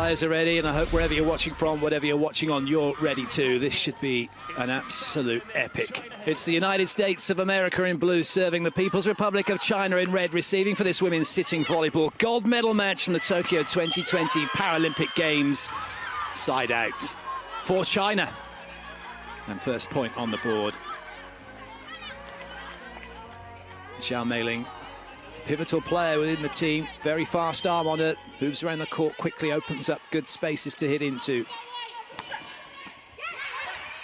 players are ready, and I hope wherever you're watching from, whatever you're watching on, you're ready too. This should be an absolute epic. It's the United States of America in blue serving the People's Republic of China in red, receiving for this women's sitting volleyball gold medal match from the Tokyo 2020 Paralympic Games. Side out for China. And first point on the board. Zhao Meiling, pivotal player within the team, very fast arm on it, moves around the court quickly, opens up good spaces to hit into.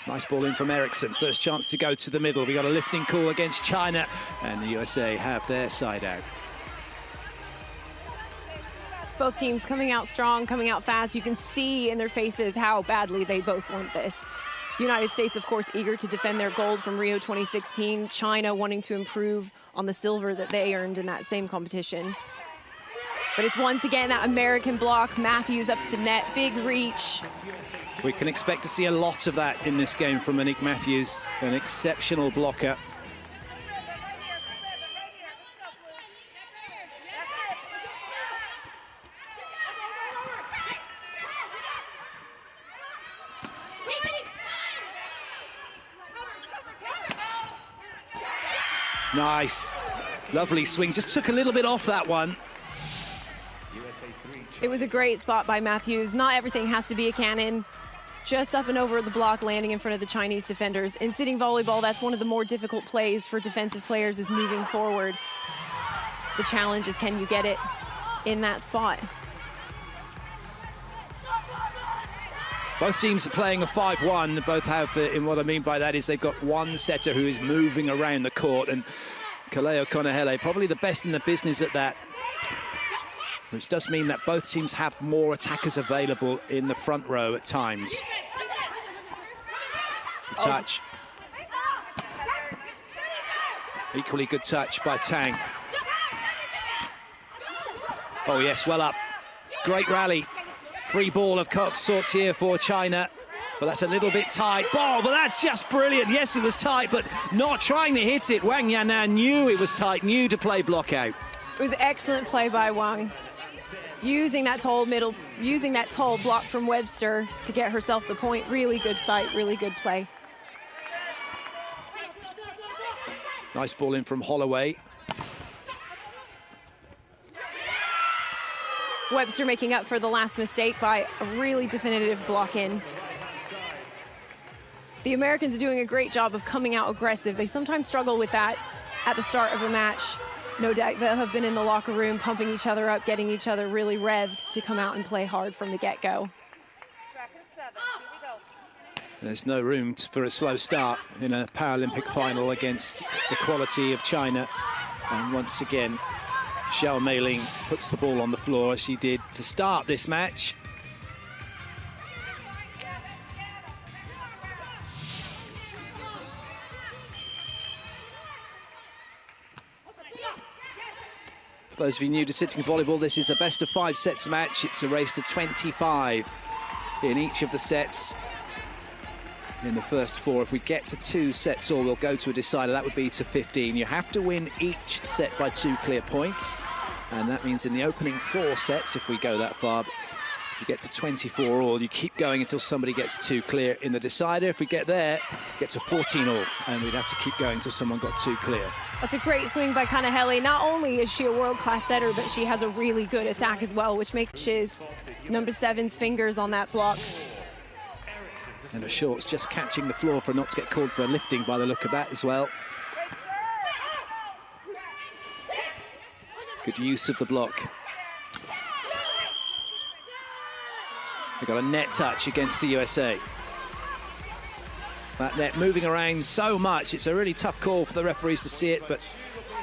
Nice ball in from Eriksson, first chance to go to the middle. We got a lifting call against China, and the USA have their side out. Both teams coming out strong, coming out fast. You can see in their faces how badly they both want this. United States, of course, eager to defend their gold from Rio 2016. China wanting to improve on the silver that they earned in that same competition. But it's once again that American block. Matthews up at the net, big reach. We can expect to see a lot of that in this game from Monique Matthews, an exceptional blocker. Nice, lovely swing, just took a little bit off that one. It was a great spot by Matthews. Not everything has to be a cannon. Just up and over the block, landing in front of the Chinese defenders. In sitting volleyball, that's one of the more difficult plays for defensive players, is moving forward. The challenge is, can you get it in that spot? Both teams are playing a 5-1. Both have, and what I mean by that is they've got one setter who is moving around the court, and Kaleo Konahele, probably the best in the business at that, which does mean that both teams have more attackers available in the front row at times. The touch. Equally good touch by Tang. Oh yes, well up. Great rally. Free ball of sorts here for China, but that's a little bit tight. Ball, but that's just brilliant. Yes, it was tight, but not trying to hit it. Wang Yanan knew it was tight, knew to play block out. It was excellent play by Wang. Using that tall middle, using that tall block from Webster to get herself the point. Really good sight, really good play. Nice ball in from Holloway. Webster making up for the last mistake by a really definitive block in. The Americans are doing a great job of coming out aggressive. They sometimes struggle with that at the start of a match. No doubt they'll have been in the locker room pumping each other up, getting each other really revved to come out and play hard from the get-go. There's no room for a slow start in a Paralympic final against the quality of China. And once again, Zhao Meiling puts the ball on the floor as she did to start this match. For those of you new to sitting volleyball, this is a best of 5 sets match. It's a race to 25 in each of the sets. In the first 4, if we get to 2 sets all, we'll go to a decider. That would be to 15. You have to win each set by 2 clear points. And that means in the opening 4 sets, if we go that far, if you get to 24 all, you keep going until somebody gets 2 clear in the decider. If we get there, get to 14 all, and we'd have to keep going until someone got 2 clear. That's a great swing by Konahele. Not only is she a world-class setter, but she has a really good attack as well, which makes Shiz number 7's fingers on that block. And her shorts just catching the floor for not to get called for a lifting by the look of that as well. Good use of the block. We've got a net touch against the USA. That net moving around so much, it's a really tough call for the referees to see it, but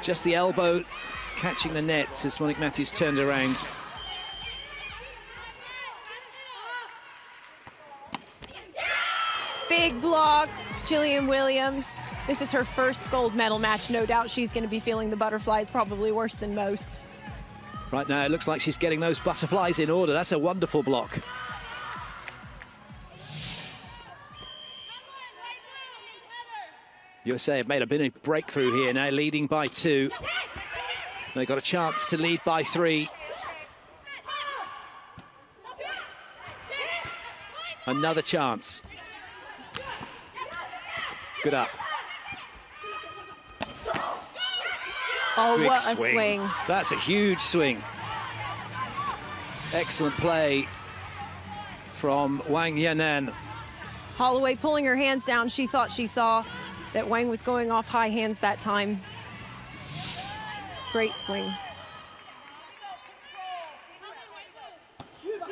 just the elbow catching the net as Monique Matthews turned around. Big block, Jillian Williams. This is her first gold medal match. No doubt she's going to be feeling the butterflies probably worse than most. Right now, it looks like she's getting those butterflies in order. That's a wonderful block. USA have made a big breakthrough here now, leading by 2. They got a chance to lead by 3. Another chance. Good up. Oh, Big what a swing. That's a huge swing. Excellent play from Wang Yanan. Holloway pulling her hands down. She thought she saw that Wang was going off high hands that time. Great swing.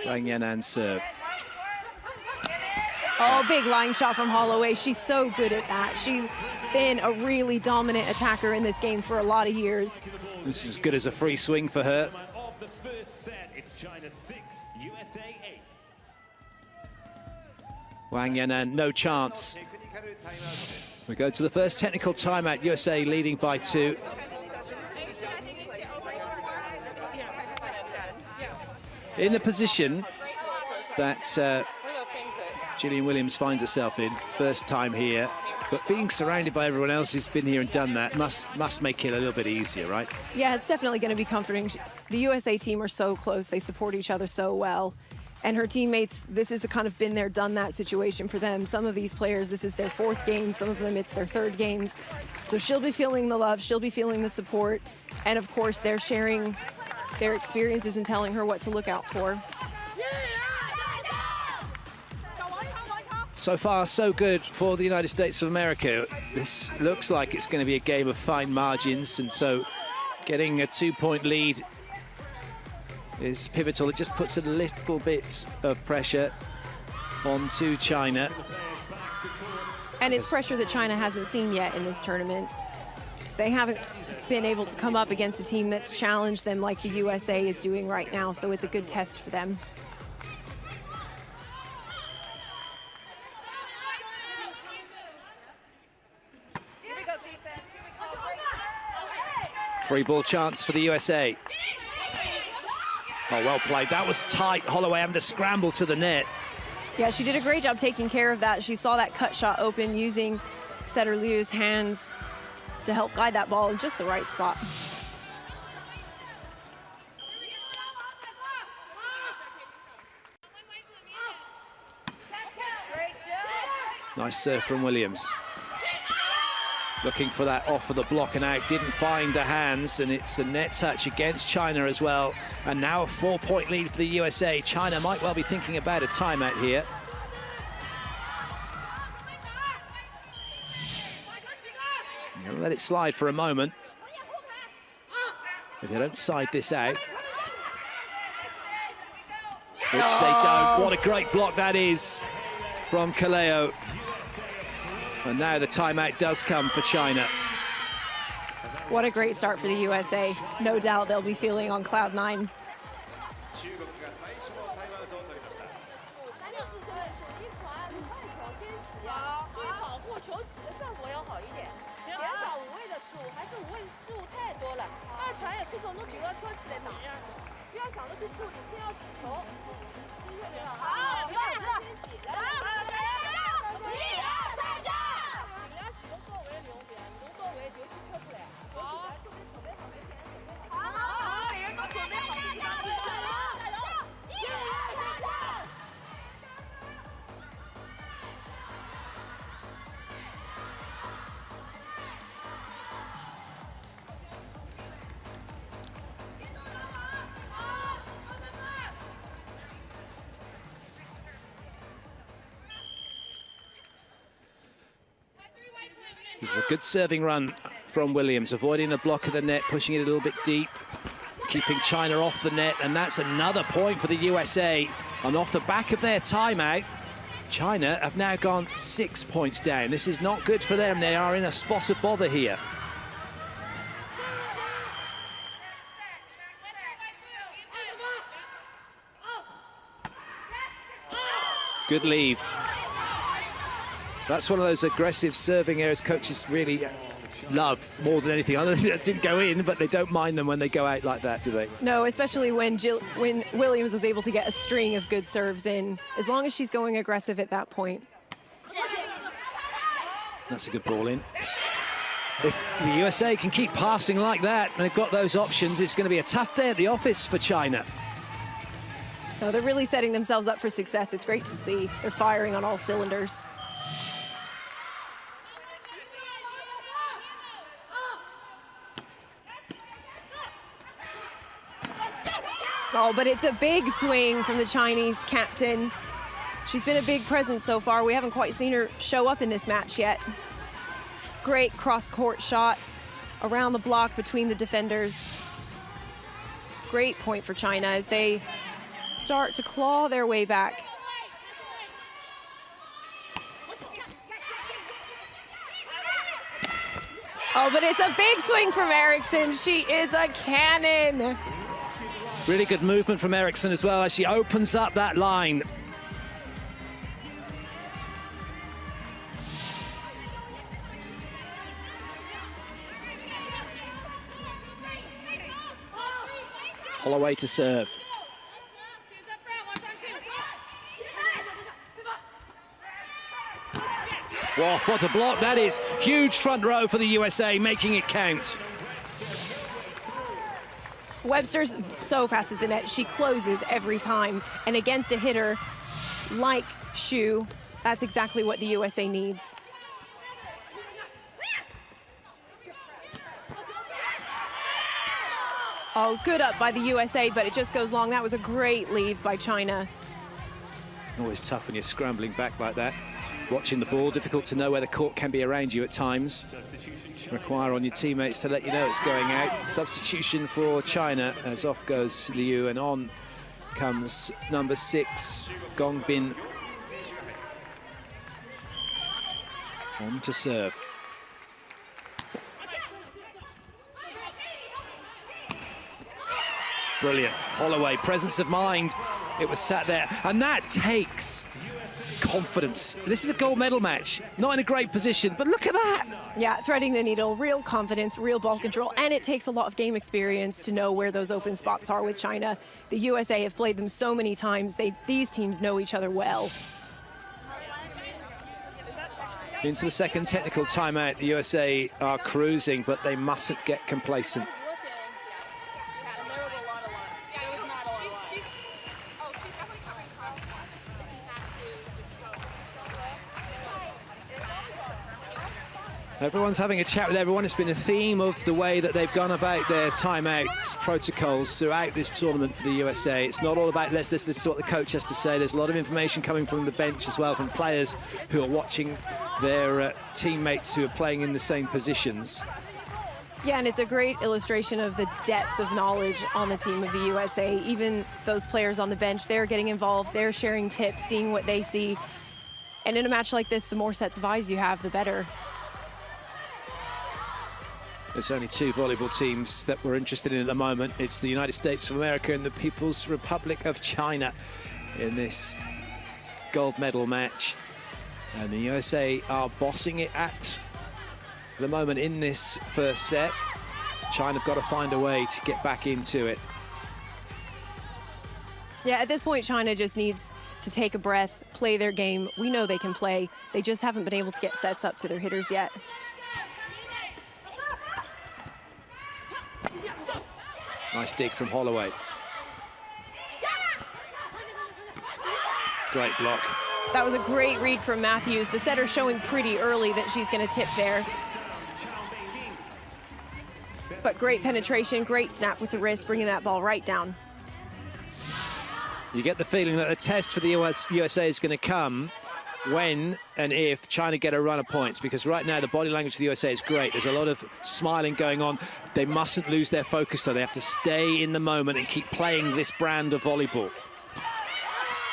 Wang Yanan's serve. Oh, big line shot from Holloway. She's so good at that. She's been a really dominant attacker in this game for a lot of years. This is as good as a free swing for her. Of the first set, it's China 6, USA 8. Wang Yanan, no chance. We go to the first technical timeout. USA leading by 2. In the position that Gillian Williams finds herself in, first time here, but being surrounded by everyone else who's been here and done that must make it a little bit easier, right? Yeah, it's definitely going to be comforting. The USA team are so close. They support each other so well. And her teammates, this is a kind of been there, done that situation for them. Some of these players, this is their 4th game. Some of them, it's their 3rd games. So she'll be feeling the love. She'll be feeling the support. And of course, they're sharing their experiences and telling her what to look out for. So far, so good for the United States of America. This looks like it's going to be a game of fine margins, and so getting a 2-point lead is pivotal. It just puts a little bit of pressure onto China. And it's pressure that China hasn't seen yet in this tournament. They haven't been able to come up against a team that's challenged them like the USA is doing right now, so it's a good test for them. Free ball chance for the USA. Oh, well played. That was tight. Holloway having to scramble to the net. Yeah, she did a great job taking care of that. She saw that cut shot open, using Setter Liu's hands to help guide that ball in just the right spot. Nice serve from Williams. Looking for that off of the block and out, didn't find the hands, and it's a net touch against China as well. And now a 4-point lead for the USA. China might well be thinking about a timeout here. You're gonna let it slide for a moment. If they don't side this out, which they don't. What a great block that is from Kaleo. And now the timeout does come for China. What a great start for the USA. No doubt they'll be feeling on cloud 9. This is a good serving run from Williams, avoiding the block of the net, pushing it a little bit deep, keeping China off the net, and that's another point for the USA. And off the back of their timeout, China have now gone 6 points down. This is not good for them. They are in a spot of bother here. Good leave. That's one of those aggressive serving areas coaches really love more than anything. I know it didn't go in, but they don't mind them when they go out like that, do they? No, especially when Williams was able to get a string of good serves in, as long as she's going aggressive at that point. That's a good ball in. If the USA can keep passing like that, and they've got those options, it's going to be a tough day at the office for China. No, they're really setting themselves up for success. It's great to see. They're firing on all cylinders. Oh, but it's a big swing from the Chinese captain. She's been a big presence so far. We haven't quite seen her show up in this match yet. Great cross-court shot around the block between the defenders. Great point for China as they start to claw their way back. Oh, but it's a big swing from Eriksson. She is a cannon. Really good movement from Eriksson as well as she opens up that line. Holloway to serve. Whoa, what a block that is. Huge front row for the USA, making it count. Webster's so fast at the net. She closes every time. And against a hitter like Xu, that's exactly what the USA needs. Oh, good up by the USA, but it just goes long. That was a great leave by China. Always tough when you're scrambling back like that. Watching the ball, difficult to know where the court can be around you at times. Require on your teammates to let you know it's going out. Substitution for China as off goes Liu and on comes number 6, Gong Bin. On to serve. Brilliant. Holloway, presence of mind. It was sat there. And that takes confidence. This is a gold medal match. Not in a great position, but look at that. Yeah, threading the needle, real confidence, real ball control, and it takes a lot of game experience to know where those open spots are with China. The USA have played them so many times. These teams know each other well. Into the second technical timeout. The USA are cruising, but they mustn't get complacent. Everyone's having a chat with everyone. It's been a theme of the way that they've gone about their timeouts protocols throughout this tournament for the USA. It's not all about let's listen to what the coach has to say. There's a lot of information coming from the bench as well, from players who are watching their teammates who are playing in the same positions. Yeah, and it's a great illustration of the depth of knowledge on the team of the USA. Even those players on the bench, they're getting involved, they're sharing tips, seeing what they see. And in a match like this, the more sets of eyes you have, the better. There's only 2 volleyball teams that we're interested in at the moment. It's the United States of America and the People's Republic of China in this gold medal match. And the USA are bossing it at the moment in this first set. China have got to find a way to get back into it. Yeah, at this point, China just needs to take a breath, play their game. We know they can play. They just haven't been able to get sets up to their hitters yet. Nice dig from Holloway. Great block. That was a great read from Matthews. The setter showing pretty early that she's going to tip there. But great penetration, great snap with the wrist, bringing that ball right down. You get the feeling that the test for the USA is going to come when and if China get a run of points, because right now the body language of the USA is great. There's a lot of smiling going on. They mustn't lose their focus, though. They have to stay in the moment and keep playing this brand of volleyball.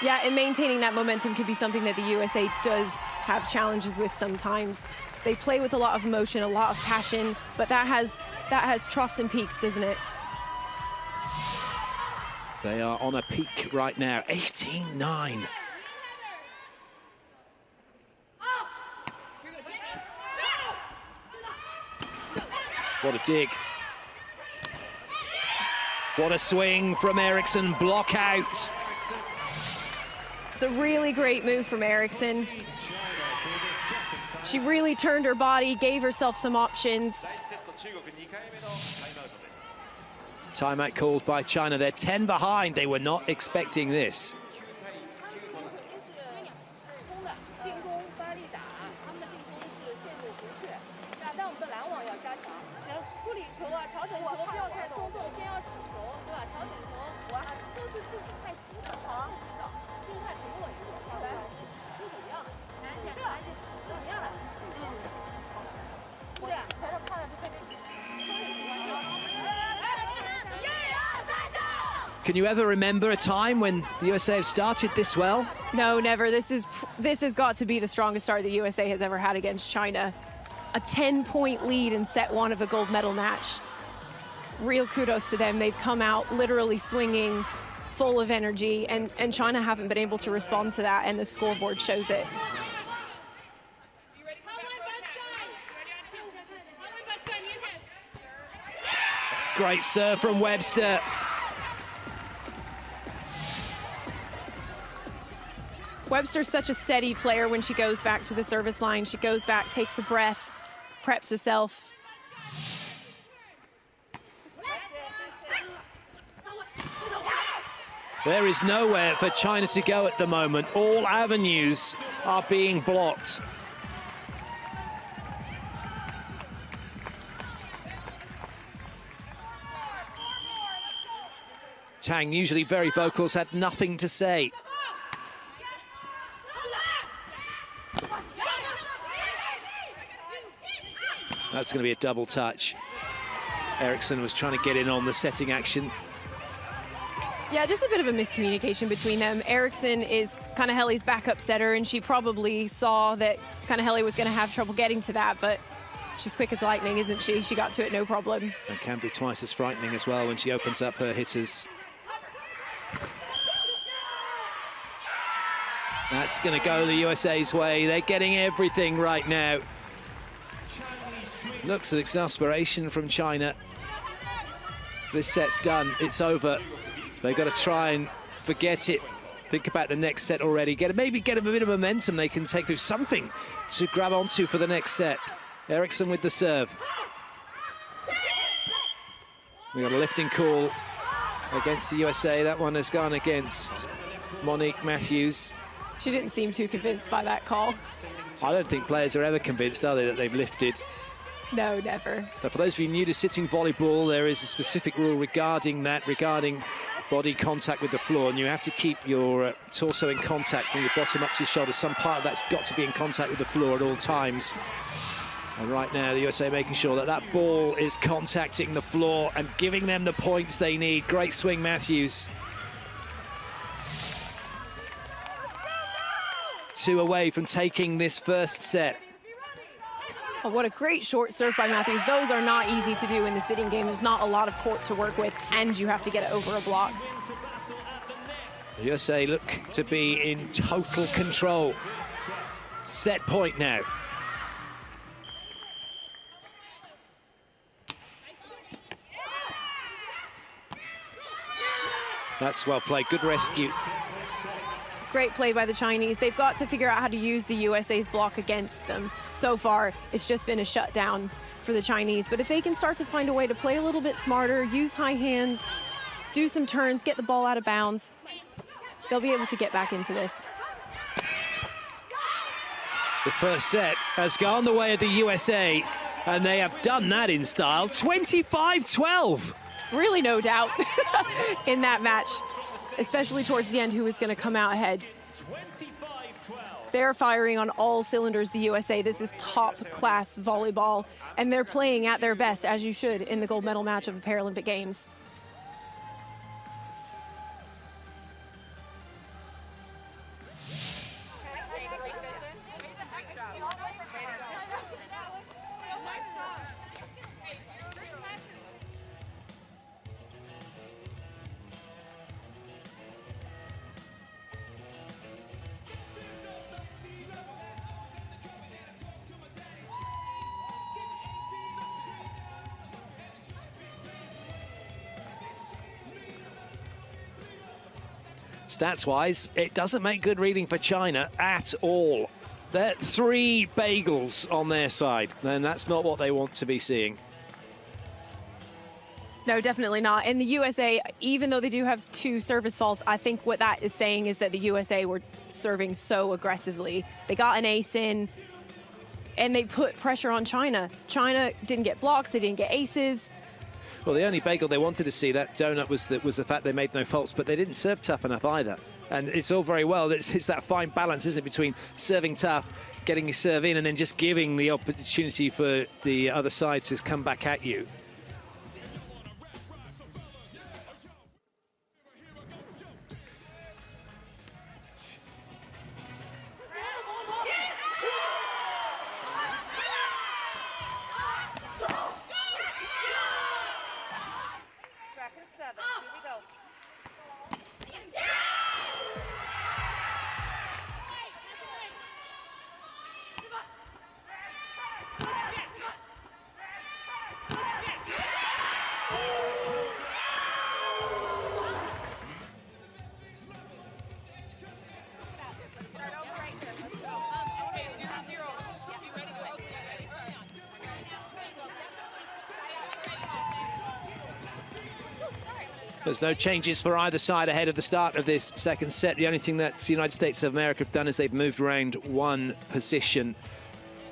Yeah, and maintaining that momentum could be something that the USA does have challenges with sometimes. They play with a lot of emotion, a lot of passion, but that has troughs and peaks, doesn't it? They are on a peak right now, 18-9. What a dig. What a swing from Eriksson, block out. It's a really great move from Eriksson. She really turned her body, gave herself some options. Timeout called by China. They're 10 behind. They were not expecting this. Can you ever remember a time when the USA have started this well? No, never. This has got to be the strongest start the USA has ever had against China. A 10-point lead in set one of a gold medal match. Real kudos to them. They've come out literally swinging, full of energy, and China haven't been able to respond to that, and the scoreboard shows it. Great serve from Webster. Webster's such a steady player when she goes back to the service line. She goes back, takes a breath, preps herself. There is nowhere for China to go at the moment. All avenues are being blocked. Tang, usually very vocal, has had nothing to say. That's going to be a double touch. Eriksson was trying to get in on the setting action. Yeah, just a bit of a miscommunication between them. Eriksson is Kanahele's backup setter, and she probably saw that Kanahele was going to have trouble getting to that, but she's quick as lightning, isn't she? She got to it no problem. And can be twice as frightening as well when she opens up her hitters. That's going to go the USA's way. They're getting everything right now. Looks at exasperation from China. This set's done, it's over. They've got to try and forget it. Think about the next set already. Maybe get a bit of momentum they can take through, something to grab onto for the next set. Eriksson with the serve. We got a lifting call against the USA. That one has gone against Monique Matthews. She didn't seem too convinced by that call. I don't think players are ever convinced, are they, that they've lifted? No, never. But for those of you new to sitting volleyball, there is a specific rule regarding that, regarding body contact with the floor, and you have to keep your torso in contact from your bottom up to your shoulder. Some part of that's got to be in contact with the floor at all times. And right now, the USA making sure that that ball is contacting the floor and giving them the points they need. Great swing, Matthews. 2 away from taking this first set. Oh, what a great short serve by Matthews. Those are not easy to do in the sitting game. There's not a lot of court to work with, and you have to get it over a block. The USA look to be in total control. Set point now. That's well played, good rescue. Great play by the Chinese. They've got to figure out how to use the USA's block against them. So far, it's just been a shutdown for the Chinese. But if they can start to find a way to play a little bit smarter, use high hands, do some turns, get the ball out of bounds, they'll be able to get back into this. The first set has gone the way of the USA, and they have done that in style. 25-12. Really no doubt in that match, especially towards the end, who was going to come out ahead. They're firing on all cylinders, the USA. This is top-class volleyball, and they're playing at their best, as you should, in the gold medal match of the Paralympic Games. Stats-wise, it doesn't make good reading for China at all. They're 3 bagels on their side, and that's not what they want to be seeing. No, definitely not. And the USA, even though they do have 2 service faults, I think what that is saying is that the USA were serving so aggressively. They got an ace in, and they put pressure on China. China didn't get blocks, they didn't get aces. Well, the only bagel they wanted to see, that donut, was the fact they made no faults, but they didn't serve tough enough either. And it's all very well. It's that fine balance, isn't it, between serving tough, getting your serve in, and then just giving the opportunity for the other side to come back at you. There's no changes for either side ahead of the start of this second set. The only thing that the United States of America have done is they've moved around 1 position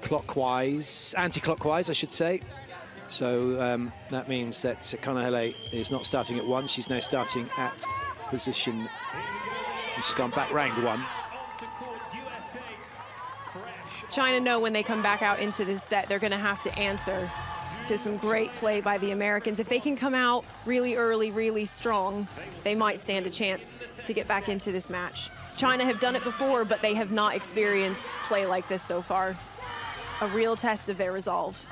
clockwise, anti-clockwise, I should say. So that means that Kanahele is not starting at 1. She's now starting at position. She's gone back round 1. China know when they come back out into this set, they're going to have to answer to some great play by the Americans. If they can come out really early, really strong, they might stand a chance to get back into this match. China have done it before, but they have not experienced play like this so far. A real test of their resolve.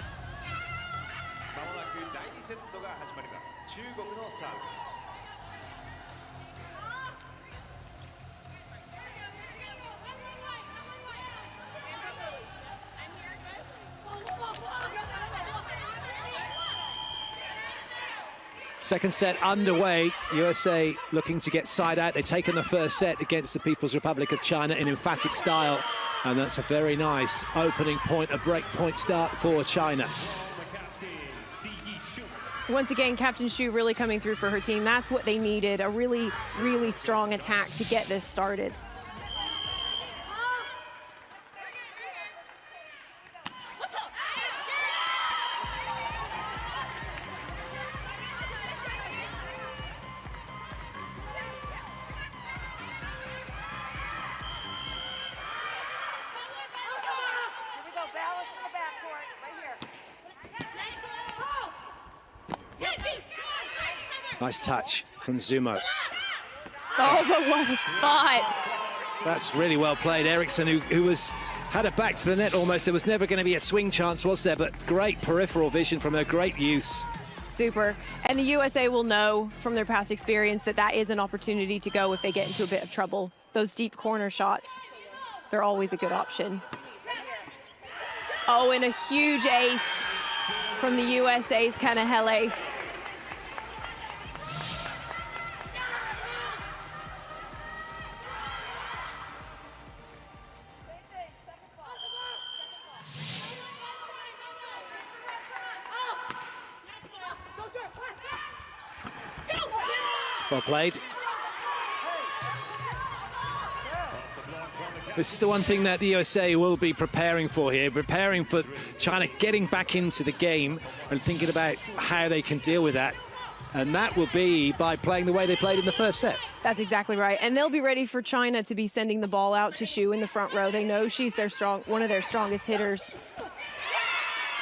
Second set underway. USA looking to get side out. They've taken the first set against the People's Republic of China in emphatic style. And that's a very nice opening point, a break point start for China. Once again, Captain Xu really coming through for her team. That's what they needed, a really, really strong attack to get this started. Nice touch from Zumo. Oh, but what a spot. That's really well played. Eriksson, who had it back to the net almost. There was never going to be a swing chance, was there? But great peripheral vision from her, great use. Super. And the USA will know from their past experience that that is an opportunity to go if they get into a bit of trouble. Those deep corner shots, they're always a good option. Oh, and a huge ace from the USA's Kanahele. Well played. This is the one thing that the USA will be preparing for here, preparing for China getting back into the game and thinking about how they can deal with that. And that will be by playing the way they played in the first set. That's exactly right. And they'll be ready for China to be sending the ball out to Xu in the front row. They know she's their one of their strongest hitters.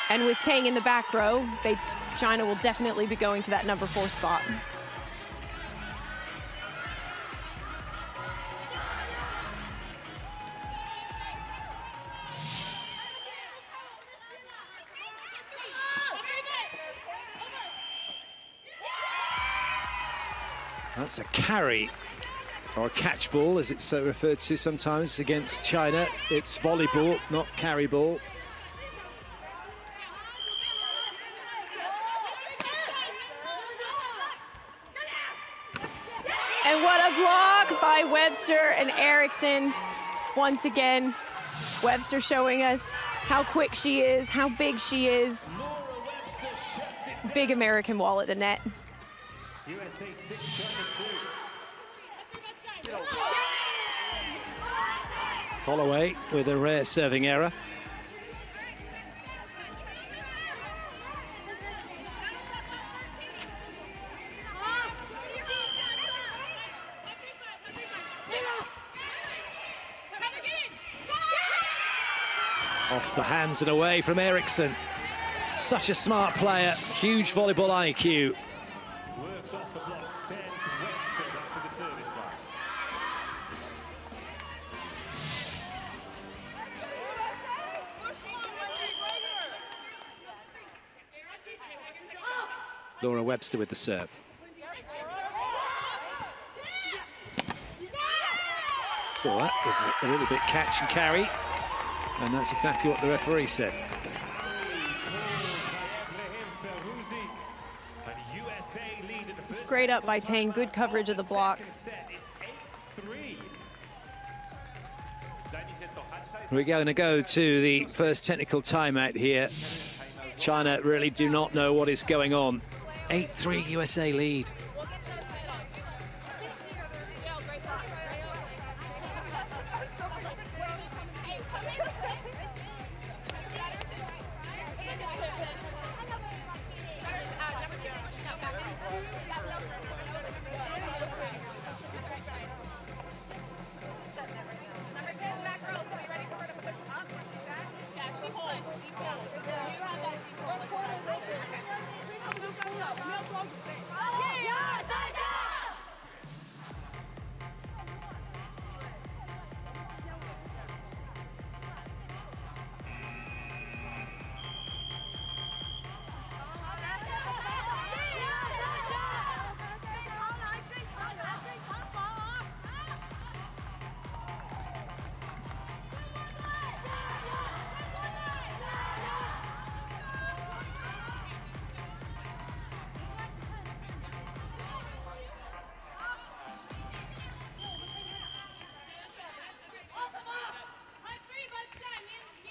And with Tang in the back row, China will definitely be going to that number 4 spot. That's a carry, or a catch ball, as it's so referred to sometimes against China. It's volleyball, not carry ball. And what a block by Webster and Eriksson. Once again, Webster showing us how quick she is, how big she is. Big American wall at the net. USA 6, China 2. Holloway with a rare serving error. Off the hands and away from Eriksson. Such a smart player, huge volleyball IQ. Works off the block, sends Webster back to the service line. Laura Webster with the serve. Well, that was a little bit catch and carry, and that's exactly what the referee said. It's great up by Tang, good coverage of the block. We're going to go to the first technical timeout here. China really do not know what is going on. 8-3 USA lead.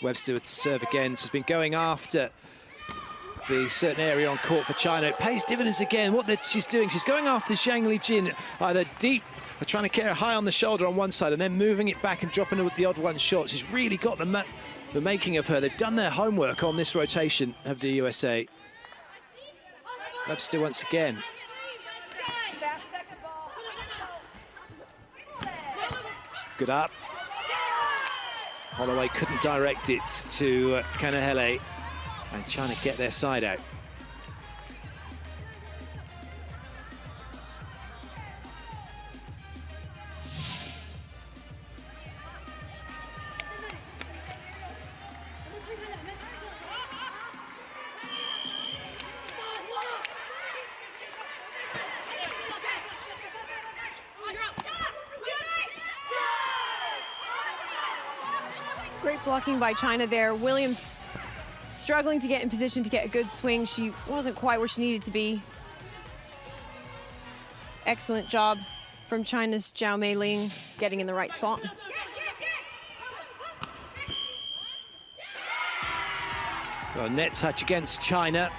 Webster would serve again. She's been going after the certain area on court for China. It pays dividends again. What she's doing, she's going after Zhang Lijin, either deep, or trying to get her high on the shoulder on one side and then moving it back and dropping her with the odd one shot. She's really got the making of her. They've done their homework on this rotation of the USA. Webster once again. Good up. Holloway couldn't direct it to Kanahele, and China get their side out. Great blocking by China there. Williams struggling to get in position to get a good swing. She wasn't quite where she needed to be. Excellent job from China's Zhao Meiling getting in the right spot. Got a net touch against China.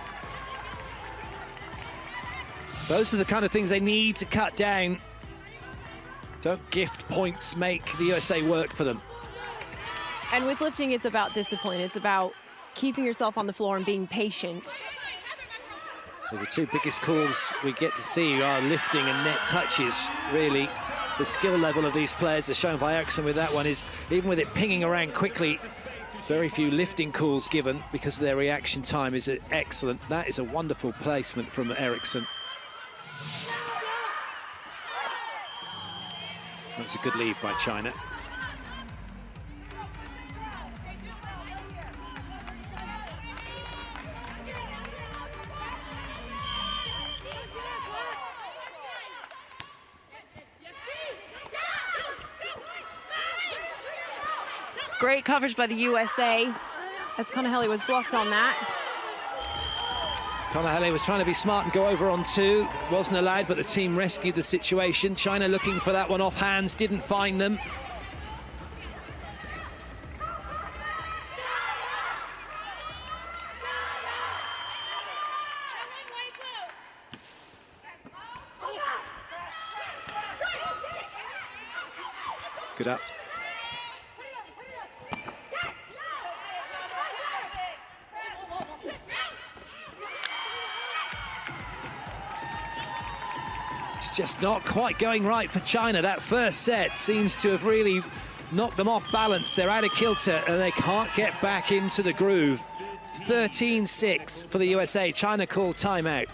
Those are the kind of things they need to cut down. Don't gift points, make the USA work for them. And with lifting, it's about discipline. It's about keeping yourself on the floor and being patient. Well, the two biggest calls we get to see are lifting and net touches. Really, the skill level of these players as shown by Eriksson with that one is, even with it pinging around quickly, very few lifting calls given because their reaction time is excellent. That is a wonderful placement from Eriksson. That's a good lead by China. Great coverage by the USA as Kanahele was blocked on that. Kanahele was trying to be smart and go over on two. Wasn't allowed, but the team rescued the situation. China looking for that one off hands, didn't find them. Good up. It's just not quite going right for China. That first set seems to have really knocked them off balance. They're out of kilter and they can't get back into the groove. 13-6 for the USA. China called timeout.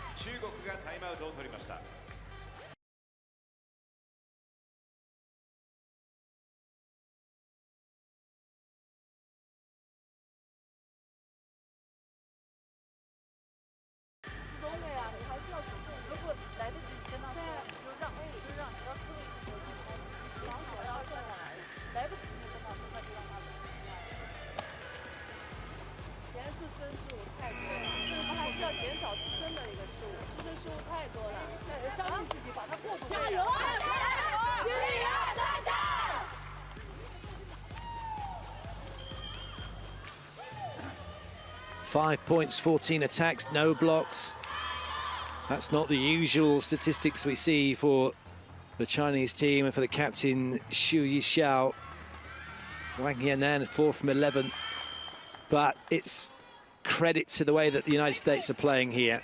Five points, 14 attacks, no blocks. That's not the usual statistics we see for the Chinese team and for the captain, Xu Yixiao. Wang Yanan, 4 from 11. But it's credit to the way that the United States are playing here.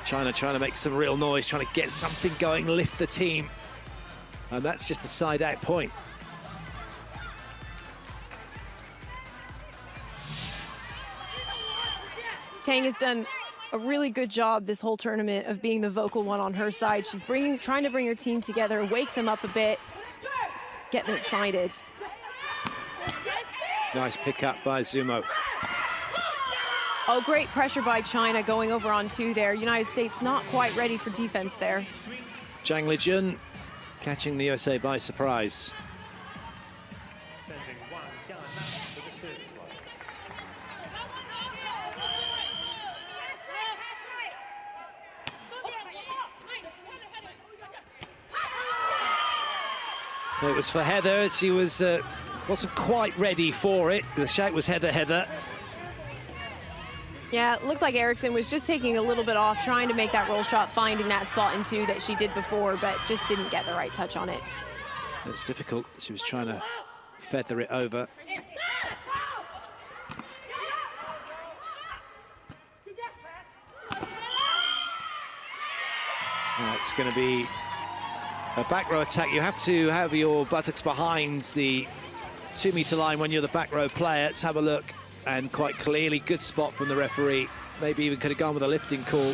China trying to make some real noise, trying to get something going, lift the team. And that's just a side-out point. Tang has done a really good job this whole tournament of being the vocal one on her side. She's trying to bring her team together, wake them up a bit, get them excited. Nice pick up by Zumo. Oh, great pressure by China going over on 2 there. United States not quite ready for defense there. Zhang Lijun catching the USA by surprise. Sending Wang Yanan to the service line. It was for Heather. She wasn't quite ready for it. The shout was Heather, Heather. Yeah, it looked like Eriksson was just taking a little bit off, trying to make that roll shot, finding that spot in 2 that she did before, but just didn't get the right touch on it. It's difficult. She was trying to feather it over. Oh, it's going to be a back row attack. You have to have your buttocks behind the 2-meter line when you're the back row player. Let's have a look. And quite clearly, good spot from the referee. Maybe even could have gone with a lifting call.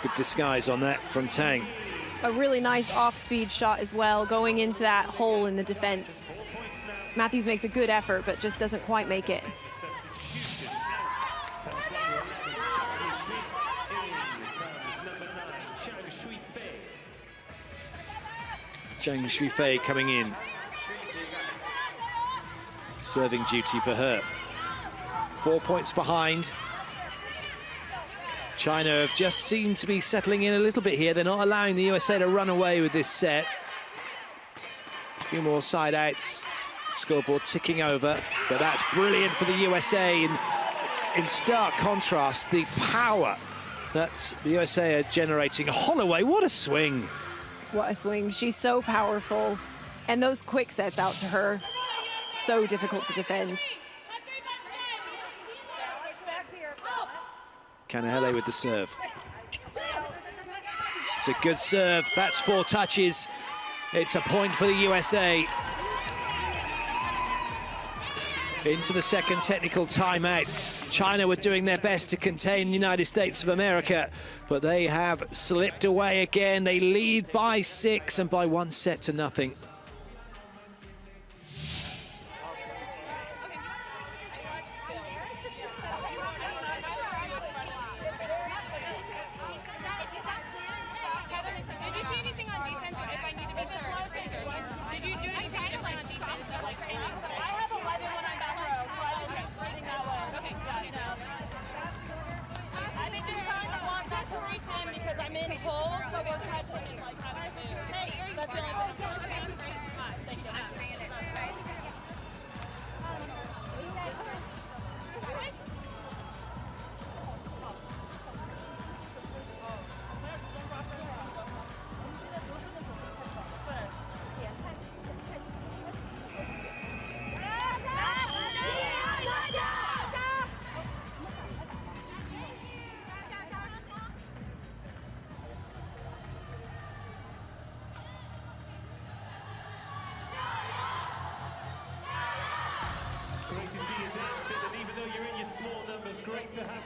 Good disguise on that from Tang. A really nice off-speed shot as well, going into that hole in the defense. Matthews makes a good effort, but just doesn't quite make it. Zhang Shuifei coming in. Serving duty for her. 4 points behind. China have just seemed to be settling in a little bit here. They're not allowing the USA to run away with this set. A few more side outs. Scoreboard ticking over, but that's brilliant for the USA. In stark contrast, the power that the USA are generating. Holloway, what a swing. What a swing. She's so powerful. And those quick sets out to her, so difficult to defend. Kanahele with the serve. It's a good serve. That's 4 touches. It's a point for the USA. Into the second technical timeout. China were doing their best to contain the United States of America, but they have slipped away again. They lead by 6 and by 1 set to nothing.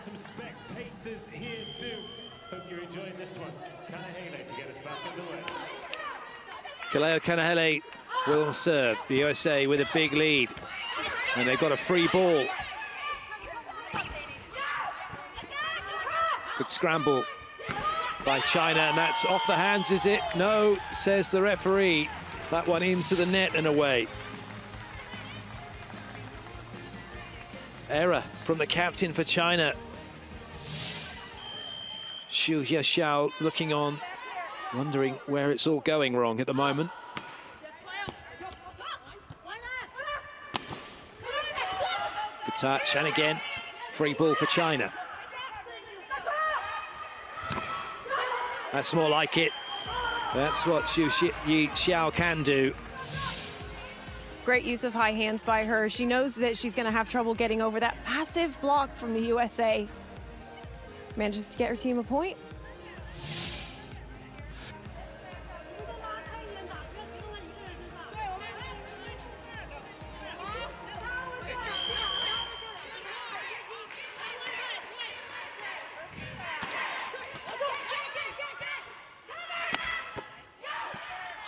some spectators here too. Hope you're enjoying this one. Kanahele to get us back underway. Kaleo Kanahele will serve. The USA with a big lead. And they've got a free ball. Good scramble by China, and that's off the hands, is it? No, says the referee. That one into the net and away. Error from the captain for China. Xu Yexiao looking on, wondering where it's all going wrong at the moment. Good touch, and again, free ball for China. That's more like it. That's what Xu Yexiao can do. Great use of high hands by her. She knows that she's going to have trouble getting over that massive block from the USA. Manages to get her team a point.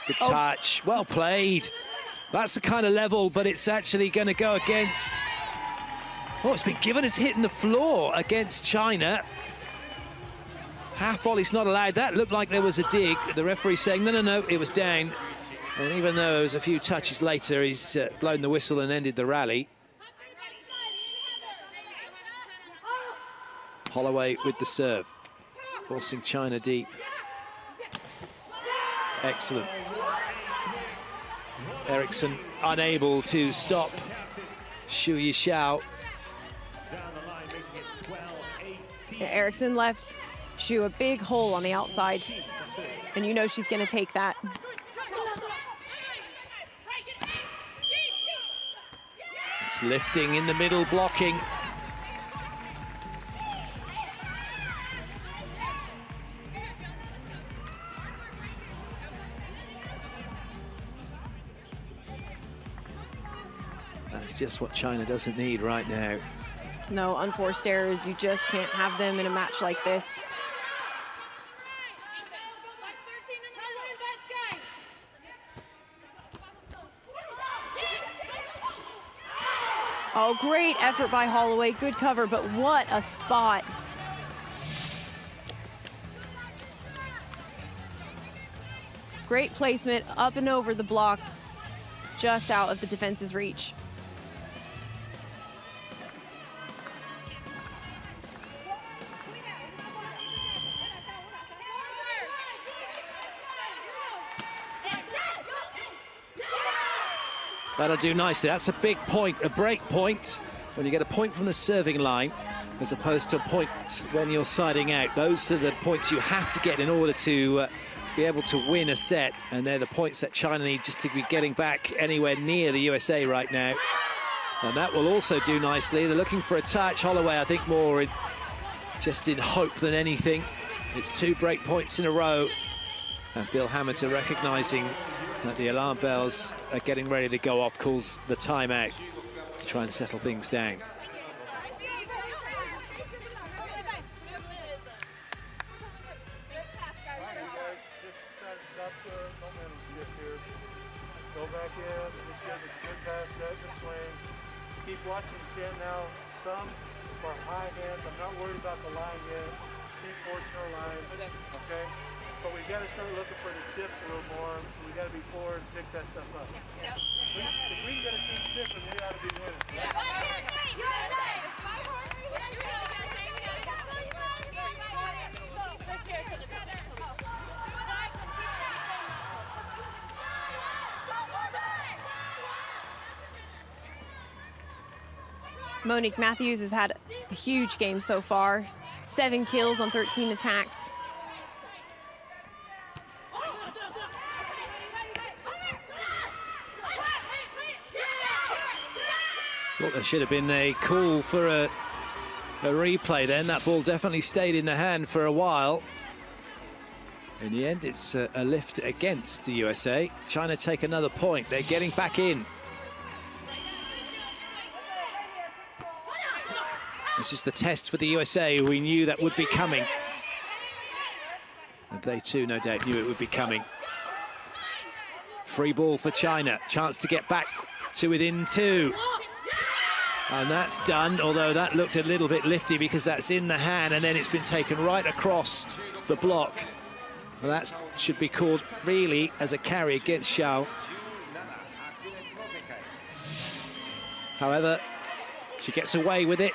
Good touch, well played. That's the kind of level, but it's actually going to go against... Oh, it's been given as hitting the floor against China. Half volley's not allowed. That looked like there was a dig. The referee saying, no, no, no, it was down. And even though it was a few touches later, he's blown the whistle and ended the rally. Holloway with the serve, forcing China deep. Excellent. Eriksson unable to stop Xu Yexiao. Yeah, Eriksson left Xu a big hole on the outside, and you know she's going to take that. It's lifting in the middle, blocking. That's just what China doesn't need right now. No, unforced errors. You just can't have them in a match like this. Oh, great effort by Holloway. Good cover, but what a spot. Great placement up and over the block, just out of the defense's reach. That'll do nicely. That's a big point, a break point, when you get a point from the serving line, as opposed to a point when you're siding out. Those are the points you have to get in order to be able to win a set, and they're the points that China need just to be getting back anywhere near the USA right now. And that will also do nicely. They're looking for a touch. Holloway, I think, more just in hope than anything. It's 2 break points in a row, and Bill Hamilton recognizing that the alarm bells are getting ready to go off, calls the timeout to try and settle things down. Go back in, just get a good pass, set the swing. Keep watching Chen now. Some for high hands. I'm not worried about the line yet. Keep forcing our line, okay? But we got to start looking for the tips a little more. We got to be forward and pick that stuff up. If we can get a team tip, then we ought to be winning. Monique Matthews has had a huge game so far. 7 kills on 13 attacks. Thought there should have been a call for a replay then. That ball definitely stayed in the hand for a while. In the end, it's a lift against the USA. China take another point. They're getting back in. This is the test for the USA. We knew that would be coming. And they too, no doubt, knew it would be coming. Free ball for China. Chance to get back to within 2. And that's done, although that looked a little bit lifty because that's in the hand and then it's been taken right across the block. Well, that should be called really as a carry against Xiao. However, she gets away with it.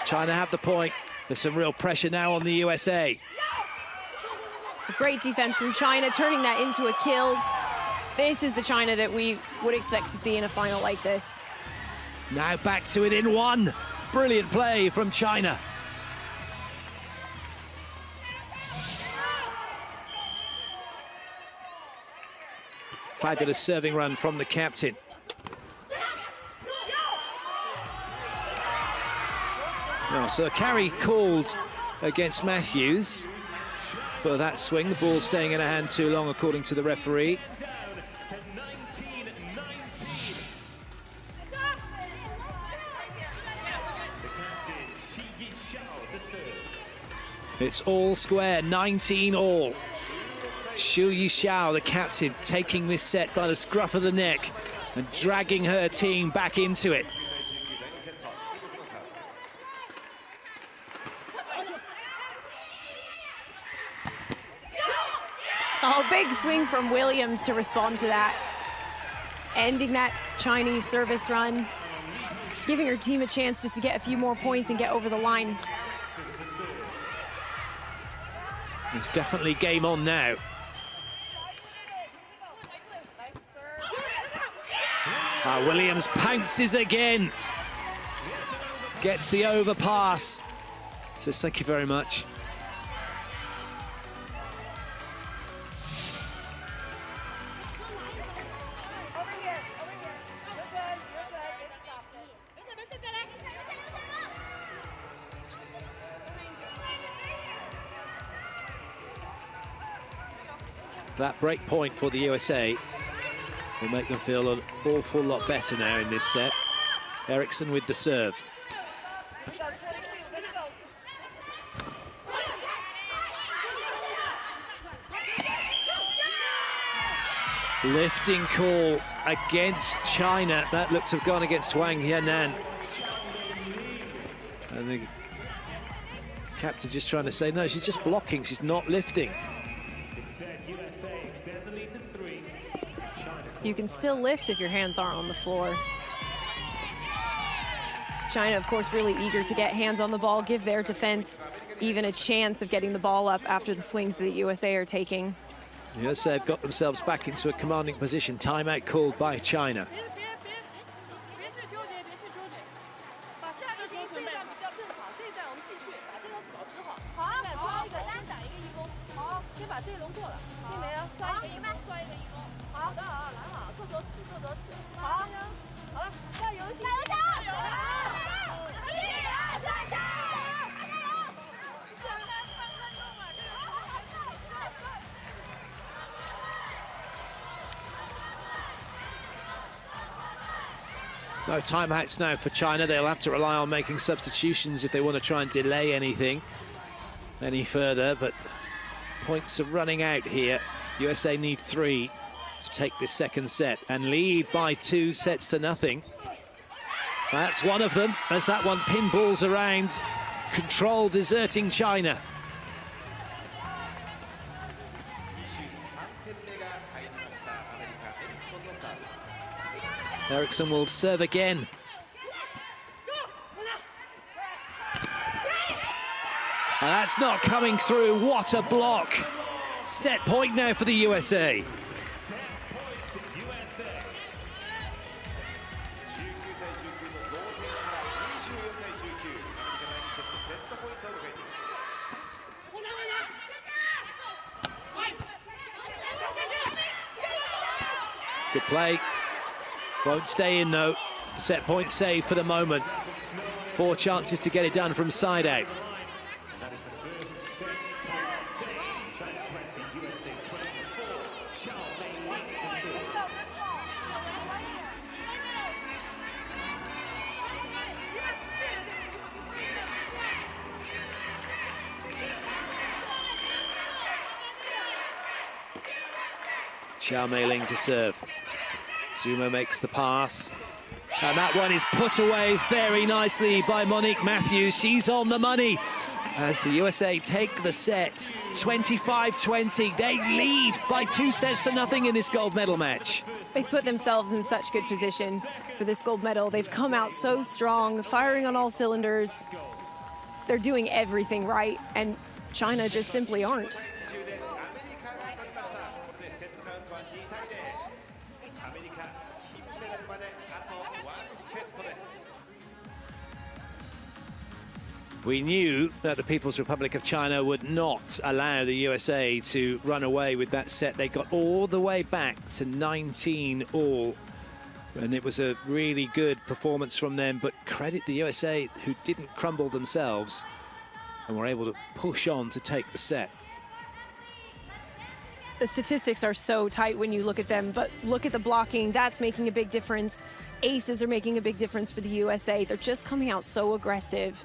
China have the point. There's some real pressure now on the USA. Great defense from China, turning that into a kill. This is the China that we would expect to see in a final like this. Now back to within 1. Brilliant play from China. Fabulous serving run from the captain. Oh, so a carry called against Matthews for that swing. The ball staying in her hand too long, according to the referee. It's all square, 19 all. Xu Yixiao, the captain, taking this set by the scruff of the neck and dragging her team back into it. Oh, big swing from Williams to respond to that. Ending that Chinese service run, giving her team a chance just to get a few more points and get over the line. It's definitely game on now. Williams pounces again. Gets the overpass. Says thank you very much. That break point for the USA will make them feel an awful lot better now in this set. Eriksson with the serve. Lifting call against China. That looked to have gone against Wang Yanan. And the captain just trying to say, no, she's just blocking, she's not lifting. You can still lift if your hands aren't on the floor. China, of course, really eager to get hands on the ball, give their defense even a chance of getting the ball up after the swings that the USA are taking. The USA have got themselves back into a commanding position. Timeout called by China. No timeouts now for China. They'll have to rely on making substitutions if they want to try and delay anything any further, but points are running out here. USA need 3 to take this second set and lead by 2 sets to nothing. That's one of them, as that one pinballs around. Control deserting China. Eriksson will serve again. And that's not coming through. What a block. Set point now for the USA. Good play. Won't stay in though. Set point saved for the moment. 4 chances to get it done from side out. That is the first set point saved. China 20, USA 24. Xiao Mei to serve. Xiao Meiling to serve. Sumo makes the pass. And that one is put away very nicely by Monique Matthews. She's on the money as the USA take the set 25-20. They lead by 2-0 in this gold medal match. They've put themselves in such good position for this gold medal. They've come out so strong, firing on all cylinders. They're doing everything right, and China just simply aren't. We knew that the People's Republic of China would not allow the USA to run away with that set. They got all the way back to 19 all. And it was a really good performance from them, but credit the USA who didn't crumble themselves and were able to push on to take the set. The statistics are so tight when you look at them, but look at the blocking. That's making a big difference. Aces are making a big difference for the USA. They're just coming out so aggressive.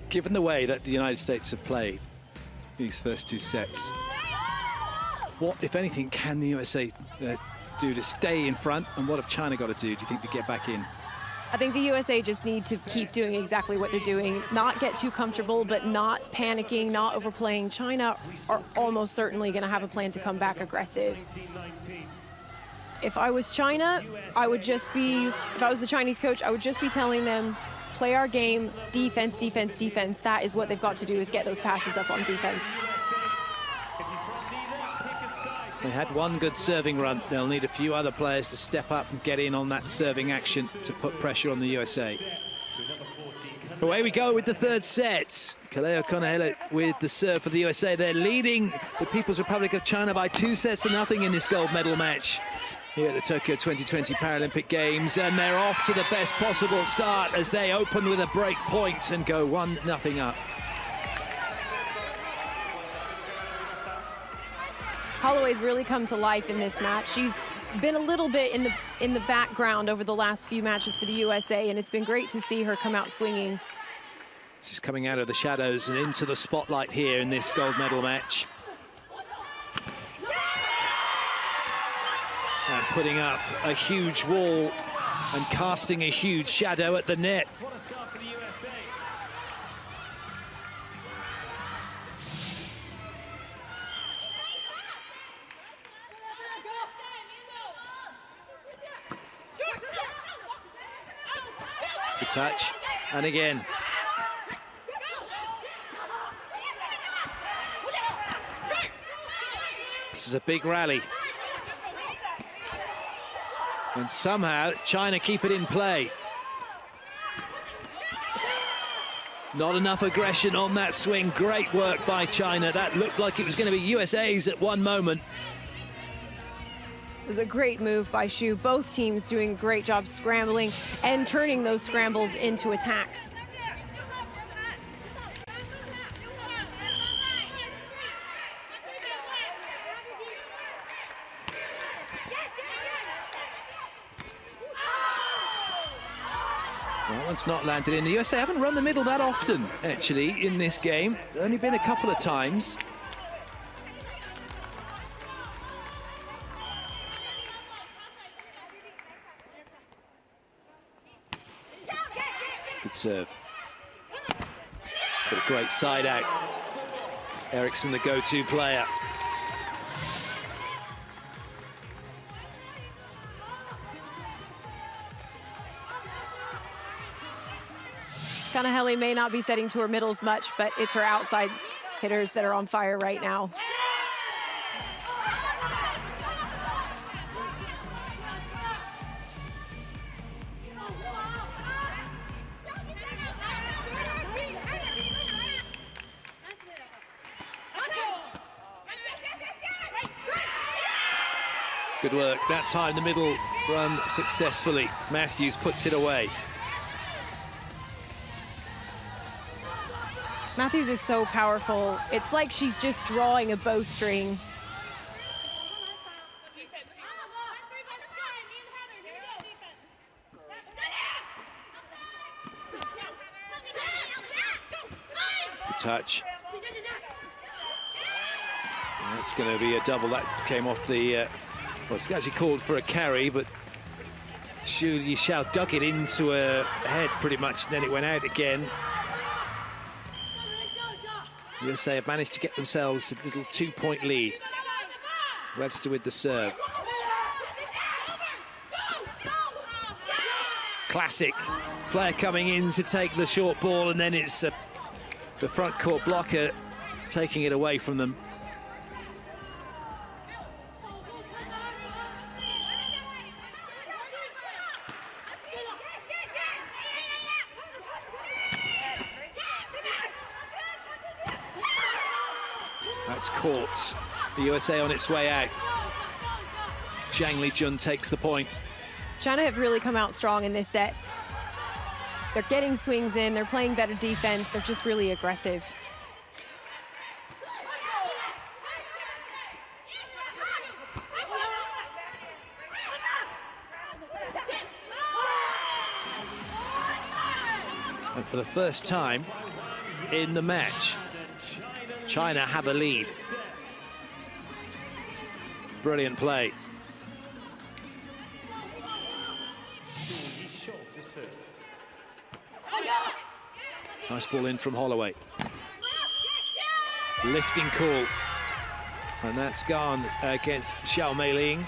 Given the way that the United States have played these first two sets, what, if anything, can the USA do to stay in front, and what have China got to do you think, to get back in? I think the USA just need to keep doing exactly what they're doing, not get too comfortable, but not panicking, not overplaying. China are almost certainly going to have a plan to come back aggressive. If I was China, if I was the Chinese coach, I would just be telling them, play our game, defense, defense, defense. That is what they've got to do, is get those passes up on defense. They had one good serving run. They'll need a few other players to step up and get in on that serving action to put pressure on the USA. Away we go with the third set. Kaleo Konahele with the serve for the USA. They're leading the People's Republic of China by 2-0 in this gold medal match here at the Tokyo 2020 Paralympic Games, and they're off to the best possible start as they open with a break point and go 1-0 up. Holloway's really come to life in this match. She's been a little bit in the background over the last few matches for the USA, and it's been great to see her come out swinging. She's coming out of the shadows and into the spotlight here in this gold medal match. And putting up a huge wall and casting a huge shadow at the net. Good touch, and again. This is a big rally. And somehow China keep it in play. Not enough aggression on that swing. Great work by China. That looked like it was going to be USA's at one moment. It was a great move by Xu. Both teams doing a great job scrambling and turning those scrambles into attacks. That one's not landed in. The USA haven't run the middle that often, actually, in this game. Only been a couple of times. Good serve. But a great side out. Eriksson, the go-to player. Kanahele may not be setting to her middles much, but it's her outside hitters that are on fire right now. Good work. That time the middle run successfully. Matthews puts it away. Matthews is so powerful. It's like she's just drawing a bowstring. Good touch. That's going to be a double. That came off the... well, it's actually called for a carry, but Xu Yixiao dug it into her head pretty much, then it went out again. USA have managed to get themselves a little 2-point lead. Webster with the serve. Classic player coming in to take the short ball, and then it's the front court blocker taking it away from them. That's caught. The USA on its way out. Zhang Lijun takes the point. China have really come out strong in this set. They're getting swings in, they're playing better defense, they're just really aggressive. And for the first time in the match, China have a lead. Brilliant play. Nice ball in from Holloway. Lifting call. And that's gone against Xiao Meiling.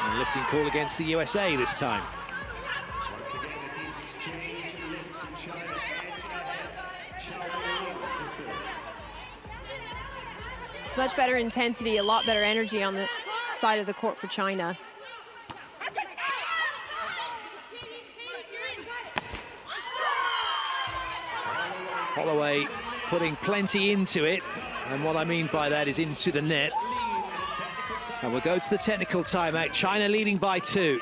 And lifting call against the USA this time. Once again, the teams exchange lifts and China edge ahead. Xiao to serve. It's much better intensity, a lot better energy on the side of the court for China. Holloway putting plenty into it, and what I mean by that is into the net. And we'll go to the technical timeout. China leading by 2.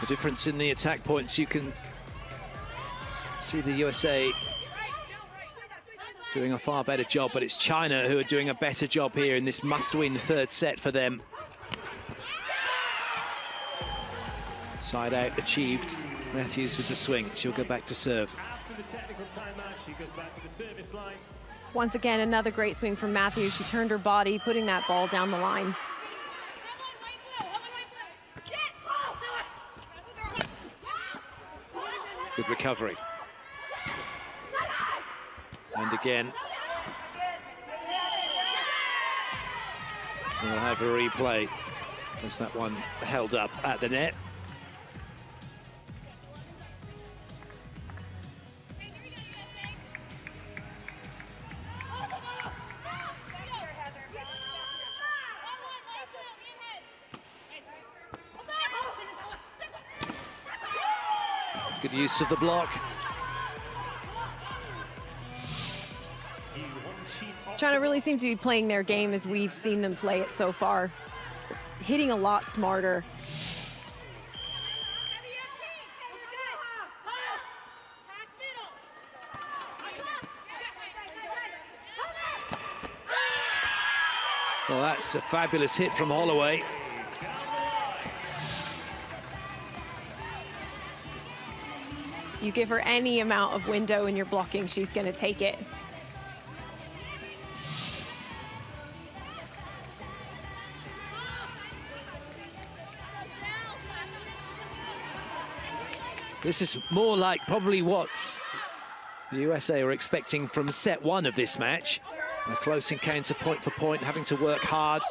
The difference in the attack points, you can see the USA doing a far better job, but it's China who are doing a better job here in this must-win third set for them. Side out achieved. Matthews with the swing. She'll go back to serve. After the technical timeout, she goes back to the service line. Once again, another great swing from Matthews. She turned her body, putting that ball down the line. Good recovery. And again, we'll have a replay as that one held up at the net. Good use of the block. China really seem to be playing their game as we've seen them play it so far. They're hitting a lot smarter. Well, that's a fabulous hit from Holloway. You give her any amount of window in your blocking, she's going to take it. This is more like probably what the USA are expecting from set one of this match. A close encounter, point for point, having to work hard,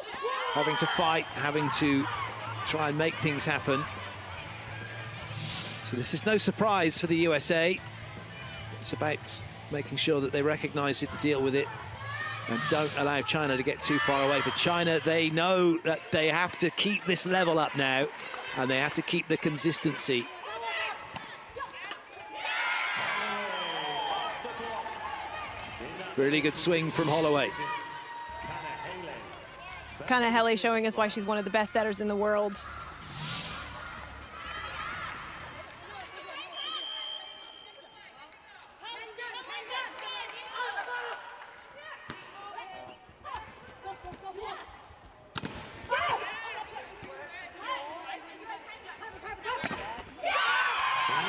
having to fight, having to try and make things happen. So this is no surprise for the USA. It's about making sure that they recognize it and deal with it and don't allow China to get too far away. For China, they know that they have to keep this level up now and they have to keep the consistency. Really good swing from Holloway. Kanahele showing us why she's one of the best setters in the world.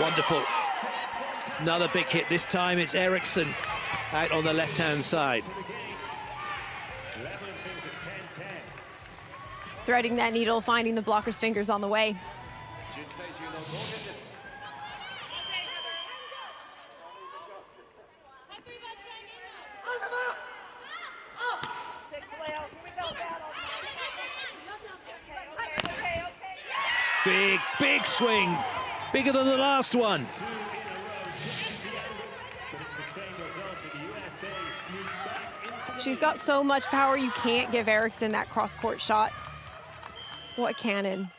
Wonderful. Another big hit. This time it's Eriksson out on the left-hand side. Threading that needle, finding the blocker's fingers on the way. Big, big swing. Bigger than the last one. She's got so much power, you can't give Eriksson that cross-court shot. What a cannon.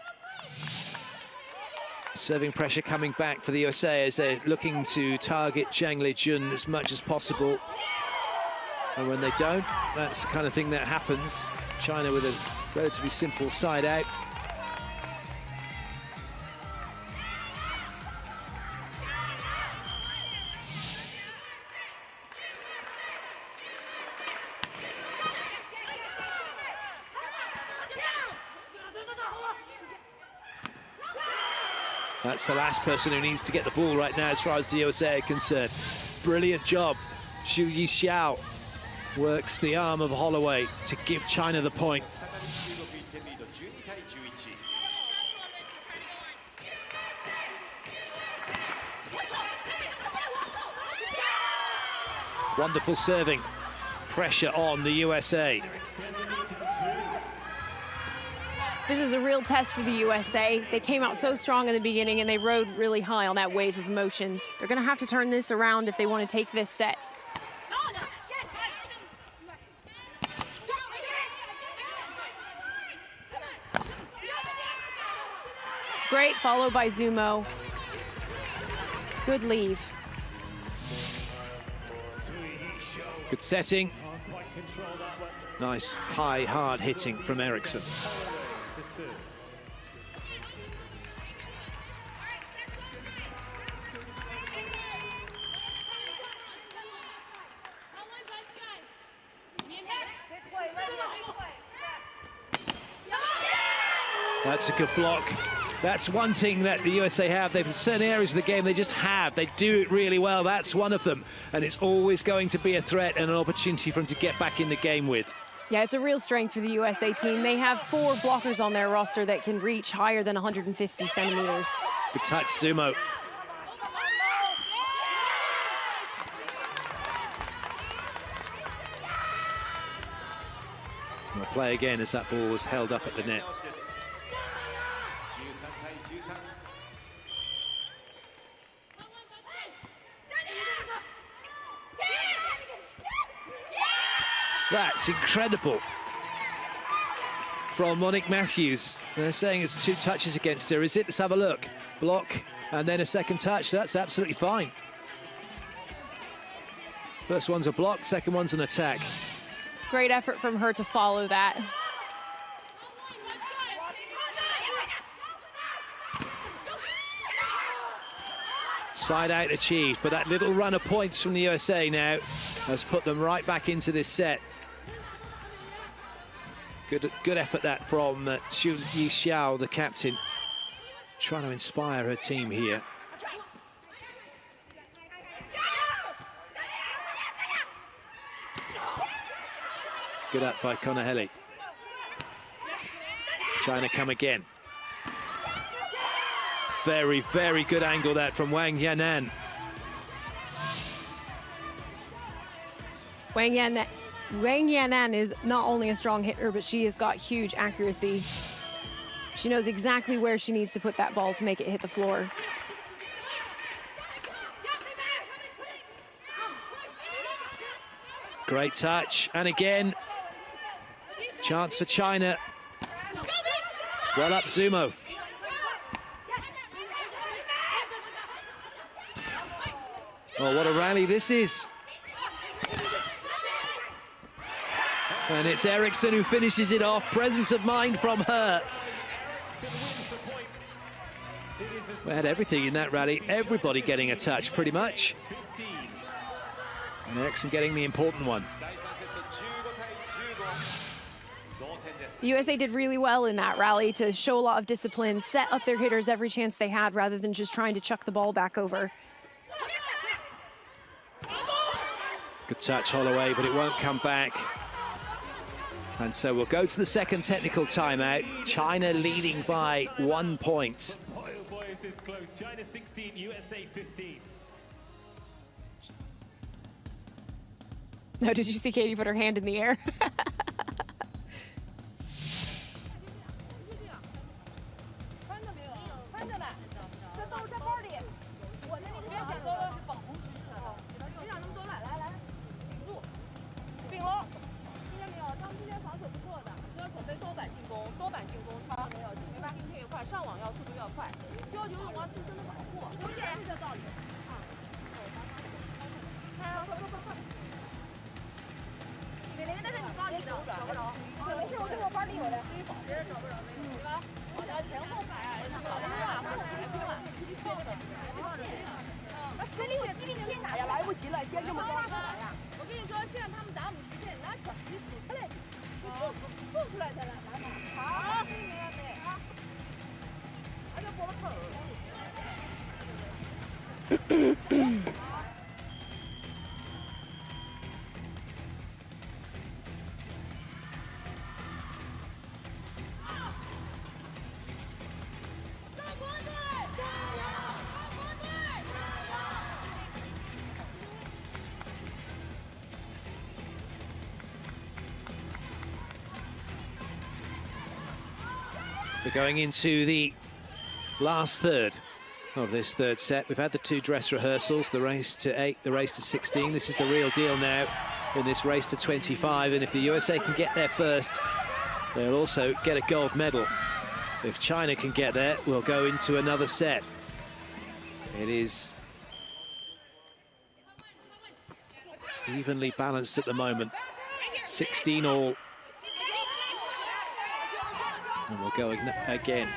Serving pressure coming back for the USA as they're looking to target Zhang Lijun as much as possible. And when they don't, that's the kind of thing that happens. China with a relatively simple side out. That's the last person who needs to get the ball right now as far as the USA are concerned. Brilliant job. Xu Yixiao works the arm of Holloway to give China the point. Wonderful serving. Pressure on the USA. This is a real test for the USA. They came out so strong in the beginning and they rode really high on that wave of emotion. They're going to have to turn this around if they want to take this set. Great follow by Zumo. Good leave. Good setting. Nice high, hard hitting from Eriksson. That's a good block. That's one thing that the USA have. They've certain areas of the game they just have. They do it really well. That's one of them. And it's always going to be a threat and an opportunity for them to get back in the game with. Yeah, it's a real strength for the USA team. They have 4 blockers on their roster that can reach higher than 150 centimeters. Good touch, Zumo. We'll play again as that ball was held up at the net. That's incredible from Monique Matthews. They're saying it's 2 touches against her. Is it? Let's have a look. Block and then a second touch. That's absolutely fine. First one's a block, second one's an attack. Great effort from her to follow that. Side out achieved, but that little run of points from the USA now has put them right back into this set. Good effort that from Xu Yixiao, the captain, trying to inspire her team here. Good up by Konahele. China come again. Very, very good angle that from Wang Yanan. Wang Yanan is not only a strong hitter, but she has got huge accuracy. She knows exactly where she needs to put that ball to make it hit the floor. Great touch, and again, chance for China. Well up, Zumo. Oh, what a rally this is. And it's Eriksson who finishes it off. Presence of mind from her. We had everything in that rally. Everybody getting a touch, pretty much. And Eriksson getting the important one. The USA did really well in that rally to show a lot of discipline, set up their hitters every chance they had rather than just trying to chuck the ball back over. Good touch, Holloway, but it won't come back. And so we'll go to the second technical timeout. China leading by 1 point. Boy, oh boy, is this close. China 16, USA 15. No, did you see Katie put her hand in the air? We're going into the last third of this third set. We've had the 2 dress rehearsals, the race to 8, the race to 16. This is the real deal now in this race to 25. And if the USA can get there first, they'll also get a gold medal. If China can get there, we'll go into another set. It is evenly balanced at the moment. 16 all. And we'll go again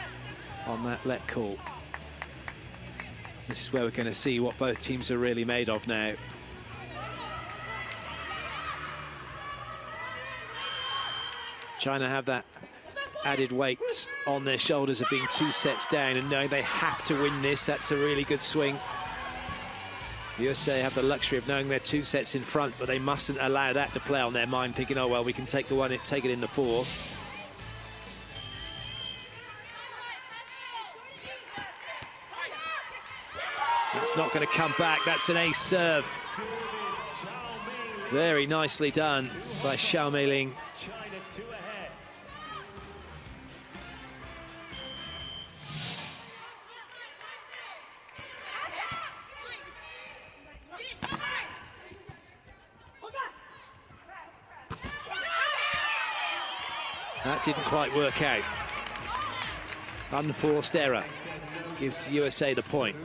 on that let call. This is where we're going to see what both teams are really made of now. China have that added weight on their shoulders of being 2 sets down and knowing they have to win this. That's a really good swing. USA have the luxury of knowing they're 2 sets in front, but they mustn't allow that to play on their mind, thinking, oh, well, we can take take it in the 4th. That's not going to come back. That's an ace serve. Very nicely done by Xiao Meiling. China 2 ahead. That didn't quite work out. Unforced error gives USA the point.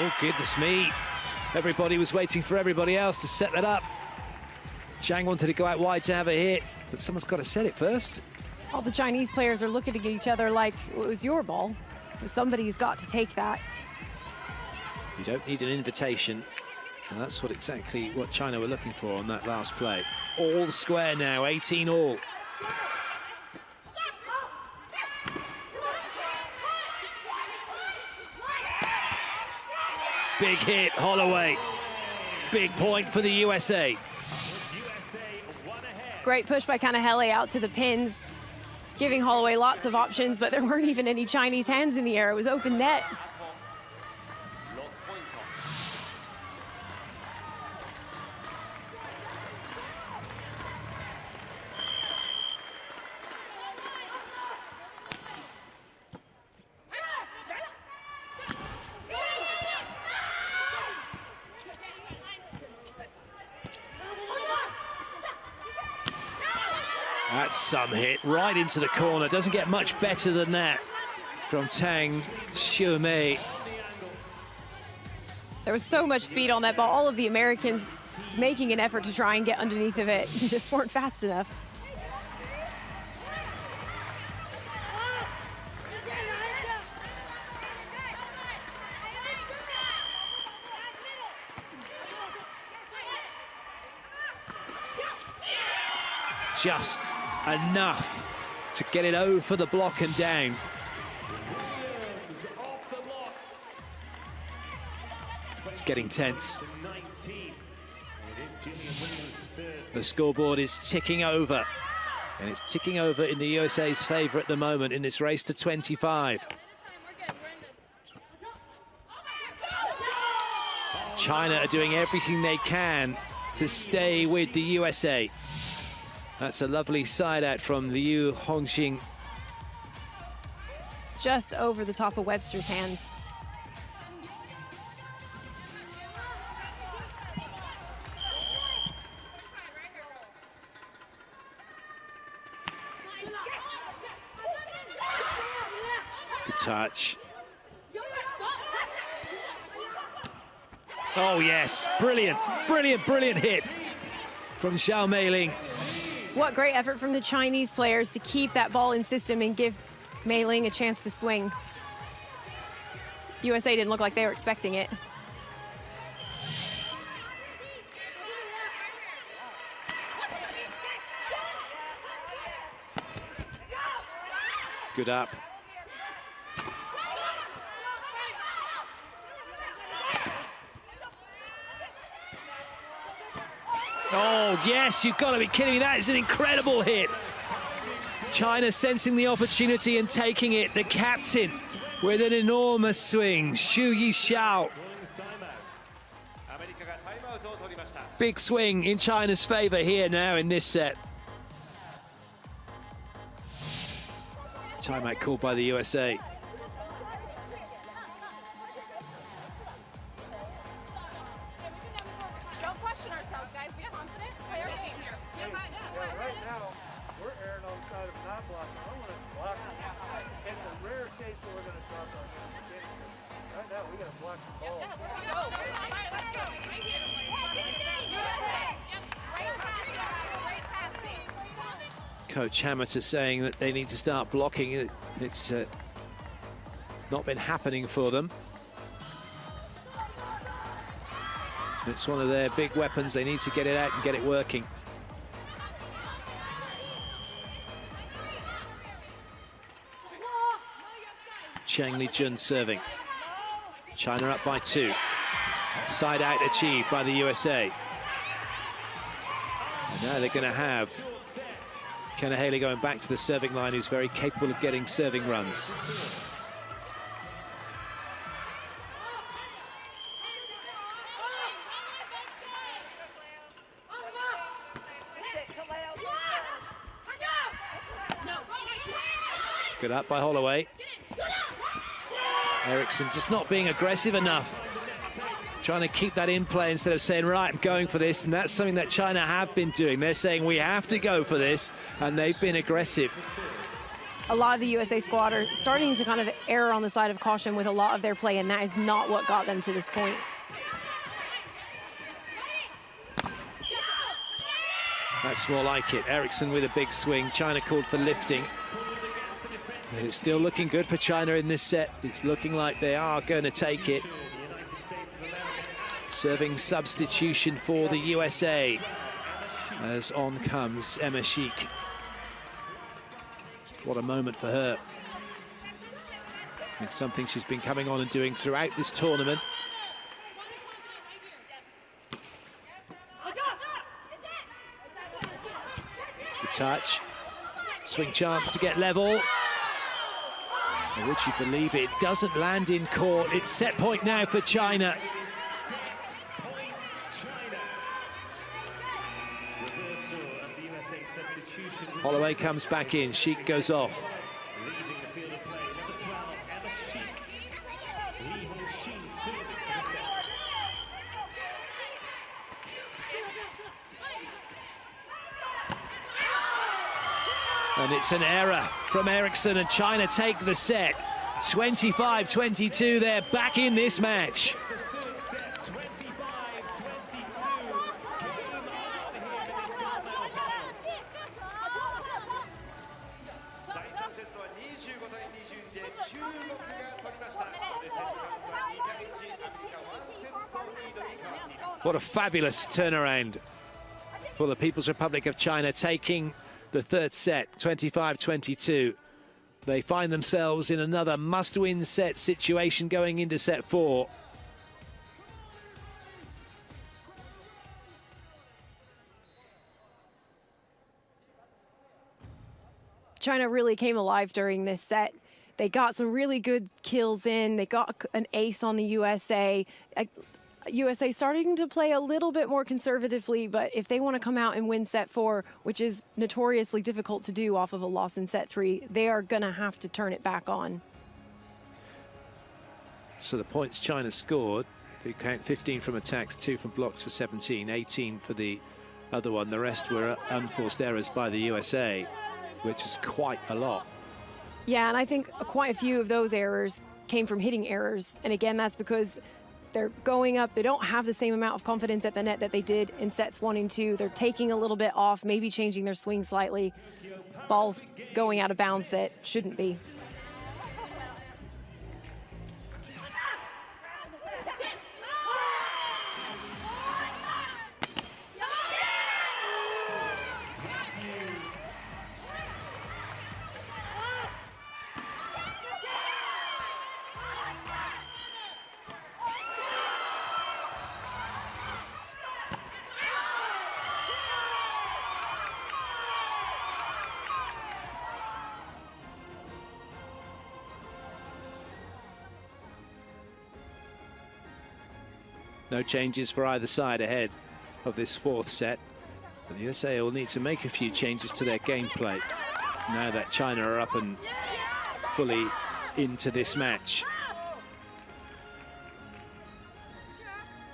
Oh, goodness me. Everybody was waiting for everybody else to set that up. Zhang wanted to go out wide to have a hit, but someone's got to set it first. All the Chinese players are looking at each other like it was your ball. Somebody's got to take that. You don't need an invitation. And that's exactly what China were looking for on that last play. All square now, 18 all. Big hit, Holloway. Big point for the USA. Great push by Kanahele out to the pins, giving Holloway lots of options, but there weren't even any Chinese hands in the air. It was open net. That's some hit right into the corner. Doesn't get much better than that from Tang Xiumei. There was so much speed on that ball. All of the Americans making an effort to try and get underneath of it. You just weren't fast enough. Just enough to get it over the block and down. It's getting tense. The scoreboard is ticking over, and it's ticking over in the USA's favor at the moment in this race to 25. China are doing everything they can to stay with the USA. That's a lovely side out from Liu Hongxing. Just over the top of Webster's hands. Good touch. Oh yes, brilliant, brilliant, brilliant hit from Xiao Meiling. What great effort from the Chinese players to keep that ball in system and give Meiling a chance to swing. USA didn't look like they were expecting it. Good up. Oh, yes, you've got to be kidding me. That is an incredible hit. China sensing the opportunity and taking it. The captain with an enormous swing, Xu Yixiao. Big swing in China's favor here now in this set. Timeout called by the USA. Coach Hamilton saying that they need to start blocking. It's not been happening for them. It's one of their big weapons. They need to get it out and get it working. Chang Li-jun serving. China up by 2. Side out achieved by the USA. And now they're going to have Kenna Haley going back to the serving line, who's very capable of getting serving runs. Good up by Holloway. Eriksson just not being aggressive enough. Trying to keep that in play instead of saying, right, I'm going for this. And that's something that China have been doing. They're saying we have to go for this, and they've been aggressive. A lot of the USA squad are starting to kind of err on the side of caution with a lot of their play, and that is not what got them to this point. That's more like it. Eriksson with a big swing. China called for lifting. And it's still looking good for China in this set. It's looking like they are going to take it. Serving substitution for the USA as on comes Emma Sheik. What a moment for her. It's something she's been coming on and doing throughout this tournament. Good touch. Swing chance to get level. Or would you believe it? It doesn't land in court. It's set point now for China. Holloway comes back in. Sheik goes off. And it's an error from Eriksson, and China take the set. 25-22, they're back in this match. What a fabulous turnaround for the People's Republic of China, taking the third set, 25-22. They find themselves in another must-win set situation going into set 4. China really came alive during this set. They got some really good kills in. They got an ace on the USA. USA starting to play a little bit more conservatively, but if they want to come out and win set 4, which is notoriously difficult to do off of a loss in set 3, they are going to have to turn it back on. So the points China scored, if you count 15 from attacks, 2 from blocks for 17, 18 for the other one. The rest were unforced errors by the USA, which is quite a lot. Yeah, and I think quite a few of those errors came from hitting errors. And again, that's because they're going up. They don't have the same amount of confidence at the net that they did in sets 1 and 2. They're taking a little bit off, maybe changing their swing slightly. Balls going out of bounds that shouldn't be. No changes for either side ahead of this 4th set. But the USA will need to make a few changes to their gameplay now that China are up and fully into this match.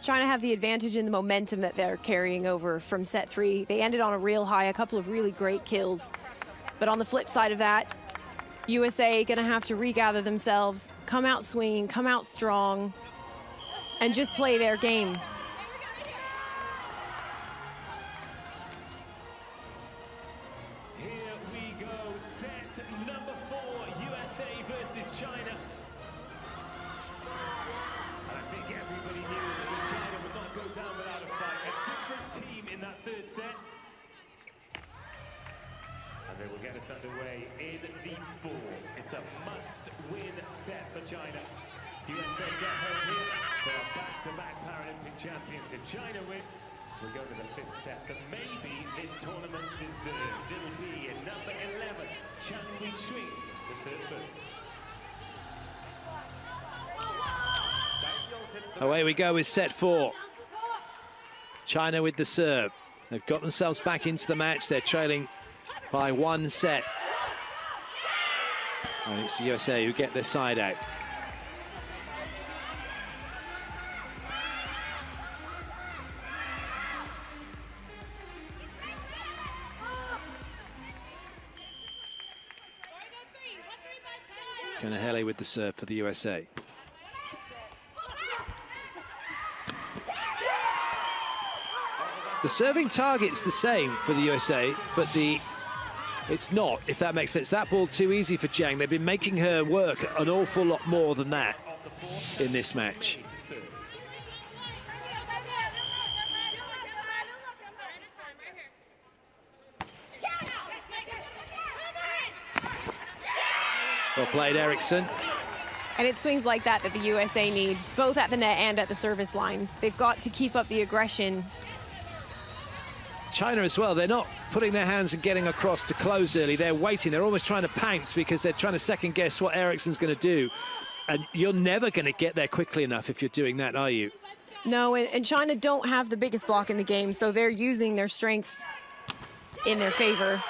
China have the advantage in the momentum that they're carrying over from set 3. They ended on a real high, a couple of really great kills. But on the flip side of that, USA gonna have to regather themselves, come out swinging, come out strong, and just play their game. Here we China. And I think everybody knew that China would not go down without a fight. A different team in that third set. And they will get us underway in the fourth. It's a must-win set for China. USA get home here. They are back-to-back Paralympic champions. If China win, we'll go to the fifth set that maybe this tournament deserves. It'll be in number 11, Chan Wei-Shui to serve first. Away we go with set 4. China with the serve. They've got themselves back into the match. They're trailing by 1 set. And it's the USA who get their side out. Kanahele with the serve for the USA. The serving target's the same for the USA, but it's not, if that makes sense. That ball too easy for Jiang. They've been making her work an awful lot more than that in this match. Well played, Eriksson. And it swings like that the USA needs, both at the net and at the service line. They've got to keep up the aggression. China as well, they're not putting their hands and getting across to close early. They're waiting. They're almost trying to pounce because they're trying to second guess what Eriksson's going to do. And you're never going to get there quickly enough if you're doing that, are you? No, and China don't have the biggest block in the game, so they're using their strengths in their favor.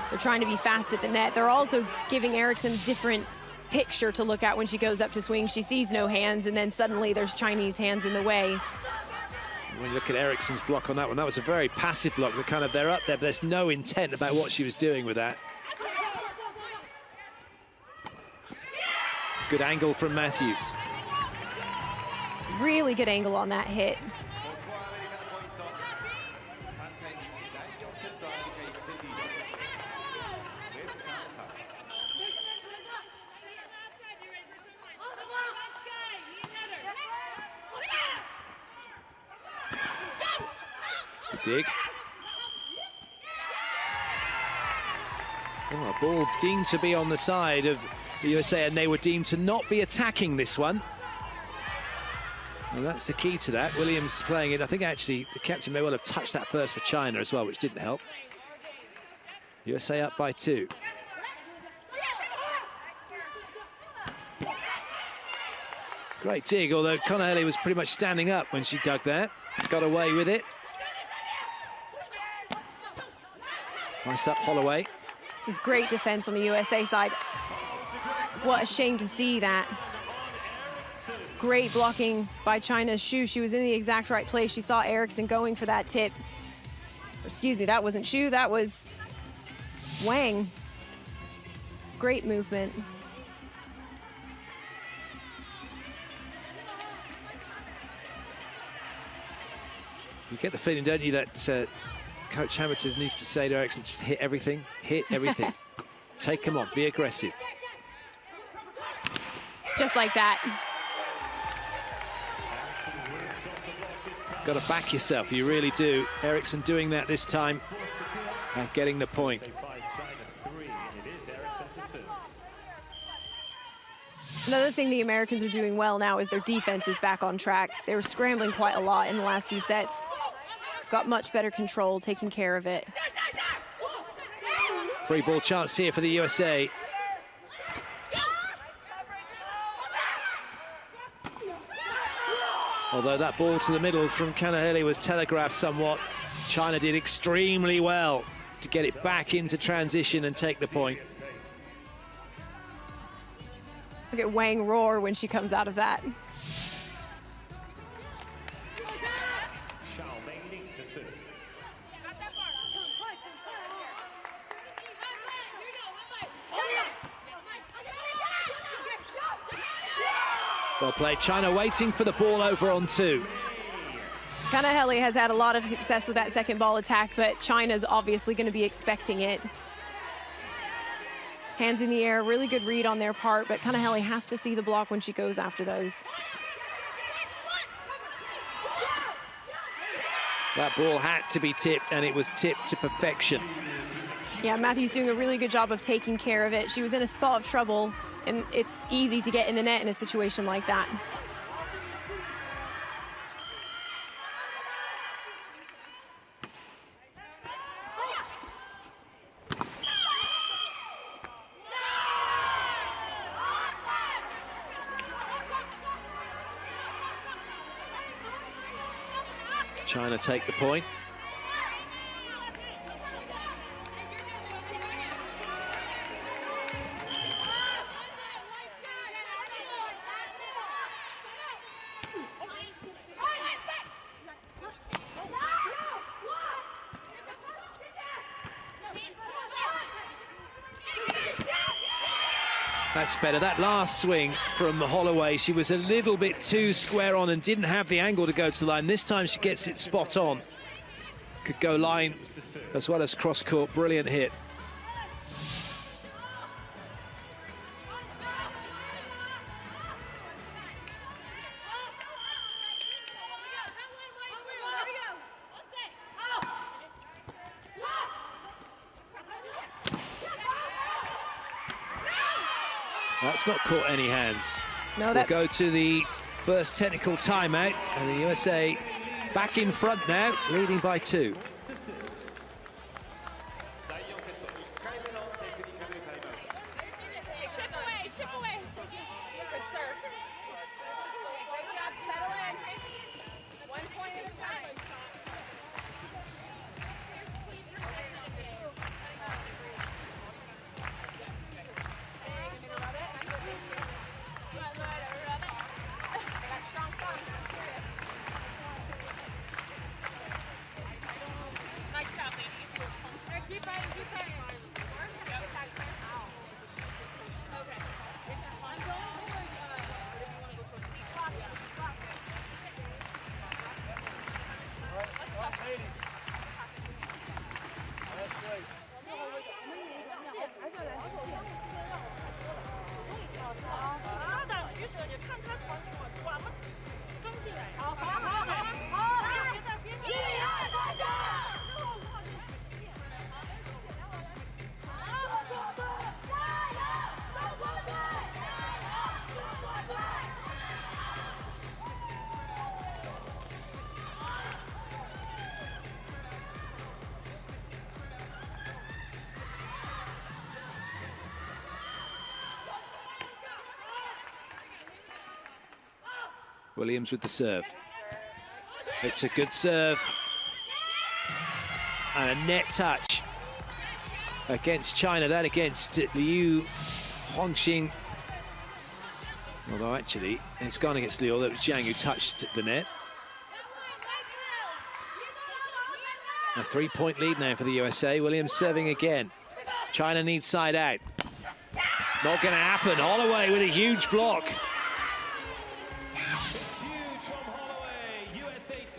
They're trying to be fast at the net. They're also giving Eriksson a different picture to look at when she goes up to swing. She sees no hands, and then suddenly there's Chinese hands in the way. When you look at Eriksson's block on that one, that was a very passive block. They're up there, but there's no intent about what she was doing with that. Good angle from Matthews. Really good angle on that hit. Dig. Oh, a ball deemed to be on the side of the USA, and they were deemed to not be attacking this one. And that's the key to that. Williams playing it. I think actually the captain may well have touched that first for China as well, which didn't help. USA up by 2. Great dig, although Kanahele was pretty much standing up when she dug that. Got away with it. Nice up Holloway. This is great defense on the USA side. What a shame to see that. Great blocking by China's Xu. She was in the exact right place. She saw Eriksson going for that tip. Excuse me, that wasn't Xu, that was Wang. Great movement. You get the feeling, don't you, that Coach Hamilton needs to say to Eriksson, just hit everything, take them on, be aggressive. Just like that. Got to back yourself, you really do. Eriksson doing that this time and getting the point. Another thing the Americans are doing well now is their defense is back on track. They were scrambling quite a lot in the last few sets. Got much better control, taking care of it. Free ball chance here for the USA. Although that ball to the middle from Kanahele was telegraphed somewhat, China did extremely well to get it back into transition and take the point. Look at Wang roar when she comes out of that. Well played. China waiting for the ball over on 2. Kanahele has had a lot of success with that second ball attack, but China's obviously going to be expecting it. Hands in the air, really good read on their part, but Kanahele has to see the block when she goes after those. That ball had to be tipped, and it was tipped to perfection. Yeah, Matthew's doing a really good job of taking care of it. She was in a spot of trouble, and it's easy to get in the net in a situation like that. China take the point. That's better. That last swing from Holloway, she was a little bit too square on and didn't have the angle to go to the line. This time she gets it spot on. Could go line as well as cross court. Brilliant hit. That's not caught any hands. No, We'll go to the first technical timeout, and the USA back in front now, leading by 2. Williams with the serve. It's a good serve. And a net touch against China. That against Liu Hongxin. Although actually, it's gone against Liu. That was Zhang who touched the net. A 3-point lead now for the USA. Williams serving again. China needs side out. Not going to happen. Holloway with a huge block.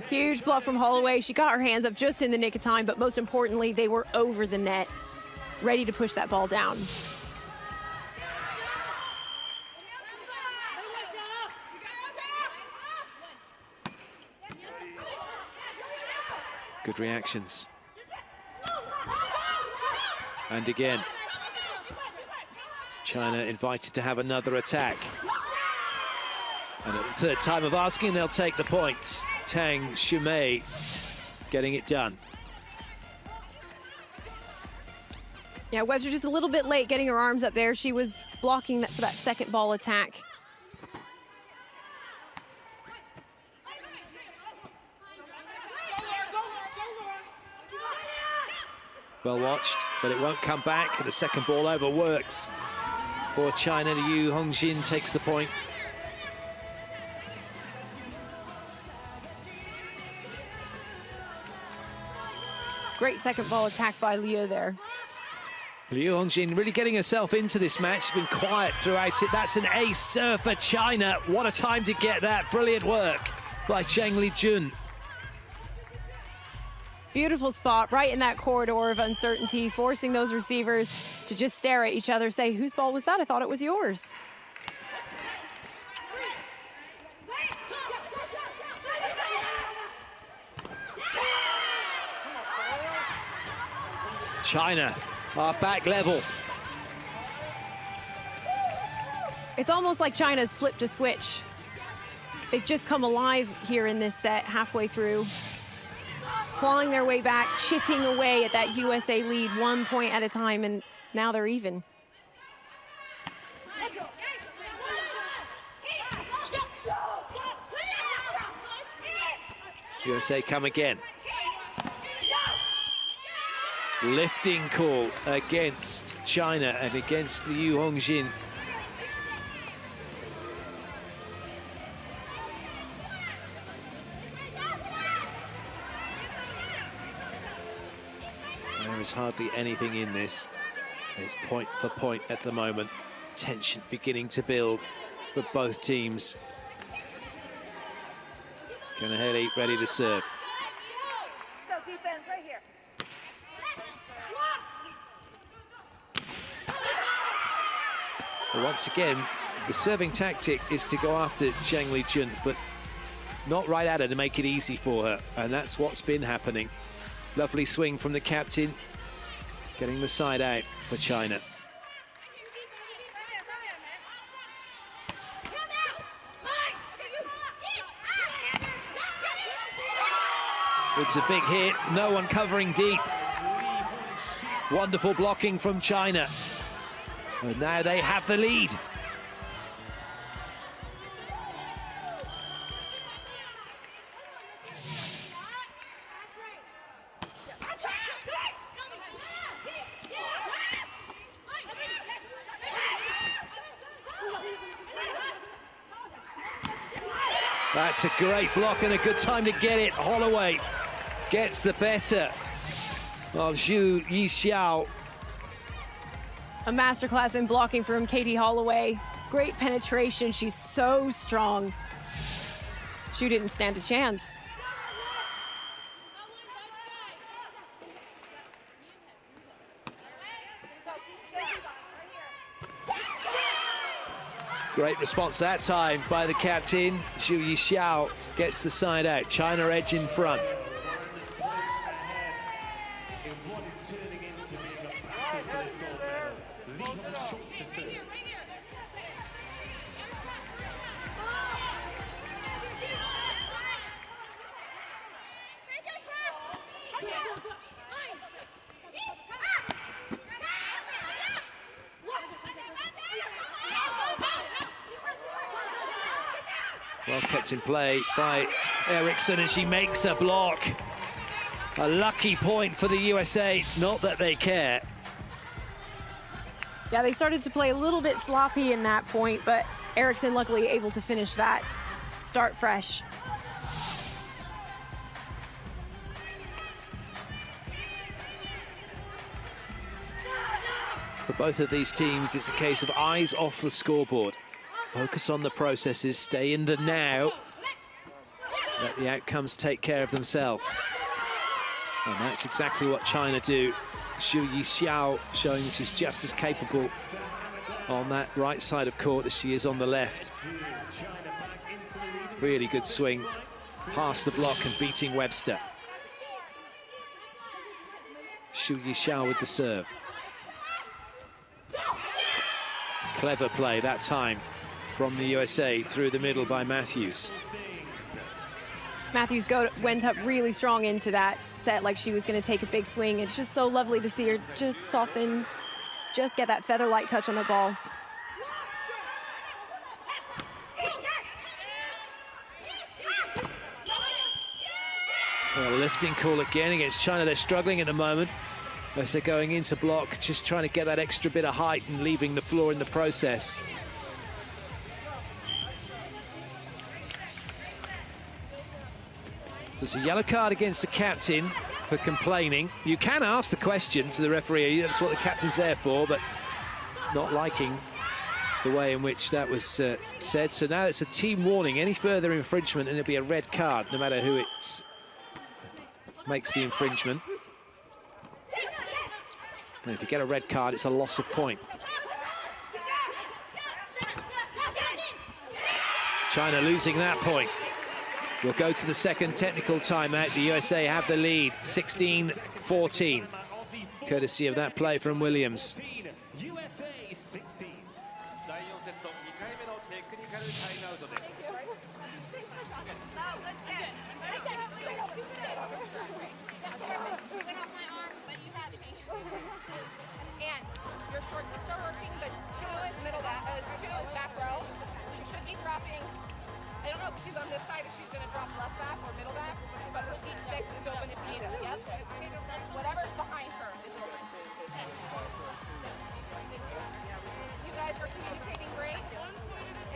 Huge block from Holloway. She got her hands up just in the nick of time, but most importantly, they were over the net, ready to push that ball down. Good reactions. And again, China invited to have another attack. And at the third time of asking, they'll take the points. Tang Shumei getting it done. Yeah, Webster just a little bit late getting her arms up there. She was blocking that for that second ball attack. Well watched, but it won't come back. The second ball over works for China. Liu Hongxin takes the point. Great second ball attack by Liu there. Liu Hongxin really getting herself into this match. She's been quiet throughout it. That's an ace serve for China. What a time to get that. Brilliant work by Cheng Li-jun. Beautiful spot right in that corridor of uncertainty, forcing those receivers to just stare at each other, say, whose ball was that? I thought it was yours. China are back level. It's almost like China's flipped a switch. They've just come alive here in this set, halfway through. Clawing their way back, chipping away at that USA lead 1 point at a time, and now they're even. USA come again. Lifting call against China and against Liu Hongjin. There is hardly anything in this. It's point for point at the moment. Tension beginning to build for both teams. Kanahele ready to serve. Defense right here. Well, once again, the serving tactic is to go after Zhang Lijun, but not right at her to make it easy for her, and that's what's been happening. Lovely swing from the captain, getting the side out for China. It's a big hit, no one covering deep. Wonderful blocking from China. And now they have the lead. That's a great block and a good time to get it. Holloway gets the better of Zhu Yixiao. A masterclass in blocking from Katie Holloway. Great penetration, she's so strong. Zhu didn't stand a chance. Great response that time by the captain. Zhu Yixiao gets the side out. China edge in front. Well kept in play by Eriksson, and she makes a block. A lucky point for the USA, not that they care. Yeah, they started to play a little bit sloppy in that point, but Eriksson luckily able to finish that, start fresh. For both of these teams, it's a case of eyes off the scoreboard. Focus on the processes, stay in the now. Let the outcomes take care of themselves. And that's exactly what China do. Zhu Yixiao showing that she's just as capable on that right side of court as she is on the left. Really good swing, past the block and beating Webster. Zhu Yixiao with the serve. Clever play that time from the USA through the middle by Matthews. Matthews went up really strong into that set, like she was going to take a big swing. It's just so lovely to see her just soften, just get that feather-light touch on the ball. Well, lifting call again against China. They're struggling at the moment as they're going into block, just trying to get that extra bit of height and leaving the floor in the process. So it's a yellow card against the captain for complaining. You can ask the question to the referee, that's what the captain's there for, but not liking the way in which that was said. So now it's a team warning. Any further infringement and it'll be a red card, no matter who it's makes the infringement. And if you get a red card, it's a loss of point. China losing that point. We'll go to the second technical timeout. The USA have the lead, 16-14, courtesy of that play from Williams. USA 16. And your short tips are working, but 2 is middle back, 2 is back row. She should be dropping. I don't know if she's on this side, if she's going to drop left back or middle back, but her lead 6 is open if needed. Yep. Whatever's behind her is open. You guys are communicating great.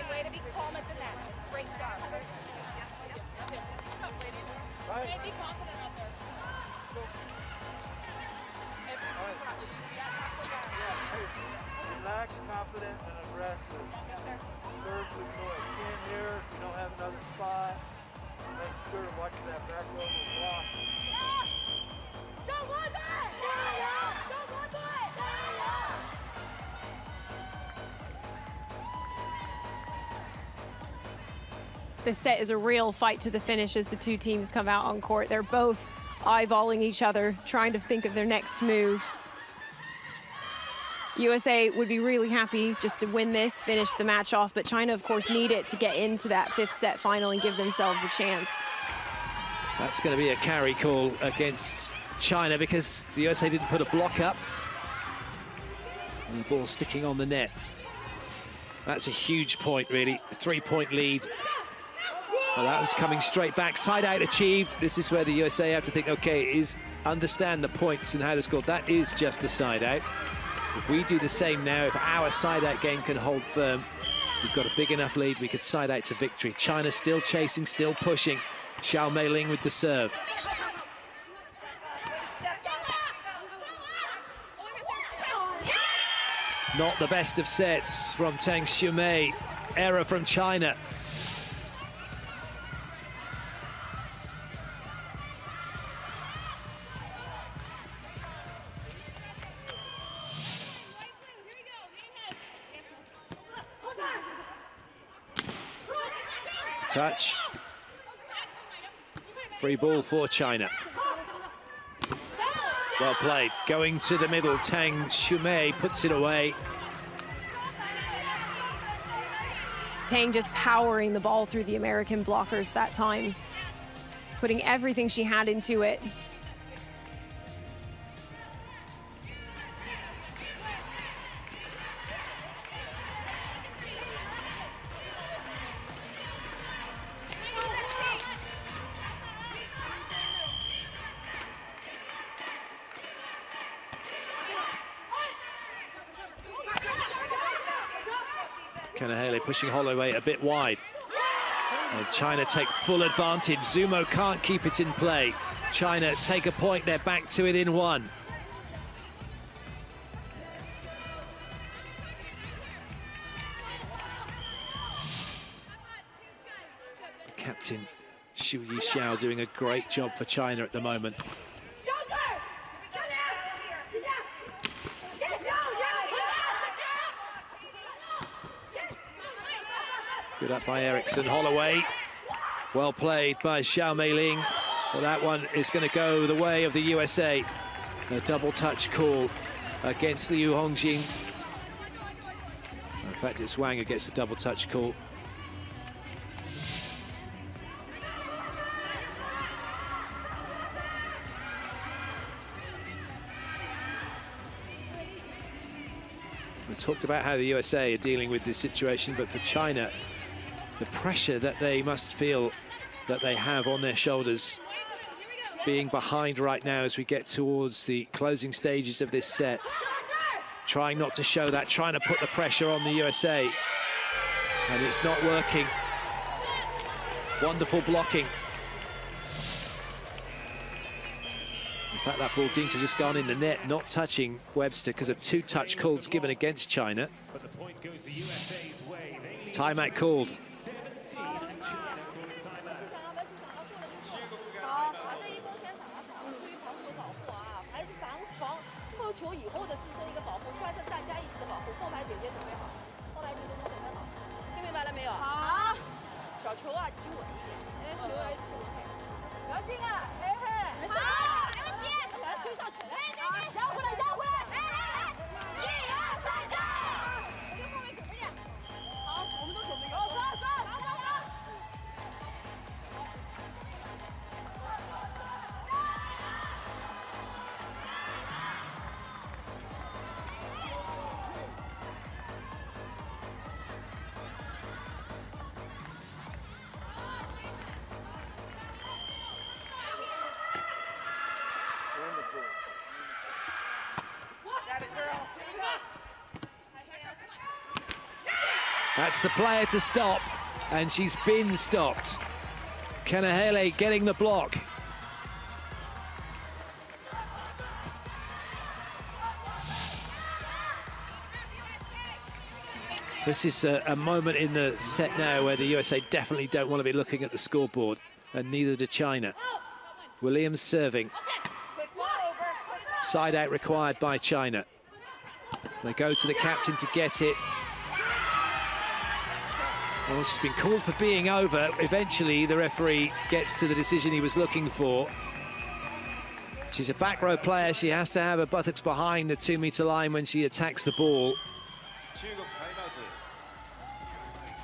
And way to be calm at the net. Great job. Right. And be confident out there. Relax, confident, and aggressive. Serve with more chin here. If you don't have another spot, make sure to watch that back row and block. Don't want that! Don't want that! This set is a real fight to the finish as the two teams come out on court. They're both eyeballing each other, trying to think of their next move. USA would be really happy just to win this, finish the match off, but China, of course, need it to get into that 5th set final and give themselves a chance. That's going to be a carry call against China because the USA didn't put a block up. And the ball sticking on the net. That's a huge point, really. A 3-point lead. Well, that was coming straight back. Side out achieved. This is where the USA have to think, okay, understand the points and how to score. That is just a side out. If we do the same now, if our side-out game can hold firm, we've got a big enough lead, we could side out to victory. China still chasing, still pushing. Xiao Meiling with the serve. Not the best of sets from Tang Xiumei. Error from China. Touch. Free ball for China. Well played. Going to the middle, Tang Xiumei puts it away. Tang just powering the ball through the American blockers that time, putting everything she had into it. Kanahele pushing Holloway a bit wide. And China take full advantage. Zumo can't keep it in play. China take a point, they're back to it in 1. Captain Xu Yixiao doing a great job for China at the moment. Good up by Eriksson. Holloway. Well played by Xiao Meiling. Well, that one is going to go the way of the USA. A double touch call against Liu Hongjing. In fact, it's Wang who gets the double touch call. We talked about how the USA are dealing with this situation, but for China, the pressure that they must feel that they have on their shoulders, being behind right now as we get towards the closing stages of this set, trying not to show that, trying to put the pressure on the USA, and it's not working. Wonderful blocking. In fact, that ball seemed to have just gone in the net, not touching Webster because of 2 touch calls given against China. But the point goes the USA's way. Timeout called. 球以后的自身一个保护，出来是大家一起的保护。后排姐姐准备好，后排姐姐都准备好，听明白了没有？好。小球啊，起稳一点，球来起稳点，不要进啊，嘿嘿。好，没问题。把它推上去，摇回来，摇回来。1、2、3，加！我们后面准备点。好，我们都准备。走走走，走走走。That's the player to stop, and she's been stopped. Kanahele getting the block. This is a moment in the set now where the USA definitely don't want to be looking at the scoreboard, and neither do China. Williams serving. Side out required by China. They go to the captain to get it. Well, she's been called for being over. Eventually, the referee gets to the decision he was looking for. She's a back row player. She has to have her buttocks behind the 2-meter line when she attacks the ball.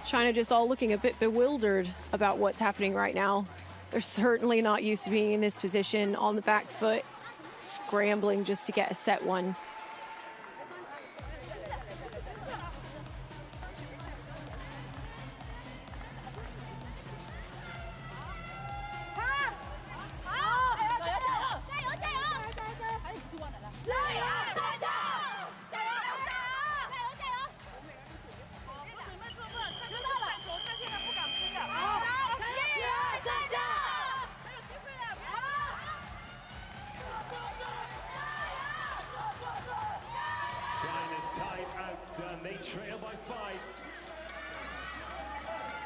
China just all looking a bit bewildered about what's happening right now. They're certainly not used to being in this position on the back foot, scrambling just to get a set one.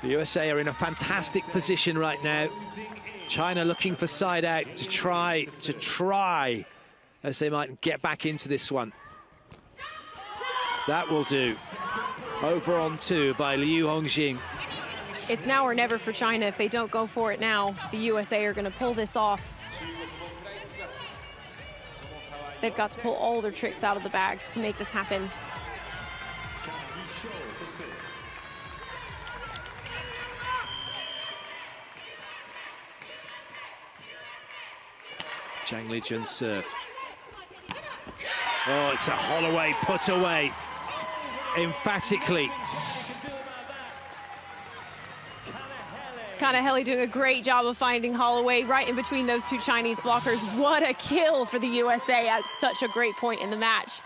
The USA are in a fantastic position right now. China looking for side out to try, as they might get back into this one. That will do. Over on 2 by Liu Hongjing. It's now or never for China. If they don't go for it now, the USA are going to pull this off. They've got to pull all their tricks out of the bag to make this happen. Zhang Lijun serve. Oh, it's a Holloway put away, emphatically. Kanahele doing a great job of finding Holloway right in between those two Chinese blockers. What a kill for the USA at such a great point in the match.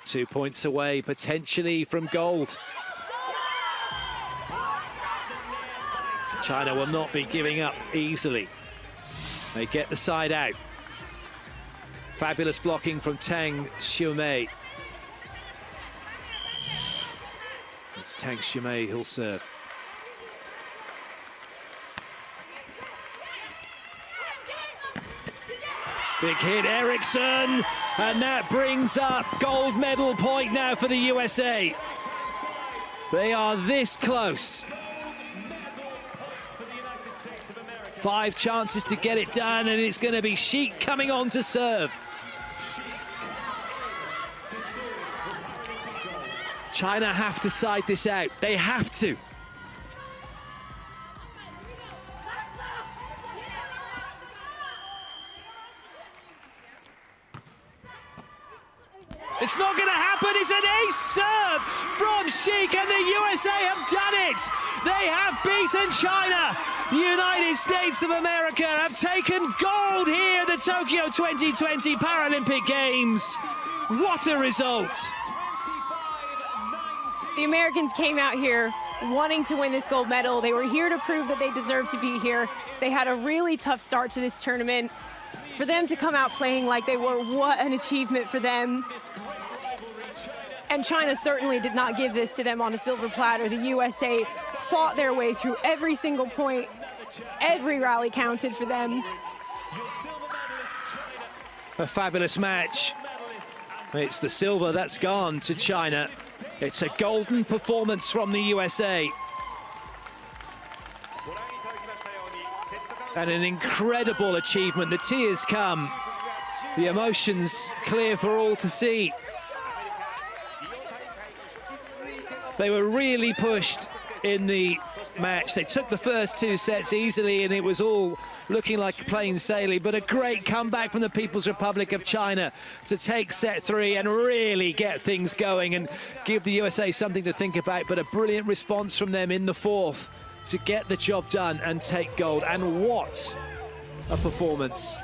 2 points away, potentially, from gold. China will not be giving up easily. They get the side out. Fabulous blocking from Tang Xiumei. It's Tang Xiumei who'll serve. Big hit, Eriksson, and that brings up gold medal point now for the USA. They are this close. 5 chances to get it done, and it's going to be Sheik coming on to serve. China have to side this out. They have to. It's not going to happen. It's an ace serve from Sheik, and the USA have done it. They have beaten China. The United States of America have taken gold here at the Tokyo 2020 Paralympic Games. What a result. The Americans came out here wanting to win this gold medal. They were here to prove that they deserve to be here. They had a really tough start to this tournament. For them to come out playing like they were, what an achievement for them. And China certainly did not give this to them on a silver platter. The USA fought their way through every single point. Every rally counted for them. A fabulous match. It's the silver that's gone to China. It's a golden performance from the USA. And an incredible achievement. The tears come. The emotions clear for all to see. They were really pushed in the match. They took the first 2 sets easily and it was all looking like plain sailing, but a great comeback from the People's Republic of China to take set 3 and really get things going and give the USA something to think about, but a brilliant response from them in the 4th to get the job done and take gold. And what a performance.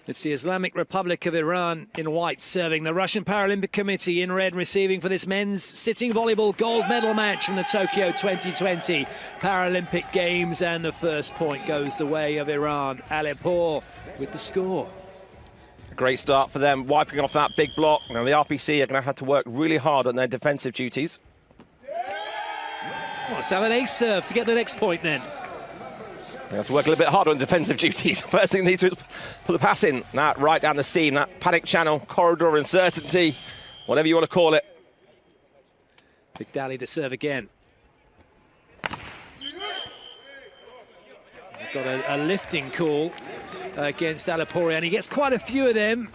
It's the Islamic Republic of Iran in white serving. The Russian Paralympic Committee in red receiving for this men's sitting volleyball gold medal match from the Tokyo 2020 Paralympic Games. And the first point goes the way of Iran. Alipour with the score. Great start for them, wiping off that big block. Now the RPC are going to have to work really hard on their defensive duties. Well, let's have an ace serve to get the next point then. They have to work a little bit harder on defensive duties. First thing they need to do is put the pass in. That right down the seam, that panic channel, corridor uncertainty, whatever you want to call it. Big Dally to serve again. Got a lifting call against Alipour, and he gets quite a few of them.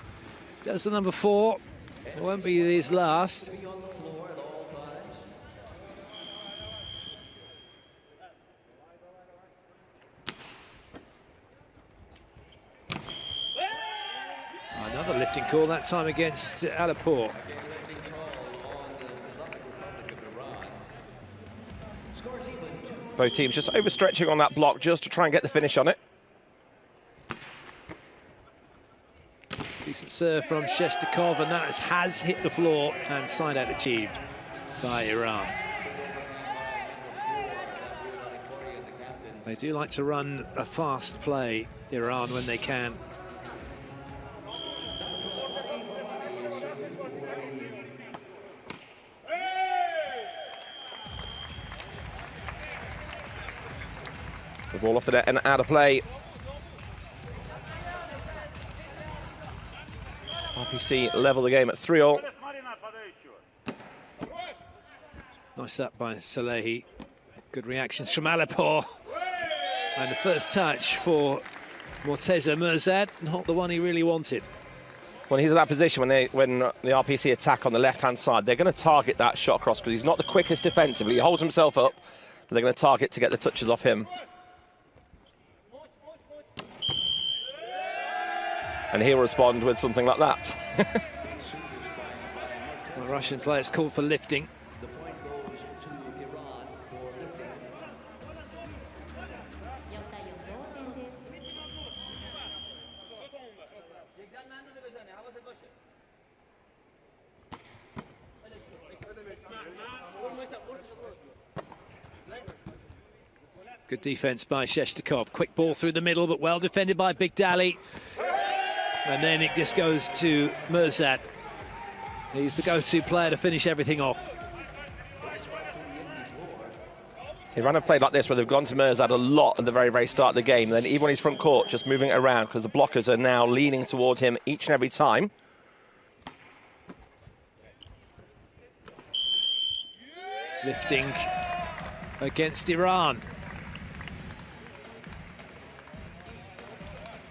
Does the number 4. It won't be his last. Another lifting call, that time against Alipour. Both teams just overstretching on that block just to try and get the finish on it. Decent serve from Shestakov, and that has hit the floor, and side out achieved by Iran. They do like to run a fast play, Iran, when they can. The ball off the net and out of play. RPC level the game at 3-all. Nice up by Salehi. Good reactions from Alipour. And the first touch for Morteza Mirzad, not the one he really wanted. When he's in that position, when the RPC attack on the left-hand side, they're going to target that shot cross because he's not the quickest defensively. He holds himself up, but they're going to target to get the touches off him. And he'll respond with something like that. The Russian players called for lifting. Good defense by Shestakov. Quick ball through the middle, but well defended by Big Dally. And then it just goes to Mirzad. He's the go-to player to finish everything off. Iran have played like this where they've gone to Mirzad a lot at the very, very start of the game. Then even when he's front court, just moving it around because the blockers are now leaning towards him each and every time. Lifting against Iran.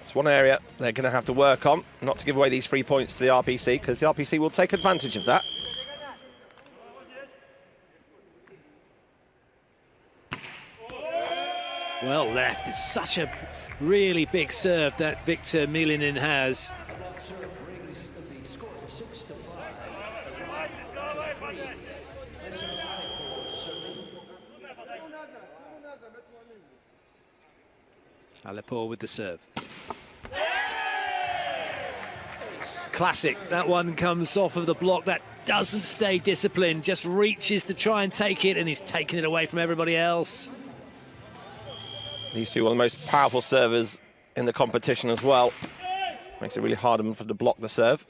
It's one area they're going to have to work on, not to give away these 3 points to the RPC, because the RPC will take advantage of that. Well left. It's such a really big serve that Victor Milinin has. Alipour with the serve. Classic. That one comes off of the block. That doesn't stay disciplined, just reaches to try and take it, and he's taking it away from everybody else. These two are the most powerful servers in the competition as well. Makes it really hard for them to block the serve.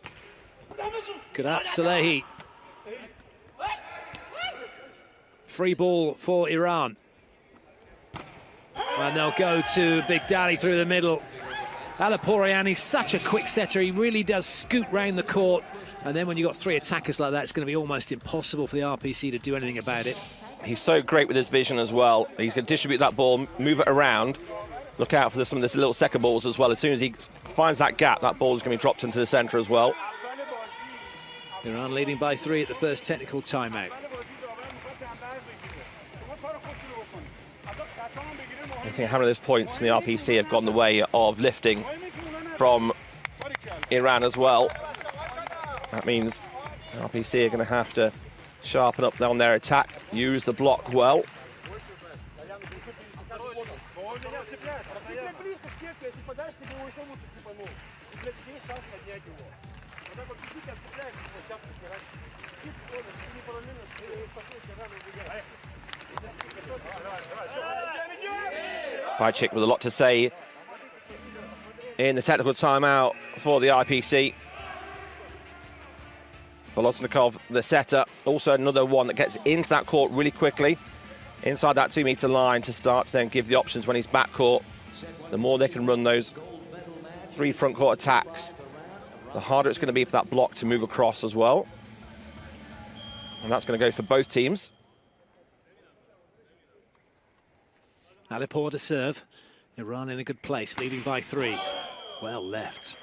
Good up, Salehi. Free ball for Iran. And they'll go to Big Dally through the middle. Aliporiani's such a quick setter. He really does scoot round the court. And then when you've got 3 attackers like that, it's going to be almost impossible for the RPC to do anything about it. He's so great with his vision as well. He's going to distribute that ball, move it around. Look out for some of this little second balls as well. As soon as he finds that gap, that ball is going to be dropped into the centre as well. Iran leading by 3 at the first technical timeout. I think how many of those points from the RPC have gone the way of lifting from Iran as well. That means the RPC are going to have to sharpen up on their attack, use the block well. Bajcic with a lot to say in the technical timeout for the IPC. Volosnikov, the setter, also another one that gets into that court really quickly, inside that 2-meter line to start to then give the options when he's back court. The more they can run those 3 front court attacks, the harder it's going to be for that block to move across as well. And that's going to go for both teams. Alipor to serve. Iran in a good place, leading by 3. Well left.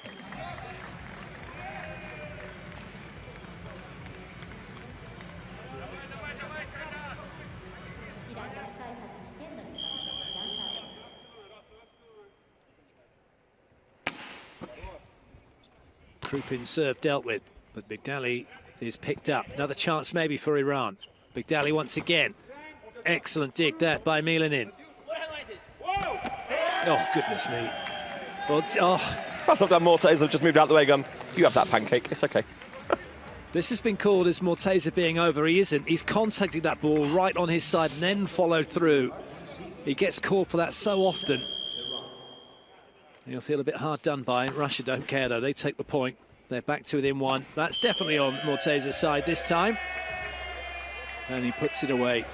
Krupin serve dealt with, but Big Dally is picked up. Another chance maybe for Iran. Big Dally once again. Excellent dig that by Milanin. Oh, goodness me. Well, I love that Morteza have just moved out the way, gone, you have that pancake, it's okay. This has been called as Morteza being over. He isn't. He's contacted that ball right on his side and then followed through. He gets called for that so often. He'll feel a bit hard done by. Russia don't care, though. They take the point. They're back to within 1. That's definitely on Morteza's side this time. And he puts it away.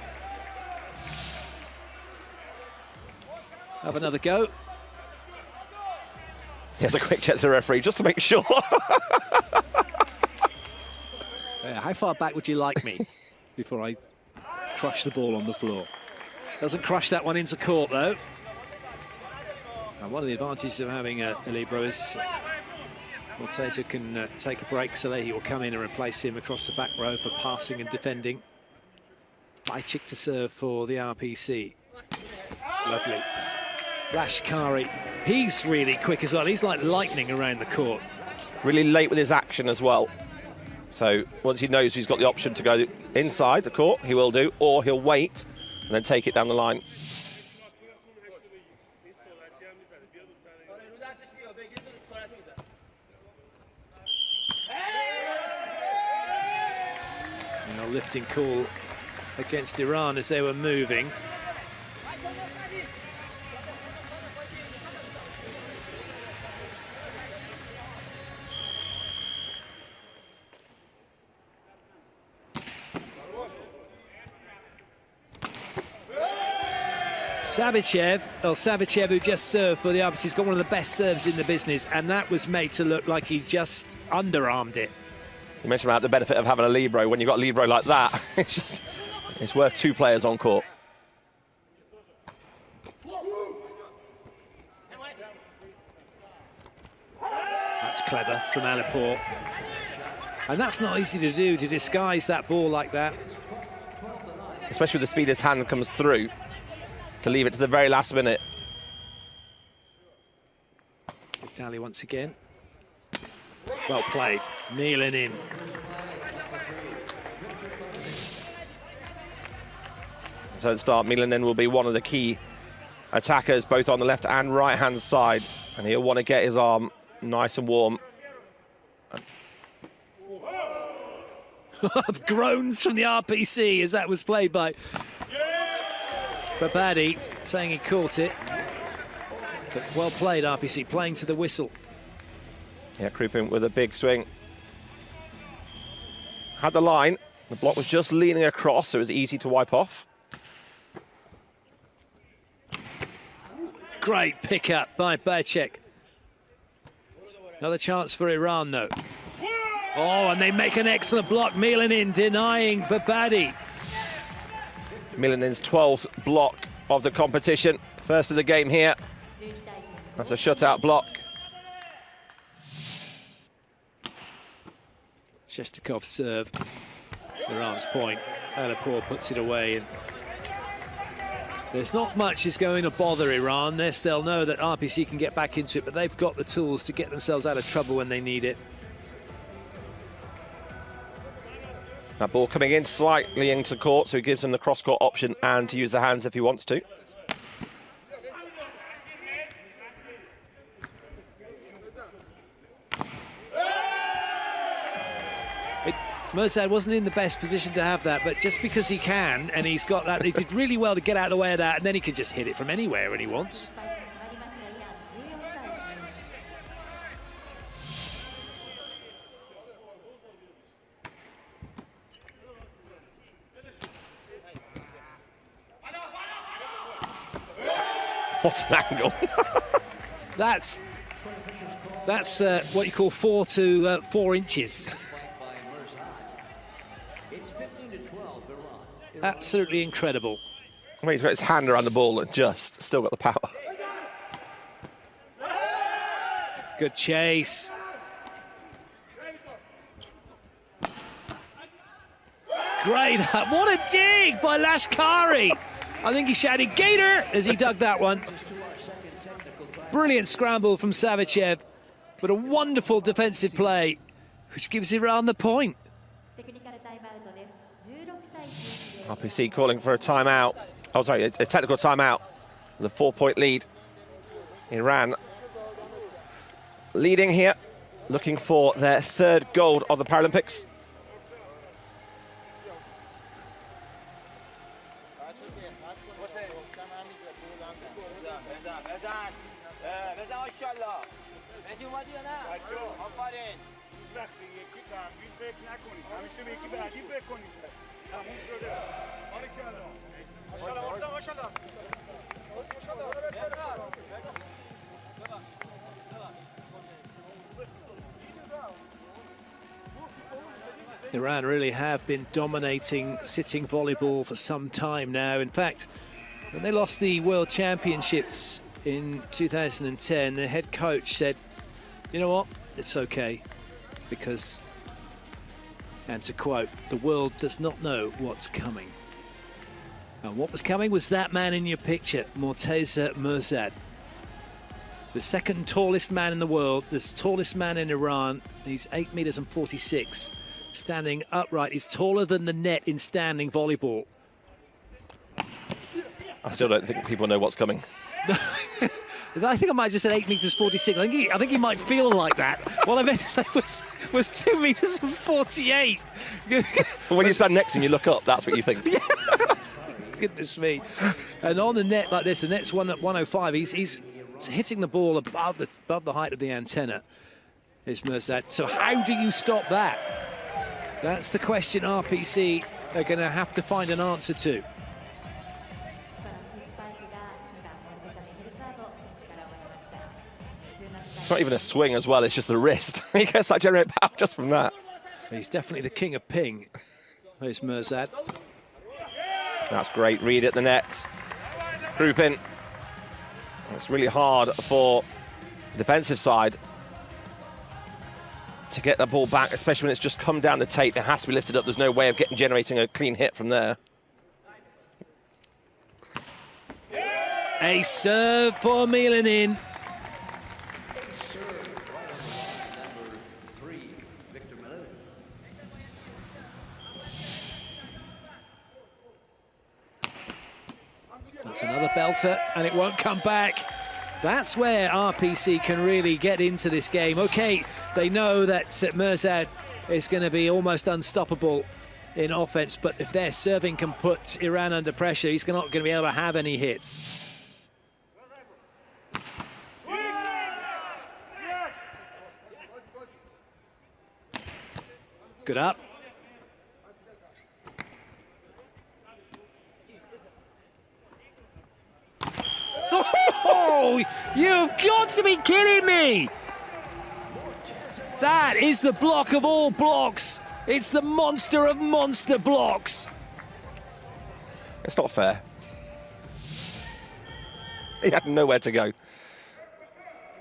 Have another go. Here's a quick check to the referee, just to make sure. Yeah, how far back would you like me before I crush the ball on the floor? Doesn't crush that one into court, though. And one of the advantages of having a libero is Morteza can take a break. Salehi will come in and replace him across the back row for passing and defending. Bajcic to serve for the RPC. Lovely. Rashkari, he's really quick as well. He's like lightning around the court. Really late with his action as well. So once he knows he's got the option to go inside the court, he will do, or he'll wait and then take it down the line. A lifting call against Iran as they were moving. Savichev, who just served for the RPC, has got one of the best serves in the business, and that was made to look like he just underarmed it. You mentioned about the benefit of having a libero. When you've got a libero like that, it's worth 2 players on court. That's clever from Alipor. And that's not easy to do, to disguise that ball like that. Especially with the speed his hand comes through, to leave it to the very last minute. Dally once again. Well played. Milan in. So at start, Milan then will be one of the key attackers, both on the left and right hand side, and he'll want to get his arm nice and warm. Groans from the RPC as that was played by Babadi, saying he caught it. But well played, RPC, playing to the whistle. Yeah, Krupin with a big swing. Had the line. The block was just leaning across, so it was easy to wipe off. Great pick-up by Bacek. Another chance for Iran, though. Oh, and they make an excellent block. Milanin denying Babadi. Milanin's 12th block of the competition. First of the game here. That's a shutout block. Shestekov's serve. Iran's point. Alipur puts it away. And there's not much is going to bother Iran. They'll know that RPC can get back into it, but they've got the tools to get themselves out of trouble when they need it. That ball coming in slightly into court, so he gives him the cross-court option and to use the hands if he wants to. Mirzad wasn't in the best position to have that, but just because he can, and he's got that, he did really well to get out of the way of that, and then he can just hit it from anywhere when he wants. What an angle. That's what you call 4 to 4 inches. Absolutely incredible. Well, he's got his hand around the ball and just still got the power. Good chase. Great. What a dig by Lashkari. I think he shouted Gator as he dug that one. Brilliant scramble from Savichev, but a wonderful defensive play, which gives Iran the point. RPC calling for a timeout. Oh, sorry, a technical timeout. The 4-point lead. Iran leading here, looking for their 3rd gold of the Paralympics. Iran really have been dominating sitting volleyball for some time now. In fact, when they lost the World Championships in 2010, the head coach said, you know what, it's okay, because, and to quote, the world does not know what's coming. And what was coming was that man in your picture, Morteza Mirzad. The 2nd tallest man in the world, the tallest man in Iran. He's 8 meters and 46. Standing upright. He's taller than the net in standing volleyball. I still don't think people know what's coming. I think I might have just said 8 meters 46. I think he might feel like that. What I meant to say was 2 meters and 48. When you stand next to him, you look up, that's what you think. Yeah. Goodness me. And on the net like this, the net's 105. He's hitting the ball above the height of the antenna, is Mirzad. So how do you stop that? That's the question RPC are going to have to find an answer to. It's not even a swing as well, it's just the wrist. He gets that generated power just from that. He's definitely the king of ping. There's Mirzad. That's great read at the net. Group in. It's really hard for the defensive side to get the ball back, especially when it's just come down the tape. It has to be lifted up. There's no way of generating a clean hit from there. A serve for Milanin. That's another belter, and it won't come back. That's where RPC can really get into this game. Okay, they know that Mirzad is going to be almost unstoppable in offense, but if their serving can put Iran under pressure, he's not going to be able to have any hits. Good up. Oh, got to be kidding me! That is the block of all blocks. It's the monster of monster blocks. It's not fair. He had nowhere to go.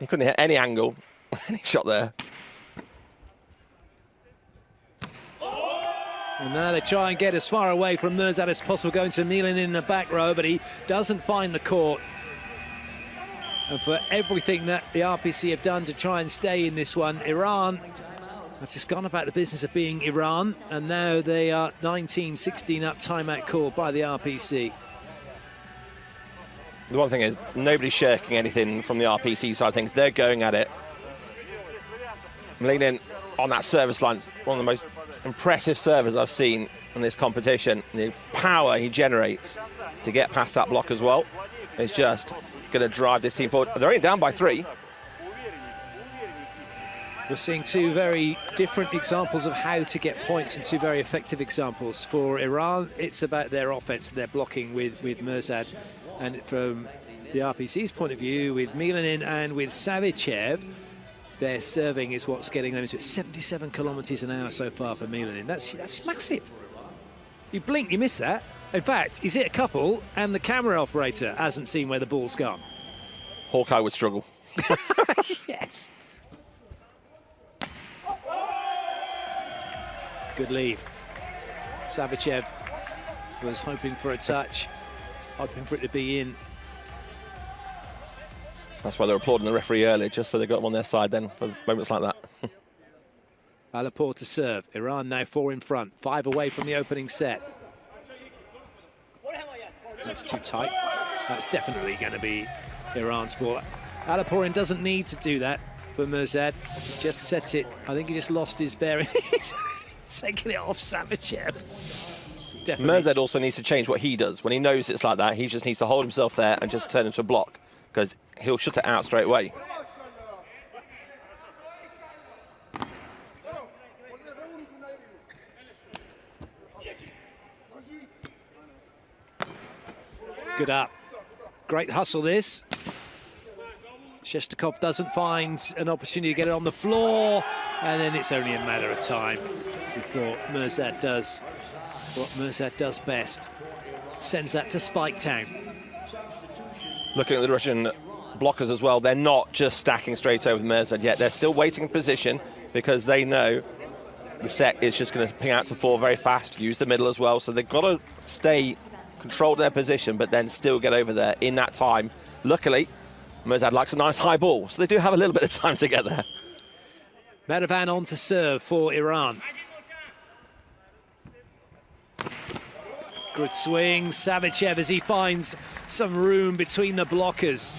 He couldn't hit any angle. Any shot there. And now they try and get as far away from Mirzad as possible, going to Milan in the back row, but he doesn't find the court. And for everything that the RPC have done to try and stay in this one, Iran have just gone about the business of being Iran, and now they are 19-16 up, timeout called by the RPC. The one thing is, nobody's shirking anything from the RPC side of things. They're going at it. Leaning on that service line, one of the most impressive servers I've seen in this competition. The power he generates to get past that block as well is just going to drive this team forward. They're only down by 3. We're seeing two very different examples of how to get points and two very effective examples. For Iran, it's about their offense, their blocking with Mirzad. And from the RPC's point of view, with Milanin and with Savicev, their serving is what's getting them into it. 77 kilometers an hour so far for Milanin. That's massive. You blink, you miss that. In fact, he's hit a couple, and the camera operator hasn't seen where the ball's gone. Hawkeye would struggle. Yes. Good leave. Savicev was hoping for a touch, hoping for it to be in. That's why they're applauding the referee early, just so they got him on their side then for moments like that. Alapur to serve. Iran now 4 in front, 5 away from the opening set. That's too tight. That's definitely going to be Iran's ball. Alapurin doesn't need to do that for Mirzad. Just set it. I think he just lost his bearing. He's taking it off Savicev. Definitely. Mirzad also needs to change what he does. When he knows it's like that, he just needs to hold himself there and just turn into a block, because he'll shut it out straight away. Good up. Great hustle this. Shestakov doesn't find an opportunity to get it on the floor, and then it's only a matter of time before Mirzad does what Mirzad does best. Sends that to Spike Town. Looking at the Russian blockers as well, they're not just stacking straight over Mirzad yet. They're still waiting in position because they know the set is just going to ping out to 4 very fast, use the middle as well. So they've got to stay controlled their position, but then still get over there in that time. Luckily, Mirzad likes a nice high ball, so they do have a little bit of time to get there. Madavan on to serve for Iran. Good swing, Savicev as he finds some room between the blockers.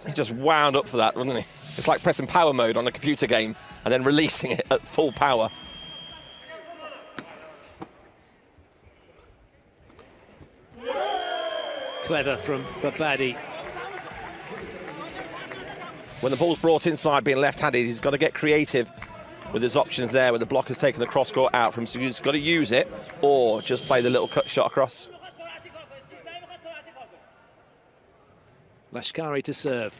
He just wound up for that, wasn't he? It's like pressing power mode on a computer game and then releasing it at full power. Clever from Babadi. When the ball's brought inside, being left-handed, he's got to get creative with his options there, where the blocker's taking the cross-court out from him. So he's got to use it or just play the little cut shot across. Lashkari to serve.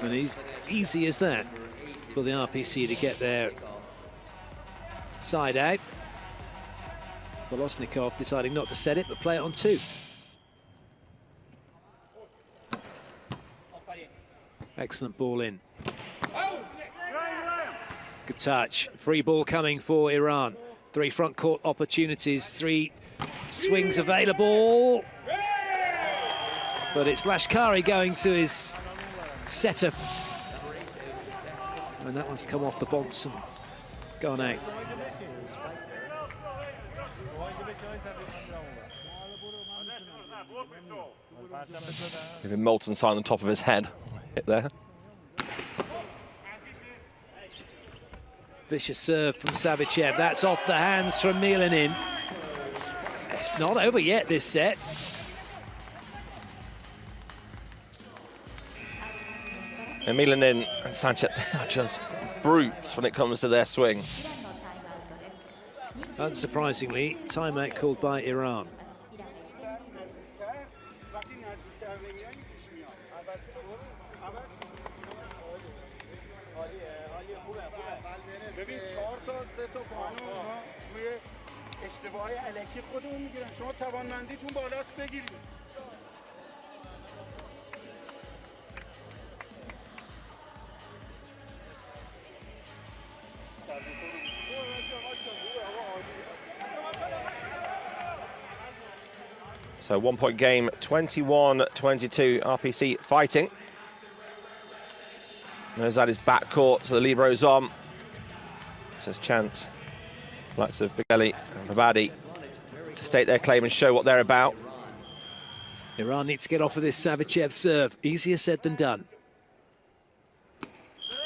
And he's easy as that for the RPC to get their side out. Volosnikov deciding not to set it, but play it on 2. Excellent ball in. Good touch. Free ball coming for Iran. 3 front court opportunities, 3 swings available. But it's Lashkari going to his setter. And that one's come off the bounce and gone out. Maybe molten sign on the top of his head. Hit there. Vicious serve from Savicev. That's off the hands from Milanin. It's not over yet, this set. And Milanin and Sanchez are just brutes when it comes to their swing. Unsurprisingly, timeout called by Iran. So 1 point game, 21-22, RPC fighting. Knows that is backcourt, so the libero's on. Says chance. Lots of Bigeli and Babadi to state their claim and show what they're about. Iran needs to get off of this Savichev serve. Easier said than done.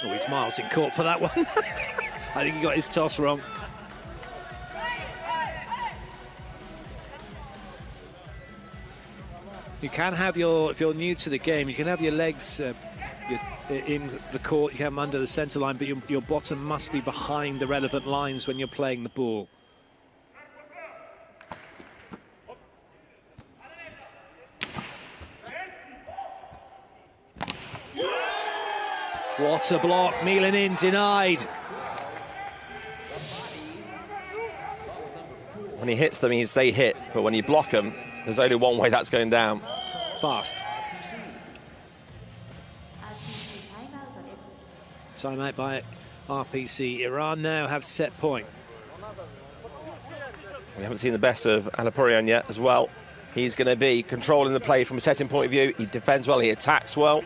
Oh, he's miles in court for that one. I think he got his toss wrong. You can have your, if you're new to the game, you can have your legs in the court, you have them under the centre line, but your bottom must be behind the relevant lines when you're playing the ball. What a block, Milan in, denied. When he hits them, they hit, but when you block them, there's only one way that's going down. Fast. Timeout by RPC. Iran now have set point. We haven't seen the best of Alapurian yet as well. He's going to be controlling the play from a setting point of view. He defends well, he attacks well.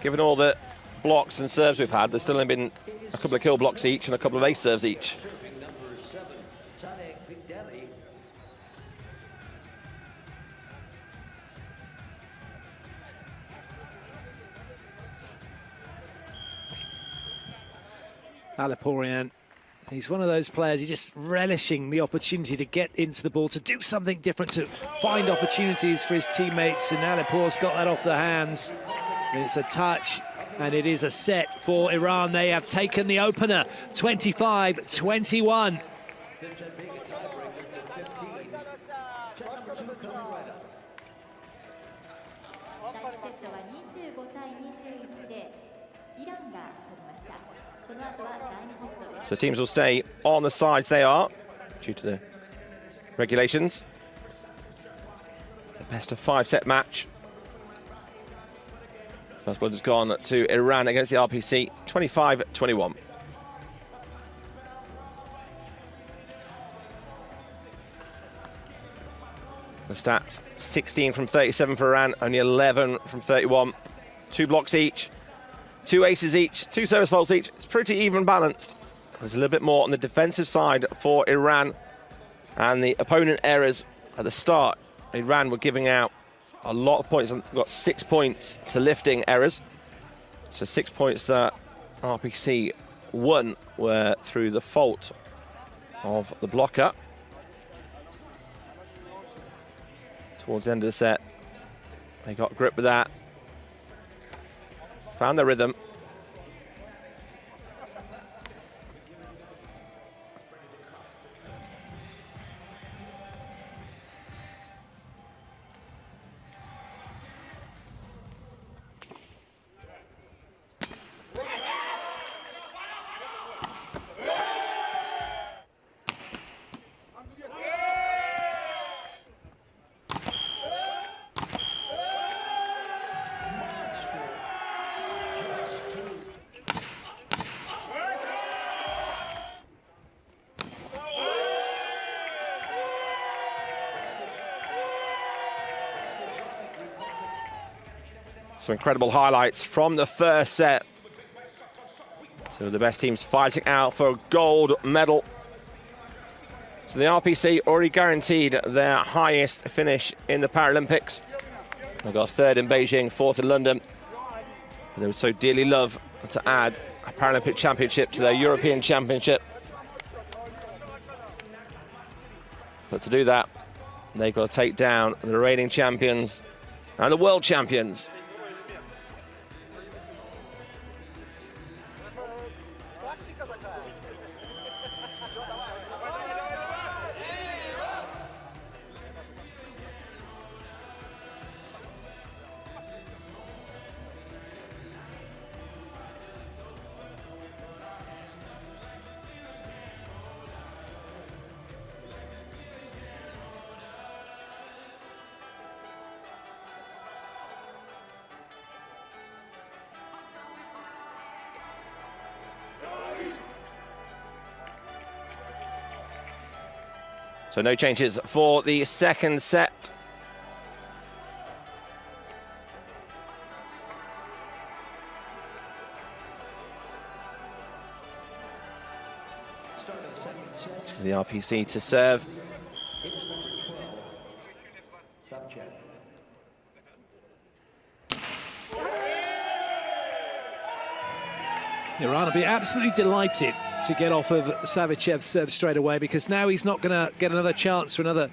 Given all the blocks and serves we've had, there's still only been a couple of kill blocks each and a couple of ace serves each. Alapurian, he's one of those players, he's just relishing the opportunity to get into the ball, to do something different, to find opportunities for his teammates, and Alapur's got that off the hands. It's a touch, and it is a set for Iran. They have taken the opener, 25-21. So teams will stay on the sides they are, due to the regulations. The best of 5 set match. First blood has gone to Iran against the RPC, 25-21. The stats, 16 from 37 for Iran, only 11 from 31. 2 blocks each, 2 aces each, 2 service faults each. It's pretty even balanced. There's a little bit more on the defensive side for Iran. And the opponent errors at the start, Iran were giving out a lot of points. Got 6 points to lifting errors. So 6 points that RPC won were through the fault of the blocker. Towards the end of the set, they got grip with that. Found their rhythm. Some incredible highlights from the first set. So the best teams fighting out for a gold medal. So the RPC already guaranteed their highest finish in the Paralympics. They got 3rd in Beijing, 4th in London. They would so dearly love to add a Paralympic championship to their European championship. But to do that, they've got to take down the reigning champions and the world champions. So no changes for the second set. The RPC to serve. Iran will be absolutely delighted to get off of Savicev's serve straight away, because now he's not going to get another chance for another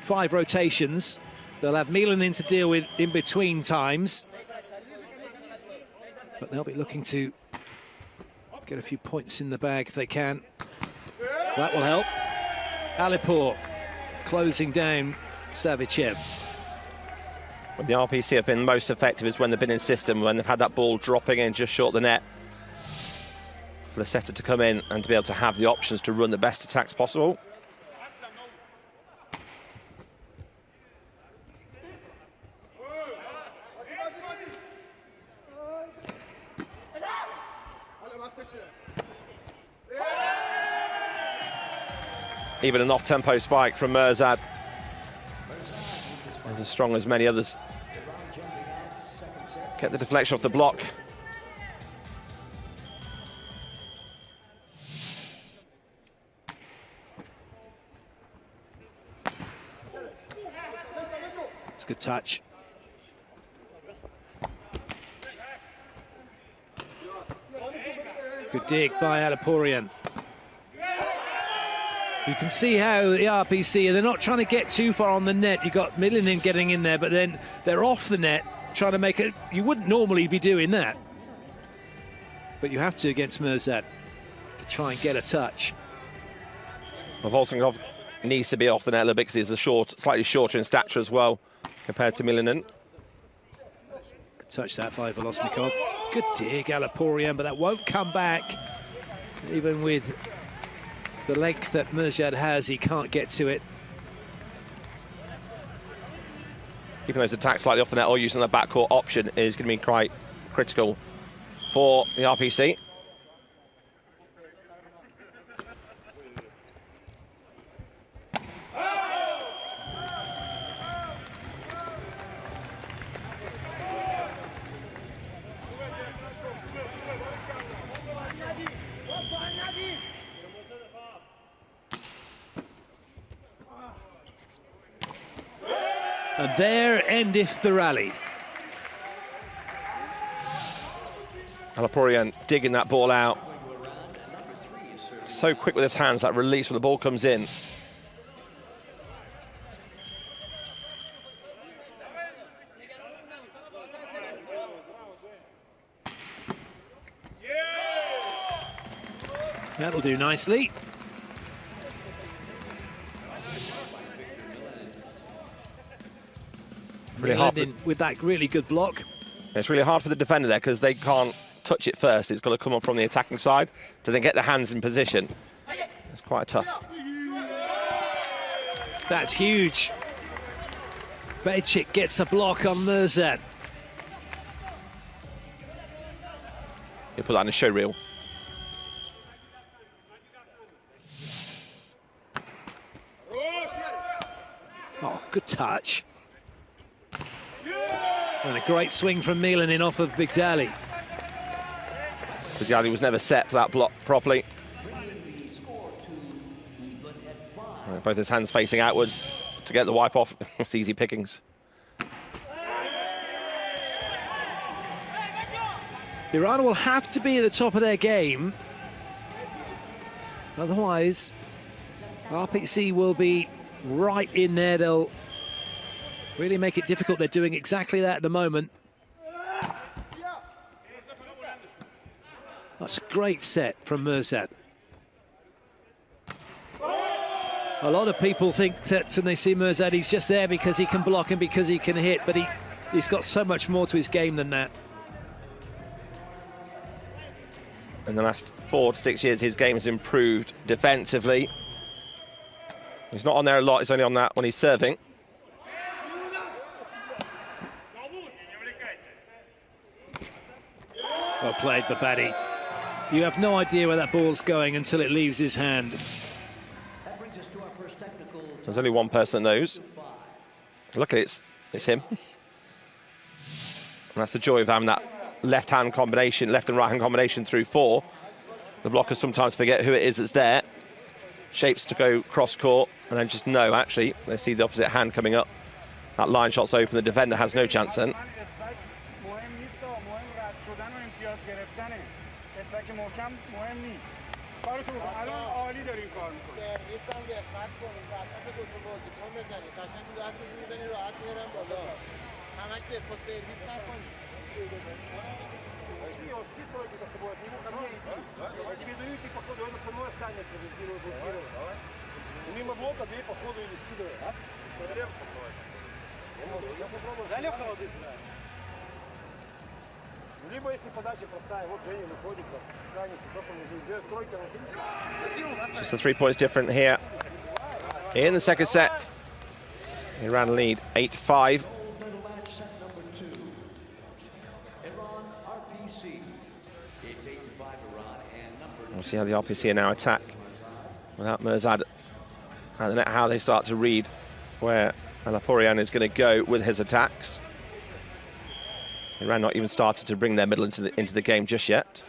5 rotations. They'll have Milanin to deal with in between times. But they'll be looking to get a few points in the bag if they can. That will help. Alipur closing down Savicev. When the RPC have been most effective is when they've been in system, when they've had that ball dropping in just short of the net. For the setter to come in and to be able to have the options to run the best attacks possible. Even an off-tempo spike from Mirzad. As strong as many others. Get the deflection off the block. It's a good touch. Good dig by Alipurian. You can see how the RPC, they're not trying to get too far on the net. You've got Milanin getting in there, but then they're off the net, trying to make it. You wouldn't normally be doing that. But you have to against Mirzad to try and get a touch. Well, Volsengov needs to be off the net a little bit because he's slightly shorter in stature as well compared to Milanin. Good touch that by Volosnikov. Good dig, Alipurian, but that won't come back. Even with the length that Mirzad has, he can't get to it. Keeping those attacks slightly off the net or using the backcourt option is going to be quite critical for the RPC. And there endeth the rally. Alipurian digging that ball out. So quick with his hands, that release when the ball comes in. That'll do nicely. Really hard with that really good block. It's really hard for the defender there because they can't touch it first. It's got to come up from the attacking side to then get the hands in position. It's quite tough. That's huge. Bejcik gets a block on Mirzad. He'll put that in a show reel. Oh, good touch. And a great swing from Milanin off of Bigdali. Bigdali was never set for that block properly. Both his hands facing outwards to get the wipe off. It's easy pickings. Iran will have to be at the top of their game. Otherwise, RPC will be right in there. They'll really make it difficult. They're doing exactly that at the moment. That's a great set from Mirzad. A lot of people think that when they see Mirzad, he's just there because he can block and because he can hit, but he's got so much more to his game than that. In the last 4 to 6 years, his game has improved defensively. He's not on there a lot, he's only on that when he's serving. Well played, Babadi. You have no idea where that ball's going until it leaves his hand. There's only one person that knows. Luckily, it's him. And that's the joy of having that left-hand combination, left and right-hand combination through 4. The blockers sometimes forget who it is that's there. Shapes to go cross-court, and then just know, actually, they see the opposite hand coming up. That line shot's open, the defender has no chance then. Just the 3 points different here in the second set. Iran lead 8-5. We'll see how the RPC now attack without Mirzad at the net, how they start to read where Alaporian is going to go with his attacks. Iran not even started to bring their middle into the game just yet.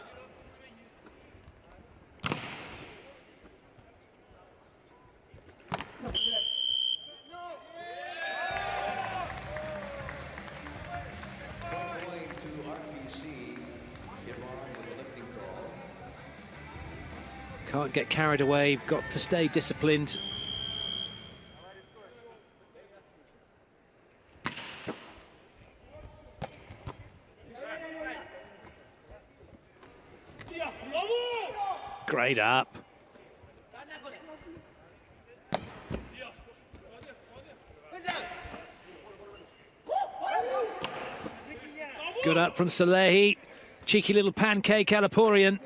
Can't get carried away, got to stay disciplined. Great up. Good up from Salehi. Cheeky little pancake, Alaporian.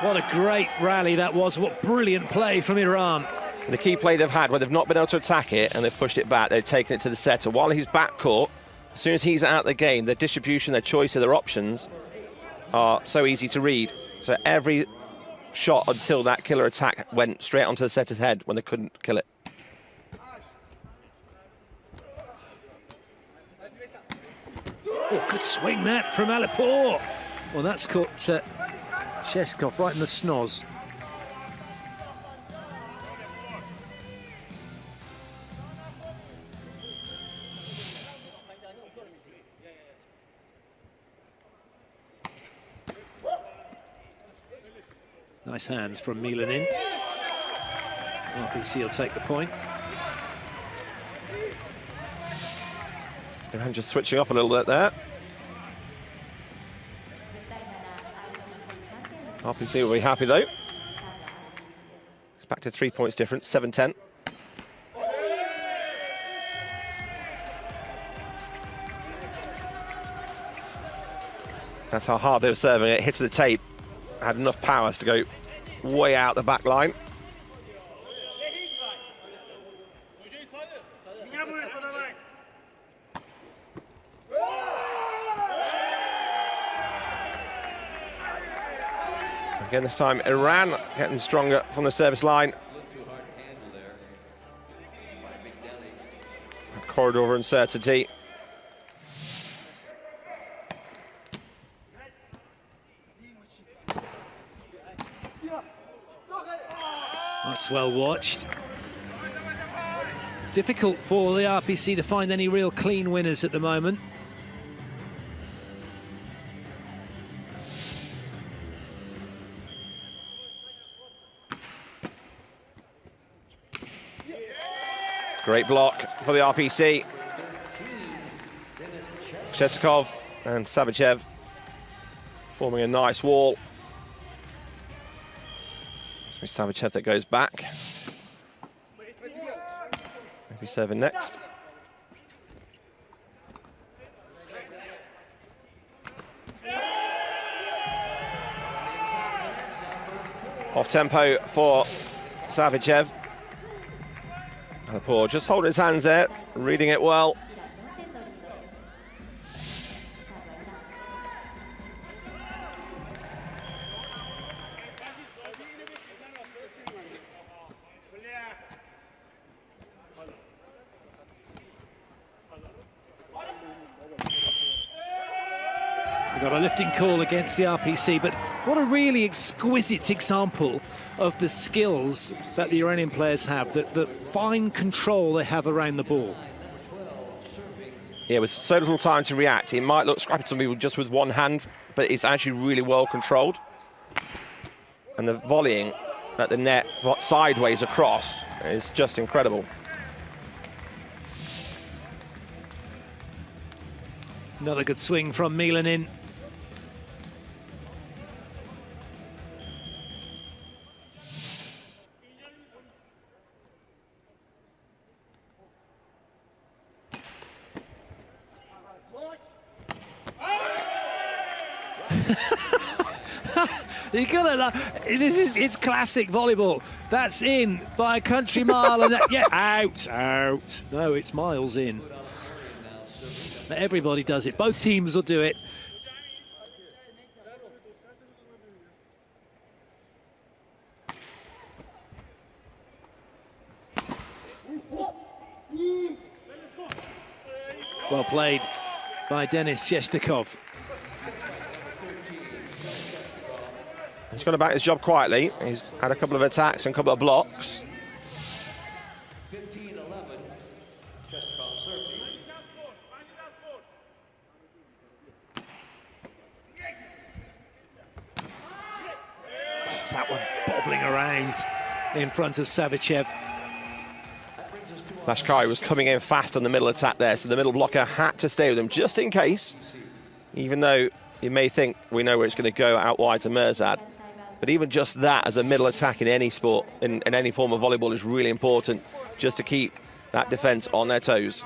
What a great rally that was. What brilliant play from Iran. The key play they've had where they've not been able to attack it and they've pushed it back, they've taken it to the setter. While he's backcourt, as soon as he's out of the game, their distribution, their choice of their options are so easy to read. So every shot until that killer attack went straight onto the setter's head when they couldn't kill it. Oh, good swing that from Alipur. Well, that's caught Sheshkov right in the snoz. Nice hands from Milanin. RPC will take the point. Iran just switching off a little bit there. RPC will be happy though. It's back to 3 points difference, 7-10. That's how hard they were serving it. Hit to the tape. Had enough powers to go way out the back line. Again, this time Iran getting stronger from the service line. Corridor uncertainty. That's well watched. Difficult for the RPC to find any real clean winners at the moment. Great block for the RPC. Shetikov and Savichev forming a nice wall. It's Savichev that goes back. Maybe serving next. Off tempo for Savichev. And Paul just holding his hands there, reading it well. We've got a lifting call against the RPC, but what a really exquisite example of the skills that the Iranian players have, the fine control they have around the ball. Yeah, with so little time to react, it might look scrappy to some people just with one hand, but it's actually really well controlled. And the volleying at the net sideways across is just incredible. Another good swing from Milanin. You gotta love, it's classic volleyball. That's in by a country mile, and that, yeah, out. No, it's miles in. Everybody does it. Both teams will do it. Well played by Denis Shestakov. He's gone about his job quietly. He's had a couple of attacks and a couple of blocks. That one bobbling around in front of Savichev. Lashkari was coming in fast on the middle attack there, so the middle blocker had to stay with him just in case, even though you may think we know where it's going to go out wide to Mirzad. But even just that as a middle attack in any sport, in any form of volleyball, is really important, just to keep that defence on their toes.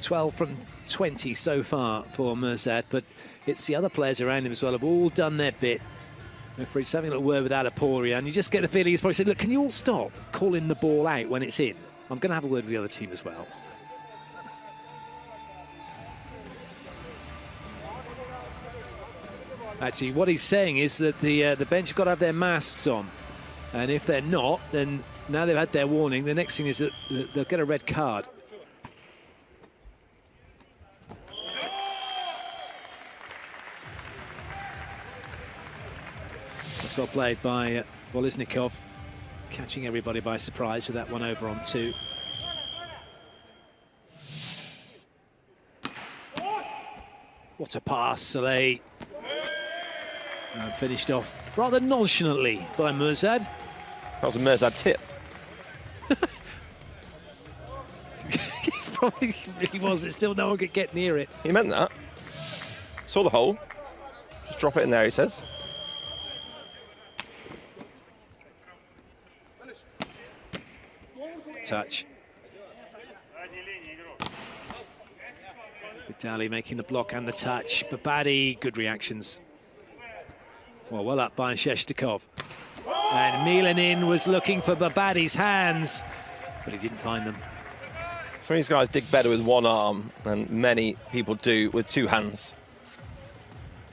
Twelve from 20 so far for Mirzad, but it's the other players around him as well have all done their bit. Referee's having a little word with Adaporian. You just get the feeling he's probably said, look, can you all stop calling the ball out when it's in? I'm going to have a word with the other team as well. Actually, what he's saying is that the bench have got to have their masks on. And if they're not, then now they've had their warning, the next thing is that they'll get a red card. That's well played by Volesnikov, catching everybody by surprise with that one over on 2. What a pass, Soleil. And finished off rather nonchalantly by Mirzad. That was a Mirzad tip. It really was. It still no one could get near it. He meant that. Saw the hole. Just drop it in there, he says. Touch. Vidali making the block and the touch. Babadi, good reactions. Well up by Sheshtakov. And Milanin was looking for Babadi's hands, but he didn't find them. Some of these guys dig better with one arm than many people do with two hands.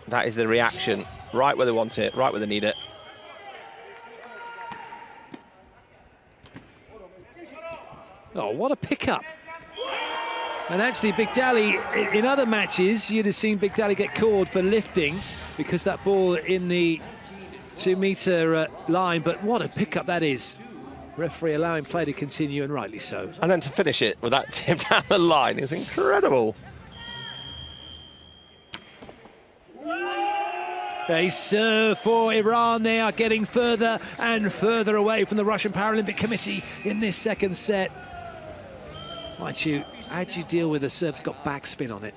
That is the reaction, right where they want it, right where they need it. Oh, what a pickup. And actually, Bigdali, in other matches, you'd have seen Bigdali get called for lifting because that ball in the 2-meter line, but what a pickup that is. Referee allowing play to continue, and rightly so. And then to finish it with that tip down the line is incredible. They serve for Iran. They are getting further and further away from the Russian Paralympic Committee in this second set. How do you deal with a serve that's got backspin on it?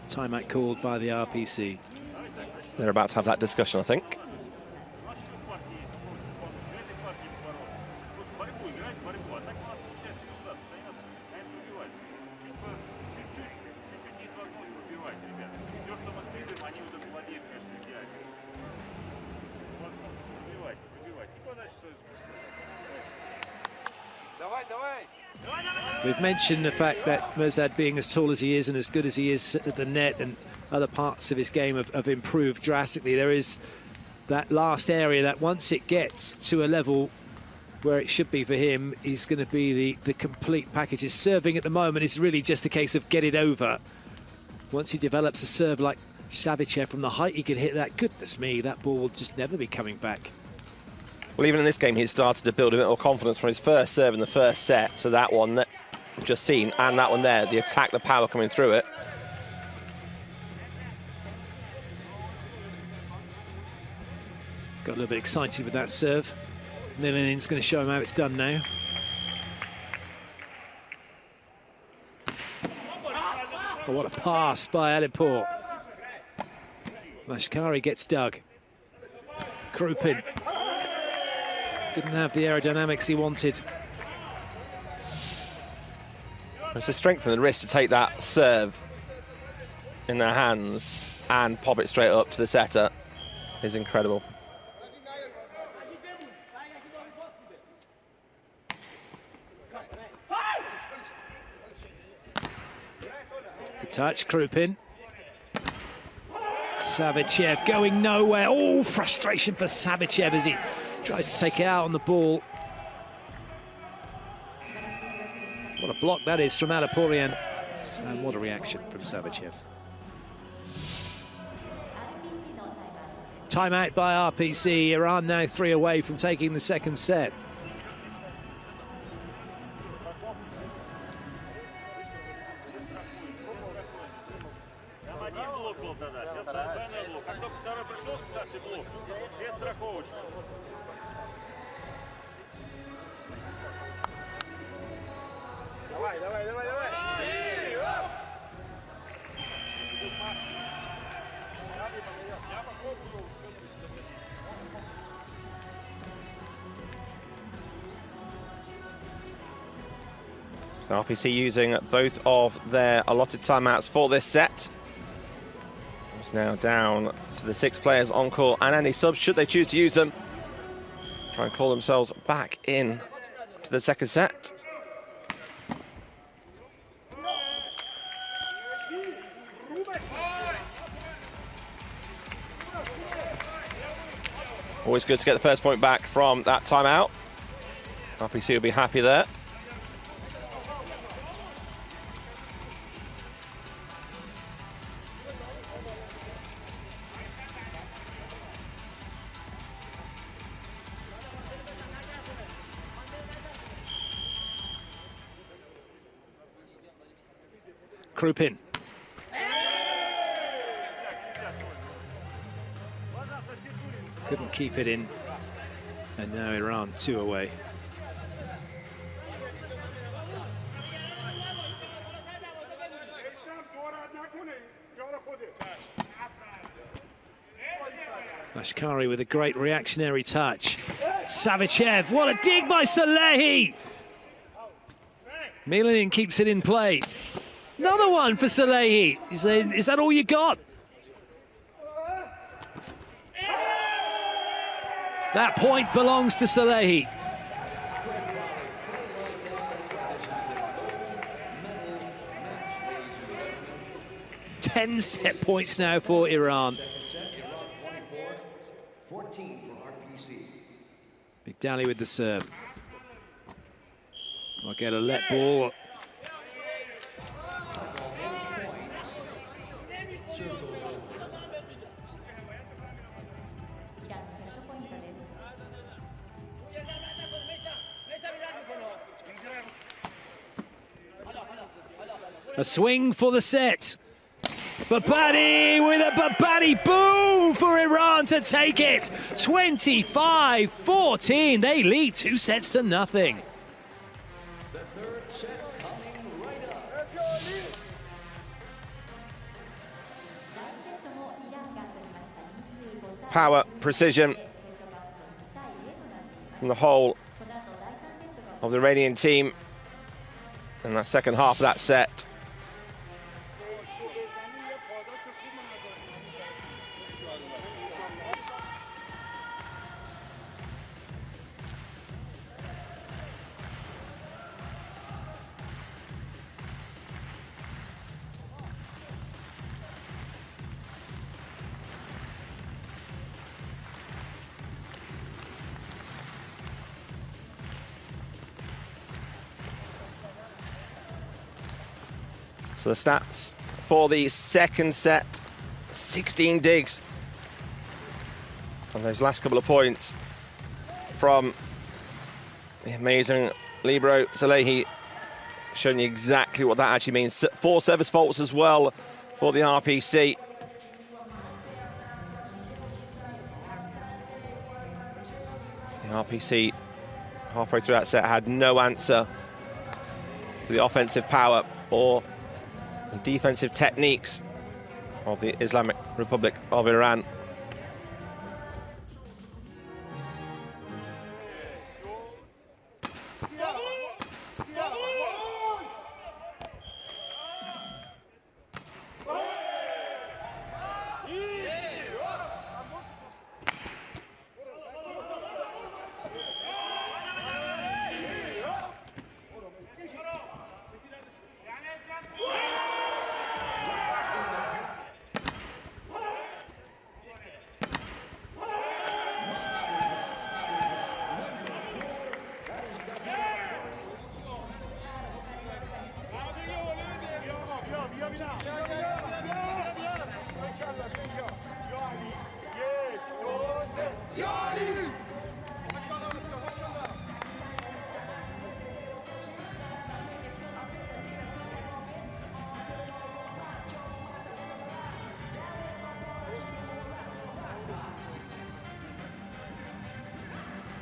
Timeout called by the RPC. They're about to have that discussion, I think. We've mentioned the fact that Mirzad, being as tall as he is and as good as he is at the net, and other parts of his game have improved drastically. There is that last area that once it gets to a level where it should be for him, he's going to be the complete package. His serving at the moment is really just a case of get it over. Once he develops a serve like Savicev from the height he could hit that, goodness me, that ball will just never be coming back. Well, even in this game, he's started to build a bit more confidence from his first serve in the first set. So that one that we've just seen, and that one there, the attack, the power coming through it. Got a little bit excited with that serve. Milanin's going to show him how it's done now. Oh, what a pass by Alipur. Mashkari gets dug. Krupin didn't have the aerodynamics he wanted. It's a strength in the wrist to take that serve in their hands and pop it straight up to the setter is incredible. The touch, Krupin. Savicev going nowhere. Oh, frustration for Savicev as he tries to take it out on the ball. What a block that is from Alipurian. And what a reaction from Savicev. Timeout by RPC. Iran now 3 away from taking the second set. RPC using both of their allotted timeouts for this set. It's now down to the 6 players on court and any subs, should they choose to use them. Try and claw themselves back in to the second set. Always good to get the first point back from that timeout. RPC will be happy there. Krupin. Couldn't keep it in. And now Iran 2 away. Ashkari with a great reactionary touch. Savichev, what a dig by Salehi! Milanin keeps it in play. Another one for Salehi. He's saying, is that all you got? That point belongs to Salehi. 10 set points now for Iran. Big Dally with the serve. I'll get a let ball. A swing for the set. Babadi with a Babadi boom for Iran to take it. 25-14. They lead 2 sets to nothing. The third set coming right up. Power, precision from the whole of the Iranian team in that second half of that set. So the stats for the second set, 16 digs. And those last couple of points from the amazing Libero Salehi, showing you exactly what that actually means. 4 service faults as well for the RPC. The RPC, halfway through that set, had no answer for the offensive power or the defensive techniques of the Islamic Republic of Iran.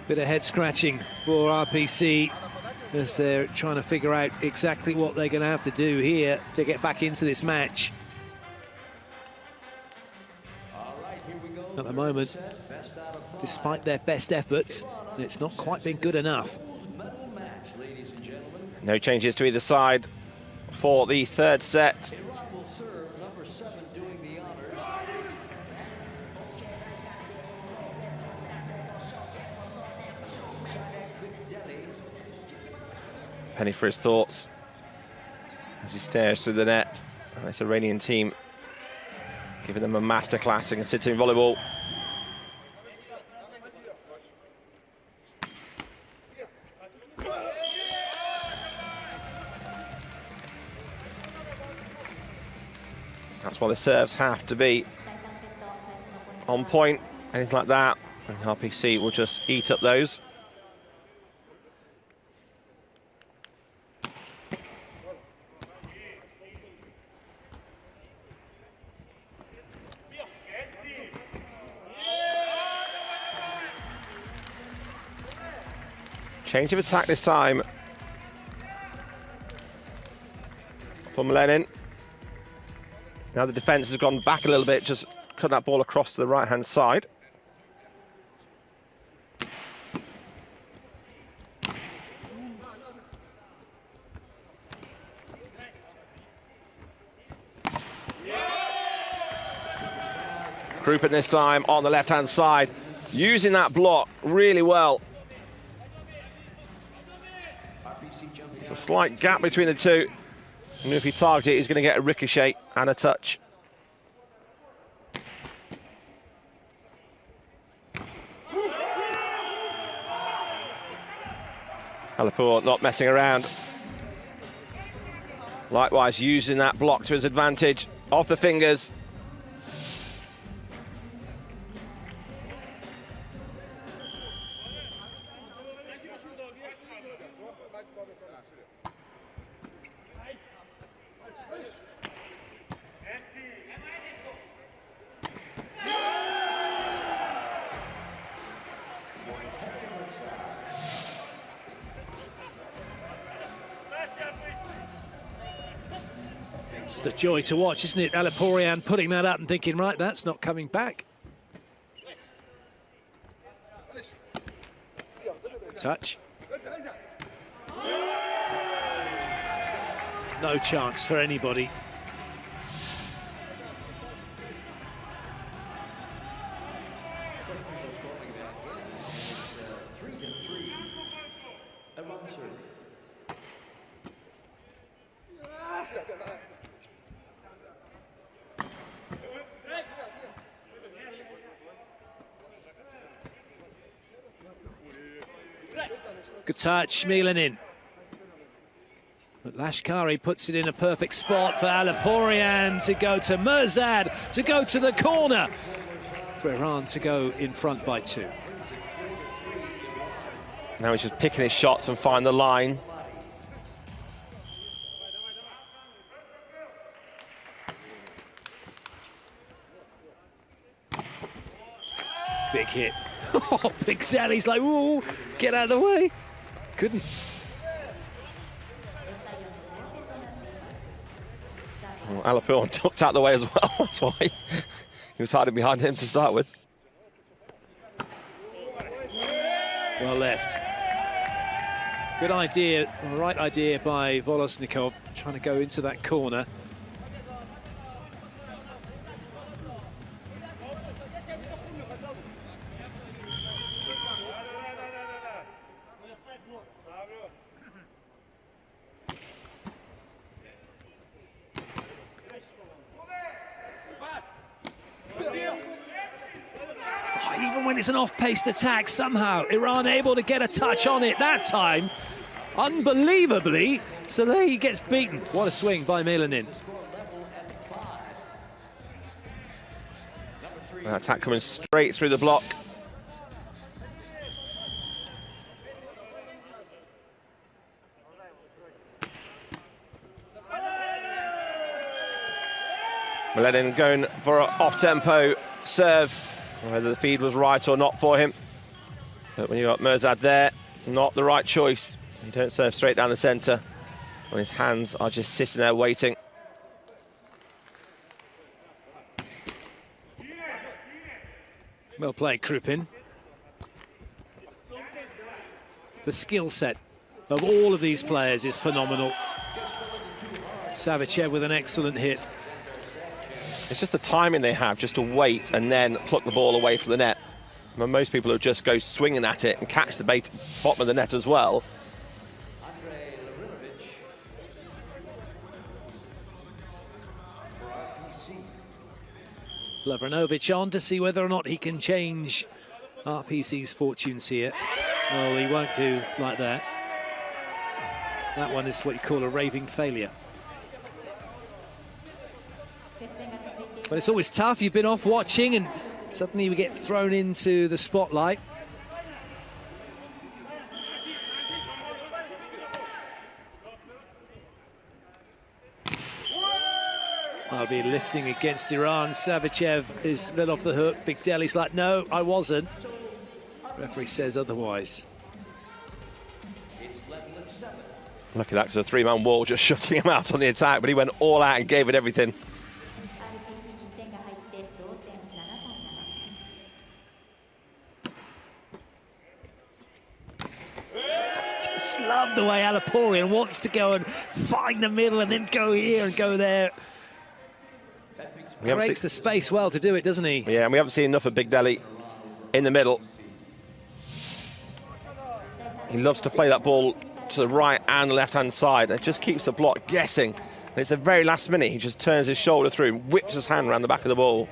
Bit of head scratching for RPC as they're trying to figure out exactly what they're going to have to do here to get back into this match. At the moment, despite their best efforts, it's not quite been good enough. No changes to either side for the third set. Penny for his thoughts as he stares through the net. This Iranian team giving them a masterclass in sitting volleyball. That's why the serves have to be on point, anything like that, and RPC will just eat up those. Change of attack this time from Lenin. Now the defence has gone back a little bit, just cut that ball across to the right-hand side. Krupin this time on the left-hand side, using that block really well. There's a slight gap between the two. And if he targets it, he's going to get a ricochet and a touch. Alapour not messing around. Likewise, using that block to his advantage. Off the fingers. Just a joy to watch, isn't it? Alapourian putting that up and thinking, right, that's not coming back. Touch. No chance for anybody. Good touch, Milan in. But Lashkari puts it in a perfect spot for Alapourian to go to Mirzad, to go to the corner, for Iran to go in front by 2. Now he's just picking his shots and find the line. Big hit. Oh, Big Daddy's like, whoa, get out of the way. Couldn't. Well, Alapour ducked out the way as well. That's why he was hiding behind him to start with. Well left. Good idea, right idea by Volosnikov, trying to go into that corner. Even when it's an off-paced attack, somehow Iran able to get a touch on it that time. Unbelievably, Saleh gets beaten. What a swing by Milanin. That attack coming straight through the block. Milanin going for an off-tempo serve. Whether the feed was right or not for him. But when you got Mirzad there, not the right choice. You don't serve straight down the centre when his hands are just sitting there waiting. Well played, Krupin. The skill set of all of these players is phenomenal. Savicev with an excellent hit. It's just the timing they have just to wait and then pluck the ball away from the net. When most people will just go swinging at it and catch the bottom of the net as well. Lavrinovic on to see whether or not he can change RPC's fortunes here. Well, he won't do like that. That one is what you call a raving failure. But it's always tough. You've been off watching and suddenly we get thrown into the spotlight. I'll be lifting against Iran. Savicev is let off the hook. Big Deli's like, no, I wasn't. Referee says otherwise. Look at that, it's a three-man wall just shutting him out on the attack, but he went all out and gave it everything. Just love the way Alapourian wants to go and find the middle and then go here and go there. Breaks the space well to do it, doesn't he? Yeah, and we haven't seen enough of Big Deli in the middle. He loves to play that ball to the right and the left-hand side. It just keeps the block guessing. And it's the very last minute, he just turns his shoulder through and whips his hand around the back of the ball.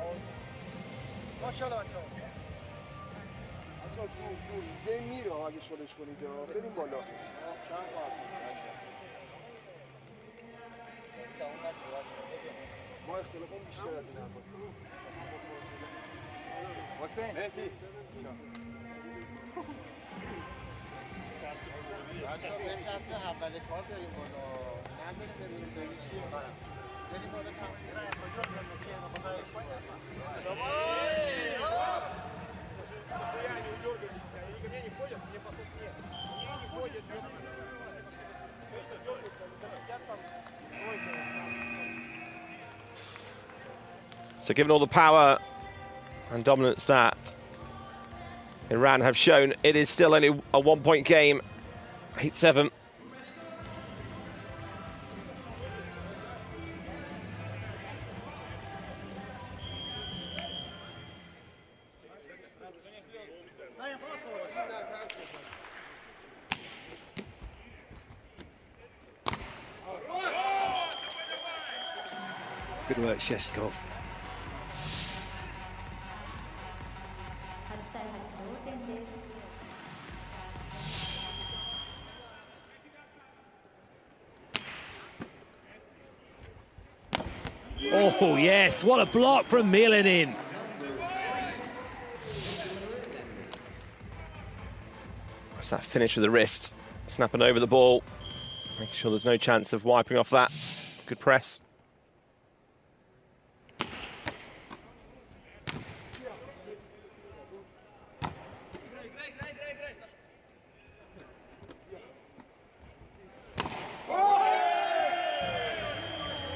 So given all the power and dominance that Iran have shown, it is still only a 1-point game, 8-7. Good work, Shestkov. Oh, yes, what a block from Milanin. That's that finish with the wrist, snapping over the ball, making sure there's no chance of wiping off that. Good press.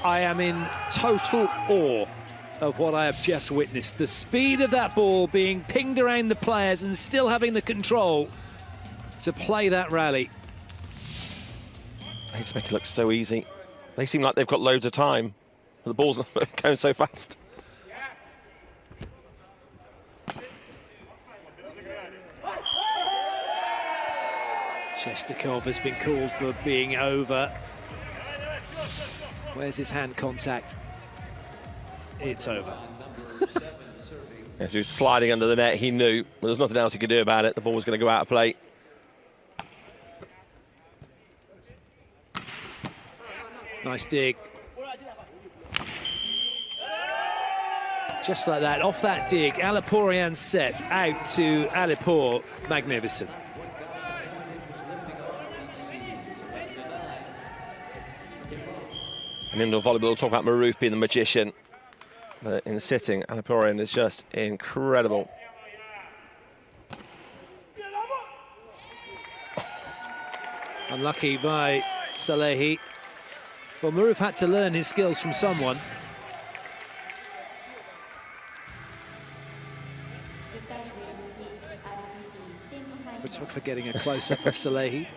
I am in total awe of what I have just witnessed. The speed of that ball being pinged around the players and still having the control to play that rally. They just make it look so easy. They seem like they've got loads of time, but the ball's not going so fast. Shestakov has been called for being over. Where's his hand contact? It's over. As he was sliding under the net, he knew, but there's nothing else he could do about it. The ball was going to go out of play. Nice dig. Just like that, off that dig, Aliporian's set out to Alipor. Magnificent. In indoor volleyball, we'll talk about Maroof being the magician. But in the sitting, Aliporian is just incredible. Unlucky by Salehi. Well, Maroof had to learn his skills from someone. Photographer getting a close-up of Salehi.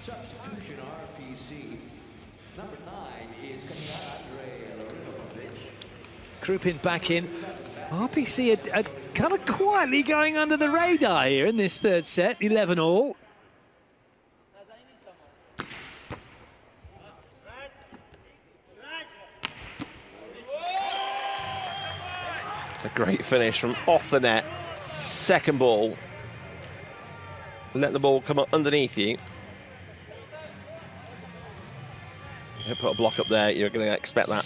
Substitution RPC. Number 9 is Krupin back in. RPC are kind of quietly going under the radar here in this third set, 11-all. It's a great finish from off the net. Second ball. Let the ball come up underneath you. You put a block up there, you're going to expect that.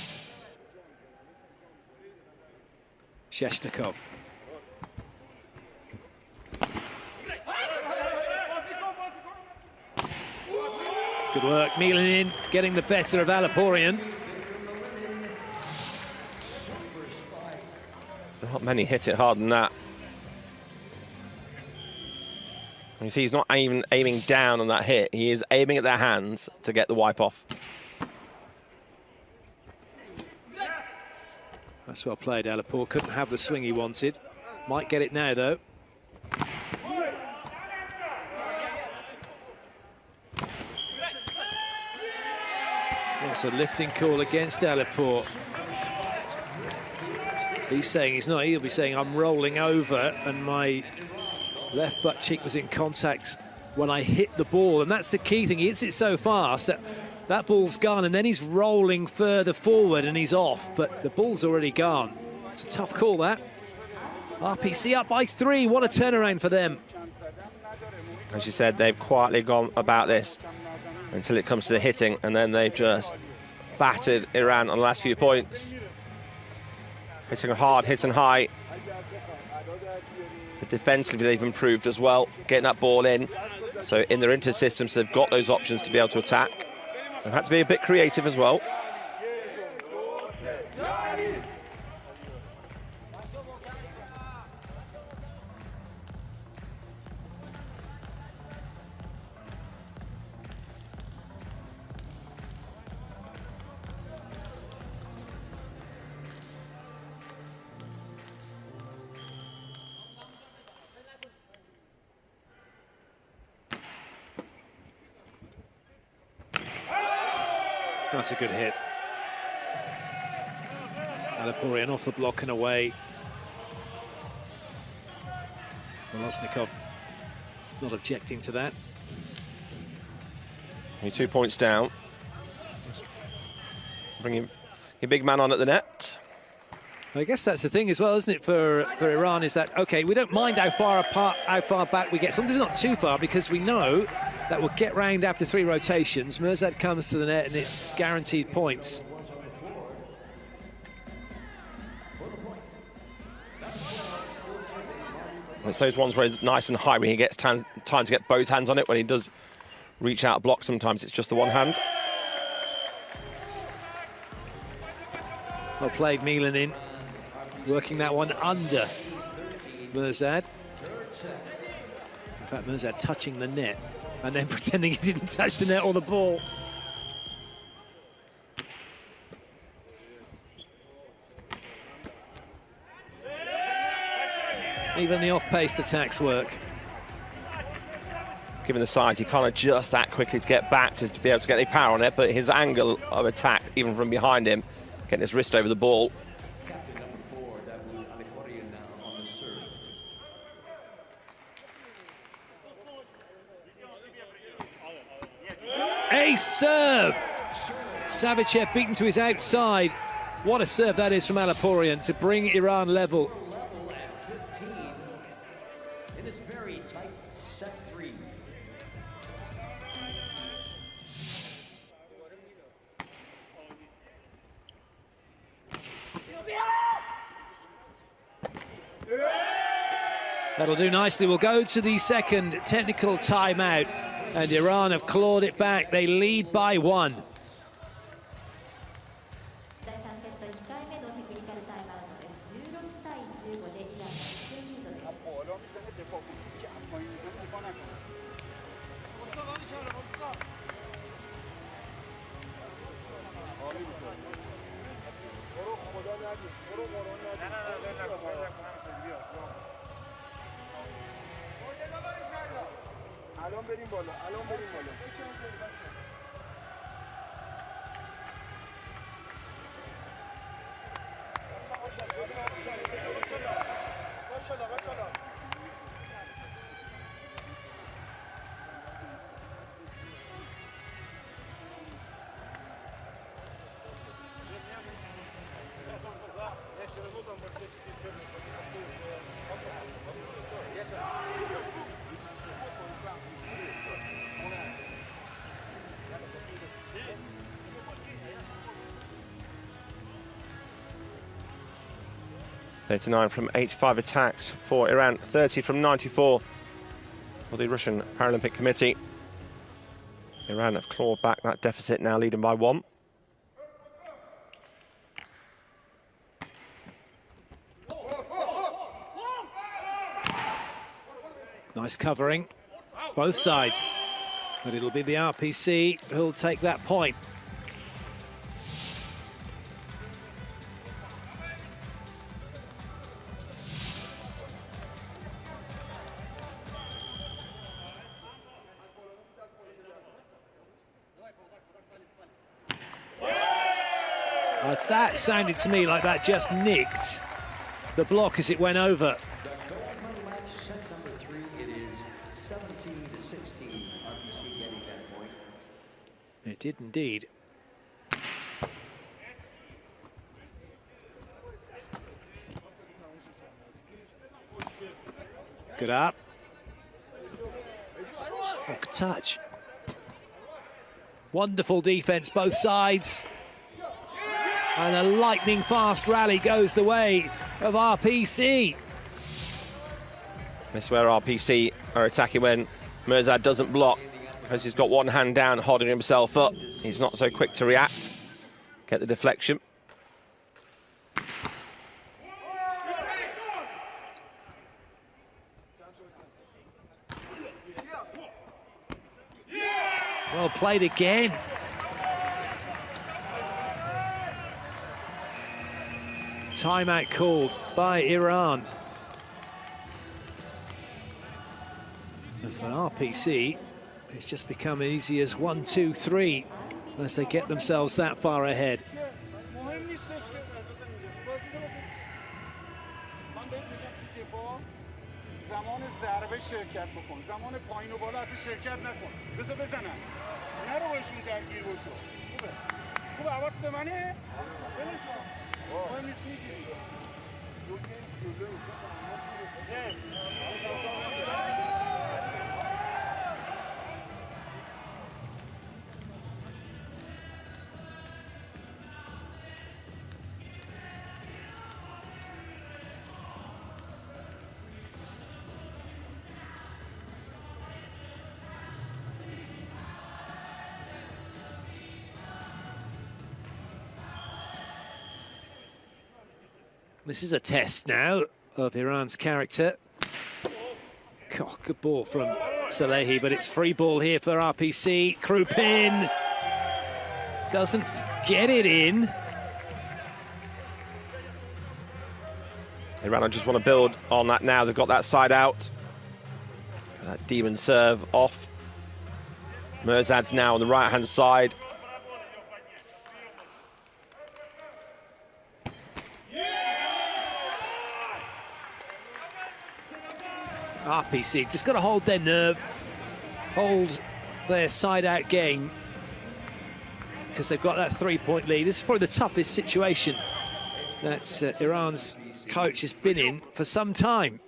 Shestakov. Good work, Milanin getting the better of Aliporian. Not many hit it harder than that. You see, he's not even aiming down on that hit. He is aiming at their hands to get the wipe off. That's well played, Alipur. Couldn't have the swing he wanted. Might get it now, though. That's a lifting call against Alipur. He's saying he's not. He'll be saying, I'm rolling over and my left butt cheek was in contact when I hit the ball. And that's the key thing. He hits it so fast that that ball's gone, and then he's rolling further forward and he's off. But the ball's already gone. It's a tough call, that. RPC up by 3. What a turnaround for them. As you said, they've quietly gone about this until it comes to the hitting, and then they've just battered Iran on the last few points. Hitting hard, hitting high. But defensively, they've improved as well, getting that ball in. So in their inter-systems, they've got those options to be able to attack. They've had to be a bit creative as well. That's a good hit. Alipurian off the block and away. Volosnikov not objecting to that. Only 2 points down. Bringing your big man on at the net. I guess that's the thing as well, isn't it, for Iran, is that, OK, we don't mind how far back we get. Sometimes not too far, because we know that will get round after 3 rotations. Mirzad comes to the net and it's guaranteed points. It's those ones where it's nice and high when he gets time to get both hands on it. When he does reach out block, sometimes it's just the one hand. Well played, Milan in. Working that one under Mirzad. In fact, Mirzad touching the net and then pretending he didn't touch the net or the ball. Even the off-paced attacks work. Given the size, he can't adjust that quickly to get back to be able to get any power on it, but his angle of attack, even from behind him, getting his wrist over the ball. A serve! Savicev beaten to his outside. What a serve that is from Alipurian to bring Iran level. At 15 in this very tight set 3. That'll do nicely. We'll go to the second technical timeout, and Iran have clawed it back. They lead by 1. .39 from 85 attacks for Iran, 30 from 94 for the Russian Paralympic Committee. Iran have clawed back that deficit, now leading by 1. Nice covering, both sides. But it'll be the RPC who'll take that point. That sounded to me like that just nicked the block as it went over. The gold medal match, set number 3. It is 17-16. RPC getting that point. It did indeed. Good up. Oh, good touch. Wonderful defense, both sides. And a lightning fast rally goes the way of RPC. This is where RPC are attacking when Mirzad doesn't block, because he's got one hand down, holding himself up. He's not so quick to react. Get the deflection. Well played again. Timeout called by Iran. And for RPC, it's just become easy as 1, 2, 3 as they get themselves that far ahead. This is a test now of Iran's character. God, good ball from Salehi, but it's free ball here for RPC. Krupin doesn't get it in. Iran just want to build on that now. They've got that side out. That demon serve off. Mirzad's now on the right-hand side. RPC just got to hold their nerve, hold their side-out game, because they've got that three-point lead. This is probably the toughest situation that Iran's coach has been in for some time.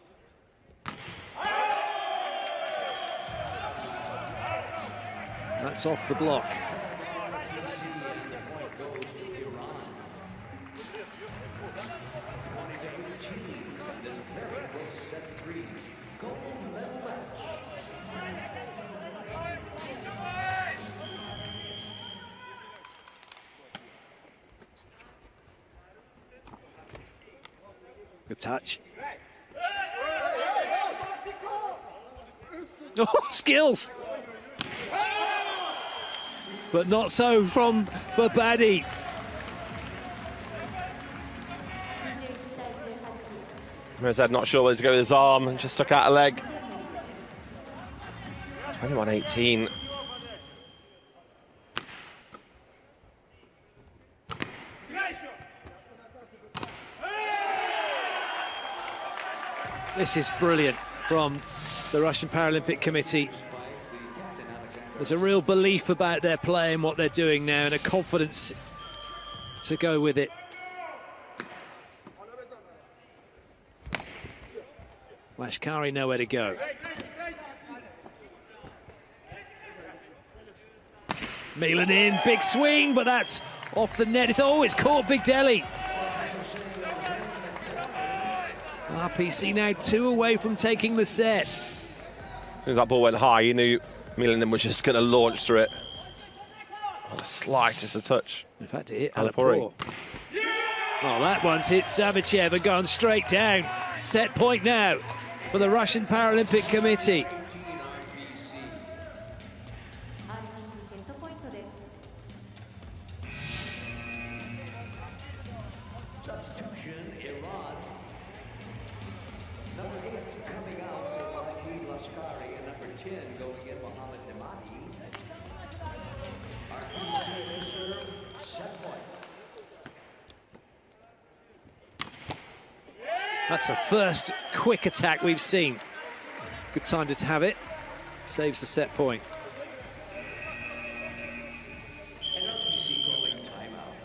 That's off the block. Good touch. Oh, skills! But not so from Babadi. Mirzad not sure whether to go with his arm and just stuck out a leg. 21-18. This is brilliant from the Russian Paralympic Committee. There's a real belief about their play and what they're doing now, and a confidence to go with it. Lashkari nowhere to go. Milan in, big swing, but that's off the net. It's caught Big Delhi. RPC now 2 away from taking the set. As soon as that ball went high, you knew Milan was just going to launch through it. Not the slightest of touch. In fact, it hit Alapur. Oh, that one's hit Savichev and gone straight down. Set point now for the Russian Paralympic Committee. Substitution, Iran. Number 8 coming out, Lashkari, and number 10 going in, Mohammed Nemadi. RPC serve, set point. That's a first quick attack we've seen. Good time to have it. Saves the set point. And RPC calling timeout.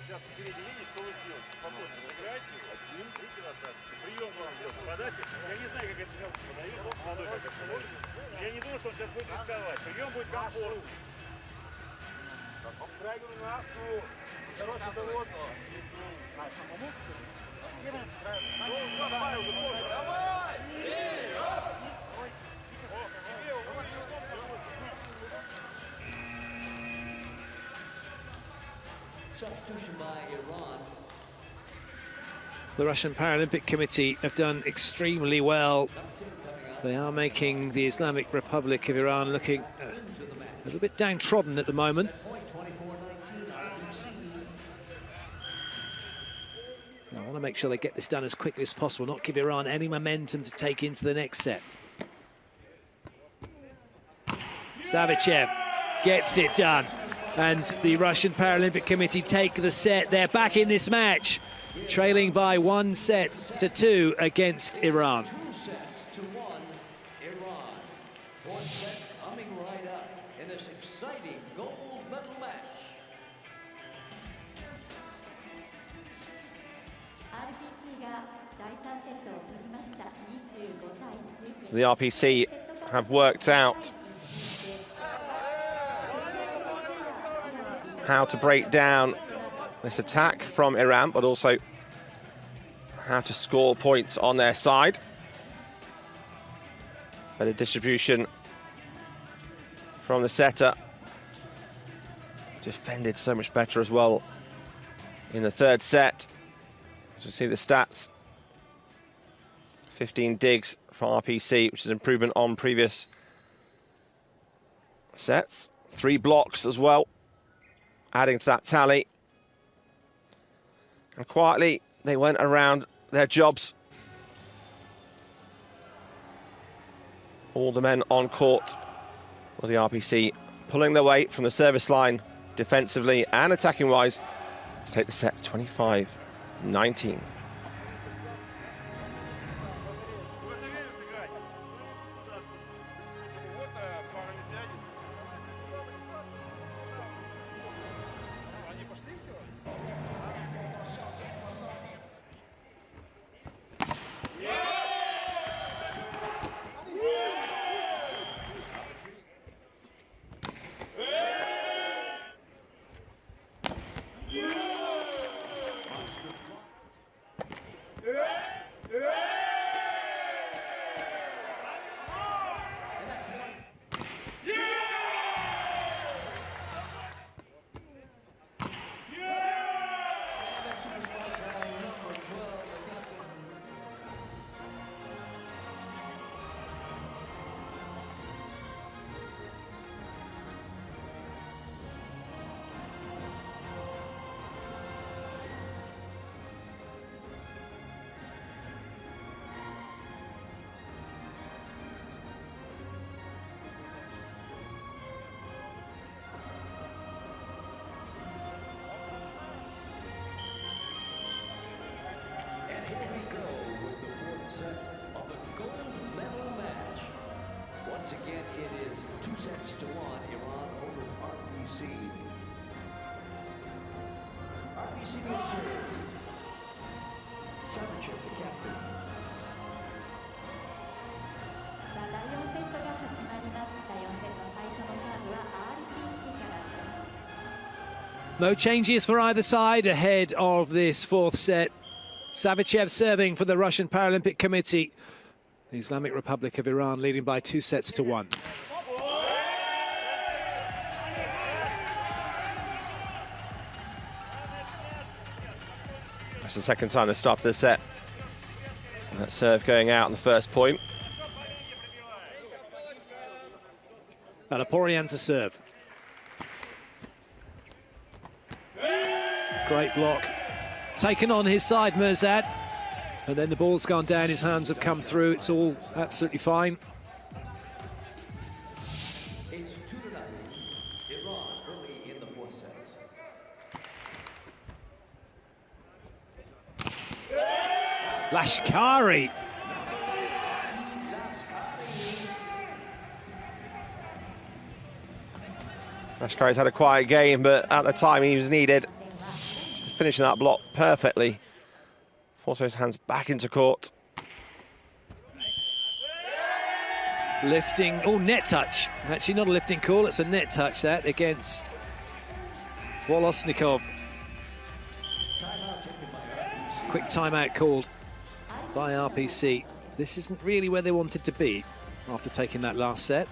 Сейчас впереди видите, что вы сделаете. Спокойно разыграйте его. Один, руки назад. Прием вам сделать. Подача. Я не знаю, как это делать. Подает молодой как это может. Я не думаю, что он сейчас будет рисковать. Прием будет комфортный. Обтрагиваю нашу. Хороший завод. Помочь, что ли? Ну, давай уже, поздно. Давай! Substitution by Iran. The Russian Paralympic Committee have done extremely well. They are making the Islamic Republic of Iran looking a little bit downtrodden at the moment. I want to make sure they get this done as quickly as possible, not give Iran any momentum to take into the next set. Savichev gets it done. And the Russian Paralympic Committee take the set. They're back in this match, trailing by 1-2 against Iran. 2-1 Iran. Fourth set coming right up in this exciting gold medal match. The RPC have worked out how to break down this attack from Iran, but also how to score points on their side. Better distribution from the setter. Defended so much better as well in the third set. As we see the stats, 15 digs from RPC, which is improvement on previous sets. 3 blocks as well, adding to that tally. And quietly, they went around their jobs. All the men on court for the RPC, pulling their weight from the service line defensively and attacking-wise to take the set 25-19. Once again, it is 2-1 Iran over RPC. RPC will serve. Savichev, the captain. No changes for either side ahead of this fourth set. Savichev serving for the Russian Paralympic Committee. The Islamic Republic of Iran leading by 2-1. That's the second time they stopped the set. And that serve going out on the first point. Alaporian to serve. Great block. Taken on his side, Mirzad. And then the ball's gone down, his hands have come through, it's all absolutely fine. It's 2-0. Iran early in the fourth set. Lashkari. Lashkari's had a quiet game, but at the time he was needed. Finishing that block perfectly. Forcing his hands back into court. Lifting, oh, net touch. Actually not a lifting call, it's a net touch that against Volosnikov. Quick timeout called by RPC. This isn't really where they wanted to be after taking that last set.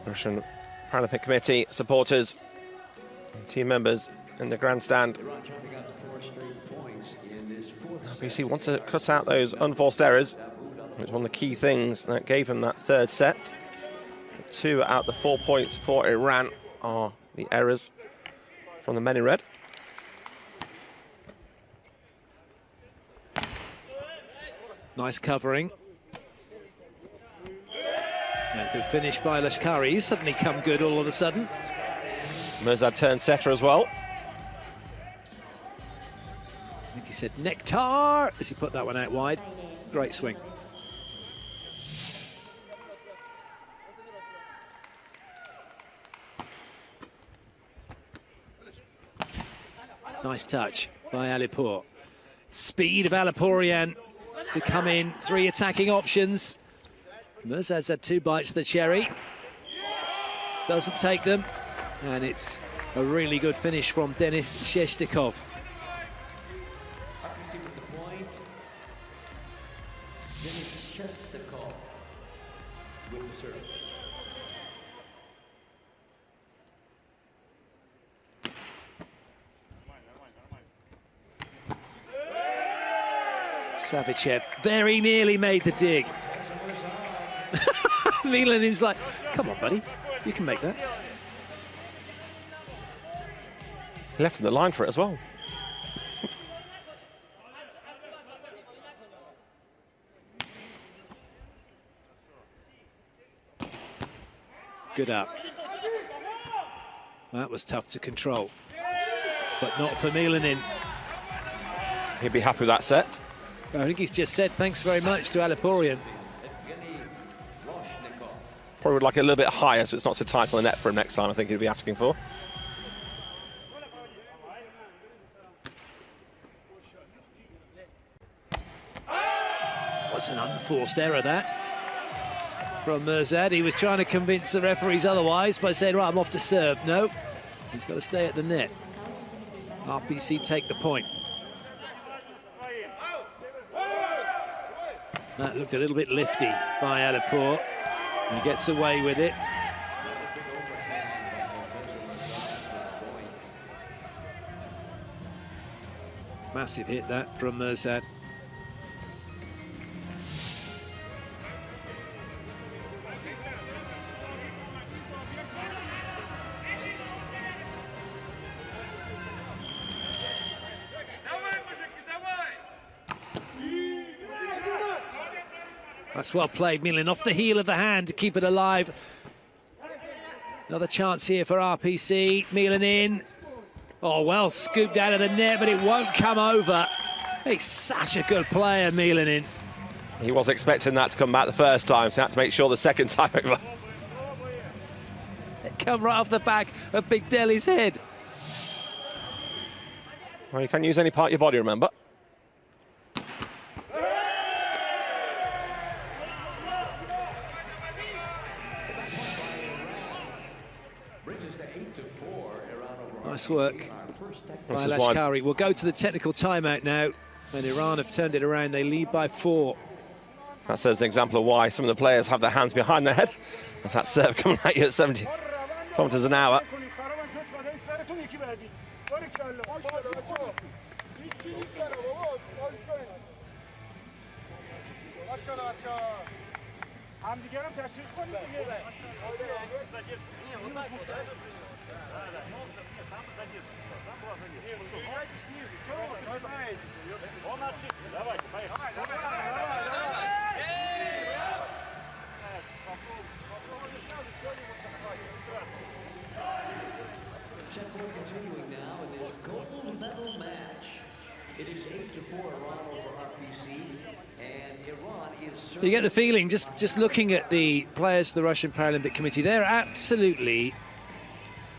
Russian Paralympic Committee supporters and team members in the grandstand. Iran jumping out to 4 straight points in this fourth set. RPC want to cut out those unforced errors. It's one of the key things that gave them that third set. 2 out of the 4 points for Iran are the errors from the men in red. Nice covering. And good finish by Lashkari. He's suddenly come good all of a sudden. Mirzad turned setter as well. I think he said nectar as he put that one out wide. Great swing. Nice touch by Alipour. Speed of Alipourian to come in. 3 attacking options. Mirzad's had 2 bites of the cherry. Doesn't take them. And it's a really good finish from Denis Shestikov. RPC with the point. Denis Shestikov with the serve. Savichev very nearly made the dig. Milanin's like, come on, buddy, you can make that. He left in the line for it as well. Good up. That was tough to control, but not for Milanin. He'd be happy with that set. I think he's just said thanks very much to Alipourian. Probably would like it a little bit higher so it's not so tight on the net for him next time, I think he'd be asking for. What's an unforced error that from Mirzad. He was trying to convince the referees otherwise by saying, right, I'm off to serve. No, he's got to stay at the net. RPC take the point. That looked a little bit lifty by Alipour. He gets away with it. Massive hit that from Mirzad. That's well played, Milan, off the heel of the hand to keep it alive. Another chance here for RPC. Milan in. Oh, well scooped out of the net, but it won't come over. He's such a good player, Milan in. He was expecting that to come back the first time, so he had to make sure the second time over. It come right off the back of Big Delhi's head. Well, you can't use any part of your body, remember? Nice work by Lashkari. We'll go to the technical timeout now. And Iran have turned it around. They lead by 4. That serves an example of why some of the players have their hands behind their head. As that serve coming at you at 70 kilometers an hour. Set 4 continuing now in this gold medal match. It is 8-4 Iran over RPC, and Iran is... You get the feeling, just looking at the players of the Russian Paralympic Committee, they're absolutely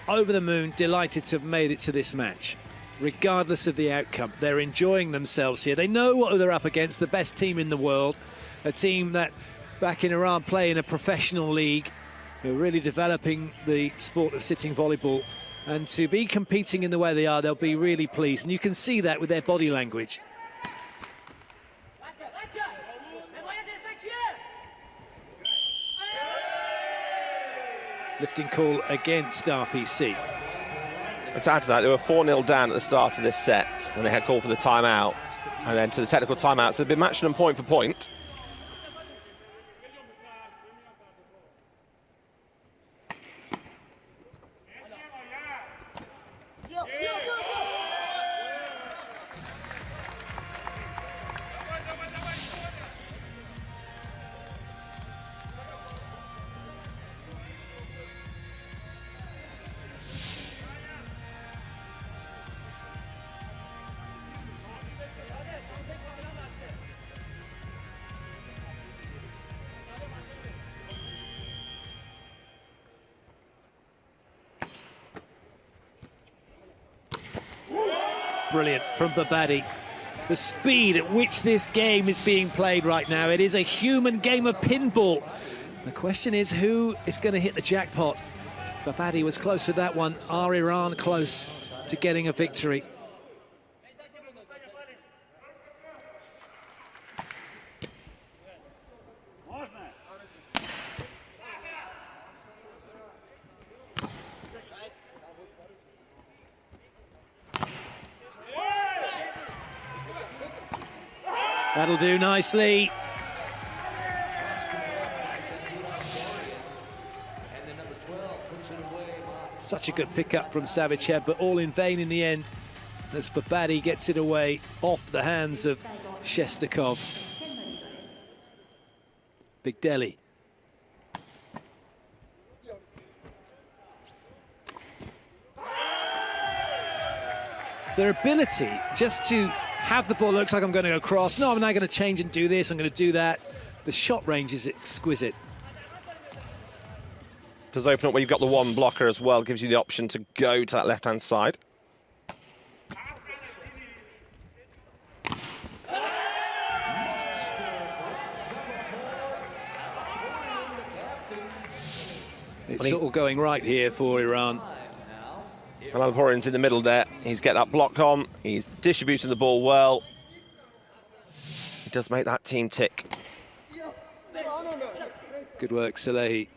over the moon, delighted to have made it to this match. Regardless of the outcome, they're enjoying themselves here. They know what they're up against, the best team in the world, a team that back in Iran play in a professional league. They're really developing the sport of sitting volleyball. And to be competing in the way they are, they'll be really pleased. And you can see that with their body language. Lifting call against RPC. And to add to that, they were 4-0 down at the start of this set when they had called for the timeout. And then to the technical timeout, so they've been matching them point for point. Brilliant from Babadi. The speed at which this game is being played right now, it is a human game of pinball. The question is who is going to hit the jackpot. Babadi was close with that one. Are Iran close to getting a victory? That'll do nicely. Such a good pickup from Savichev, but all in vain in the end as Babadi gets it away off the hands of Shestakov. Big Delhi. Their ability just to have the ball, looks like I'm going to go cross. No, I'm now going to change and do this. I'm going to do that. The shot range is exquisite. Does open up where you've got the one blocker as well, gives you the option to go to that left-hand side. It's all going right here for Iran. Alalaporian's in the middle there. He's get that block on. He's distributing the ball well. He does make that team tick. Good work, Salehi.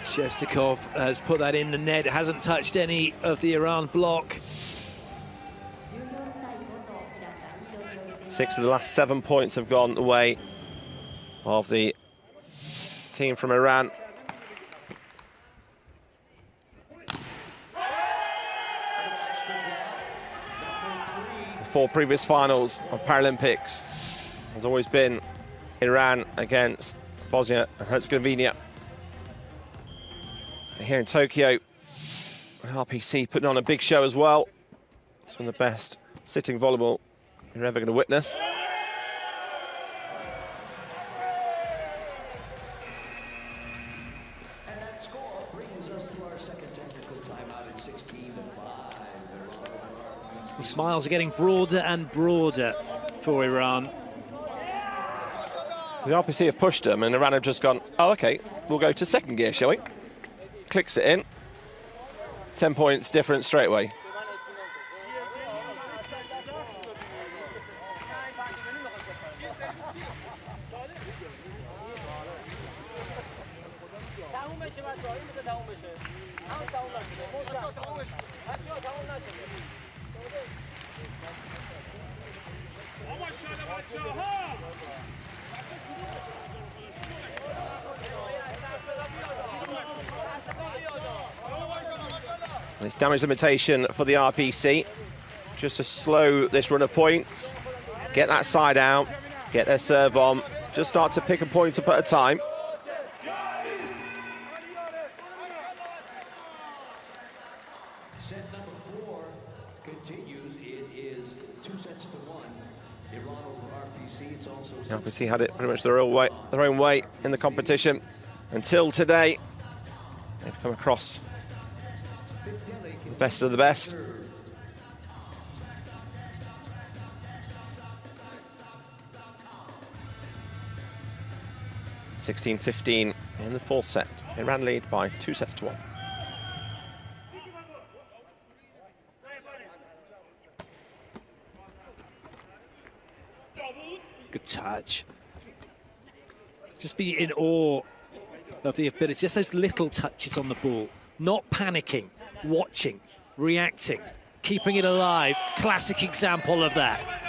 Shestakov has put that in the net. Hasn't touched any of the Iran block. 6 of the last 7 points have gone the way of the team from Iran. The 4 previous finals of Paralympics has always been Iran against Bosnia and Herzegovina. Here in Tokyo, RPC putting on a big show as well. It's one of the best sitting volleyball you're ever going to witness. And that score brings us to our second technical timeout at 16-5. The smiles are getting broader and broader for Iran. The RPC have pushed them and Iran have just gone, oh, okay, we'll go to second gear, shall we? Clicks it in. 10 points difference straight away. It's damage limitation for the RPC, just to slow this run of points, get that side out, get their serve on, just start to pick a point up at a time. Set number 4 continues. It is 2-1. Iran over RPC. It's also RPC had it pretty much their own way in the competition until today. They've come across the best of the best. (16-15) in the fourth set. Iran lead by 2-1. Good touch. Just be in awe of the ability, just those little touches on the ball. Not panicking, watching, reacting, keeping it alive. Classic example of that.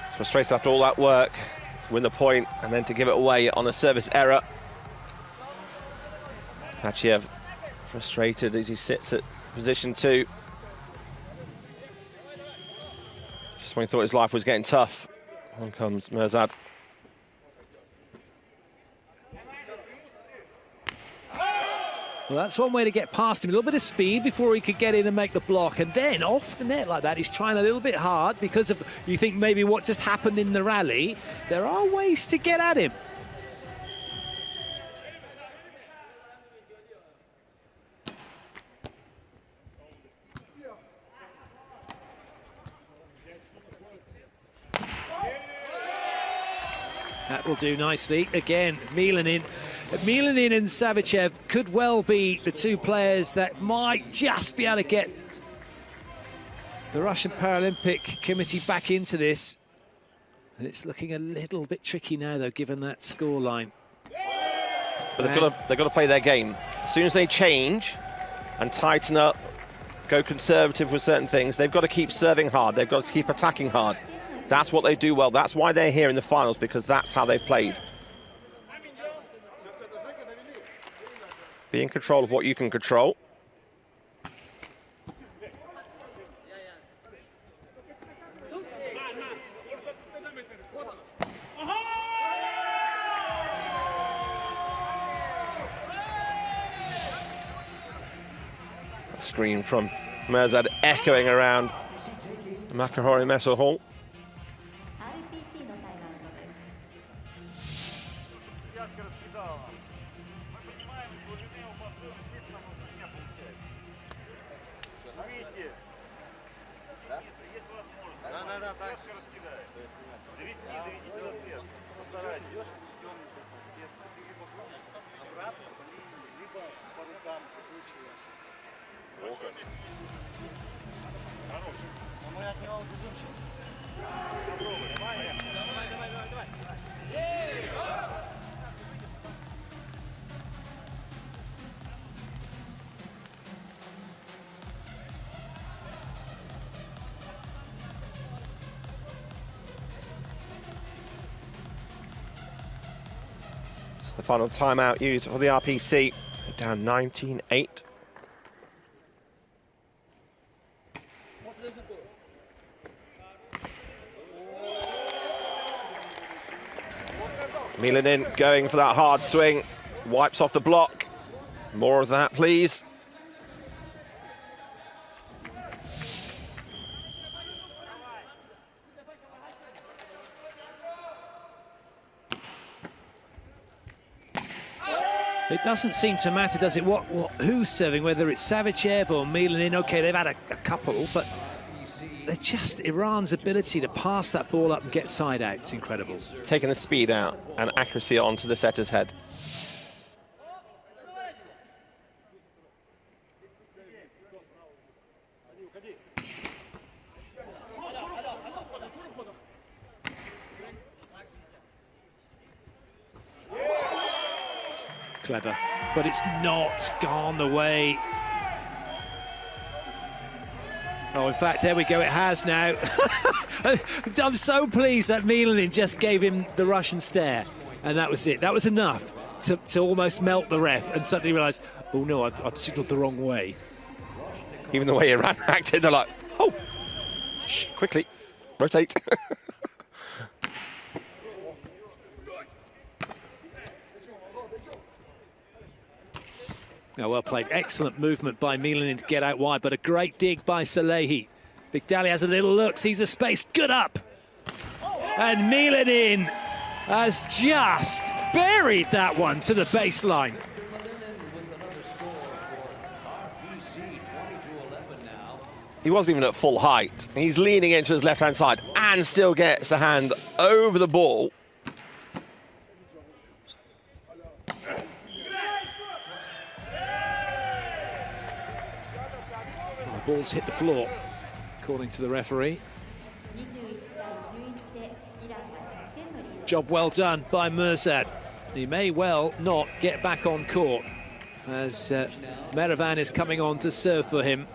It's frustrating after all that work to win the point and then to give it away on a service error. Tachev frustrated as he sits at position 2. Just when he thought his life was getting tough, on comes Mirzad. Well, that's one way to get past him. A little bit of speed before he could get in and make the block. And then off the net like that, he's trying a little bit hard because of, you think maybe what just happened in the rally. There are ways to get at him. That will do nicely. Again, Milanin and Savicev could well be the two players that might just be able to get the Russian Paralympic Committee back into this. And it's looking a little bit tricky now, though, given that scoreline. But they've got to play their game. As soon as they change and tighten up, go conservative with certain things, they've got to keep serving hard. They've got to keep attacking hard. That's what they do well. That's why they're here in the finals, because that's how they've played. Be in control of what you can control. A screen from Mirzad echoing around the Makahori Mesa Hall. The final timeout used for the RPC, down 19-8. Milanin going for that hard swing, wipes off the block. More of that, please. It doesn't seem to matter, does it, who's serving, whether it's Savichev or Milanin. Okay, they've had a couple, but they're just Iran's ability to pass that ball up and get side out. It's incredible. Taking the speed out and accuracy onto the setter's head. Clever, but it's not gone the way. Oh, in fact, there we go, it has now. I'm so pleased that Milanin just gave him the Russian stare, and that was it. That was enough to almost melt the ref and suddenly realise, oh no, I've signalled the wrong way. Even the way Iran acted, they're like, oh, shh, quickly, rotate. Now, well played. Excellent movement by Milanin to get out wide, but a great dig by Salehi. Big Dali has a little look, sees a space, good up. And Milanin has just buried that one to the baseline. He wasn't even at full height. He's leaning into his left-hand side and still gets the hand over the ball. Ball's hit the floor, according to the referee. Job well done by Mirzad. He may well not get back on court as Meravan is coming on to serve for him.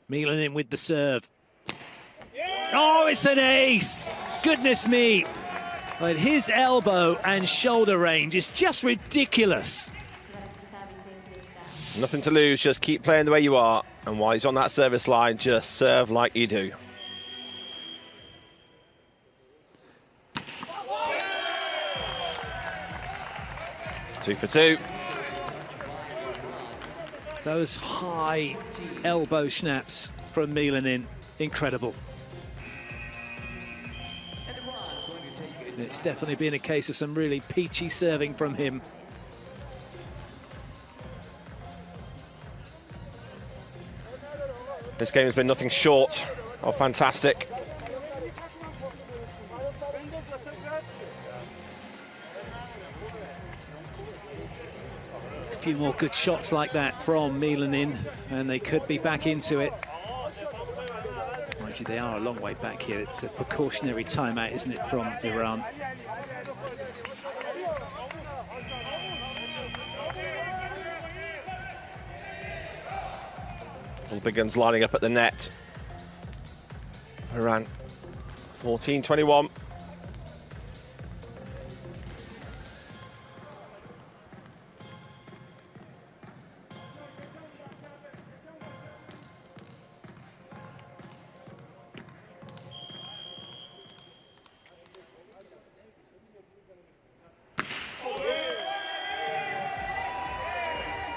Milanin with the serve. Oh, it's an ace! Goodness me! But his elbow and shoulder range is just ridiculous. Nothing to lose, just keep playing the way you are. And while he's on that service line, just serve like you do. Two for two. Those high elbow snaps from Milanin, incredible. It's definitely been a case of some really peachy serving from him. This game has been nothing short of fantastic. A few more good shots like that from Milanin, and they could be back into it. Mind you, they are a long way back here. It's a precautionary timeout, isn't it, from Iran? All the big guns lining up at the net. Iran, 14-21.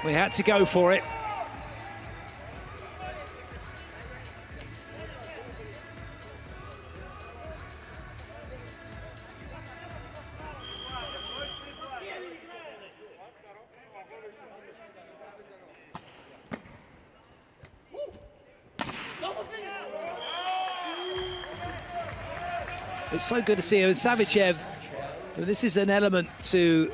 We had to go for it. It's so good to see him. Savichev, this is an element to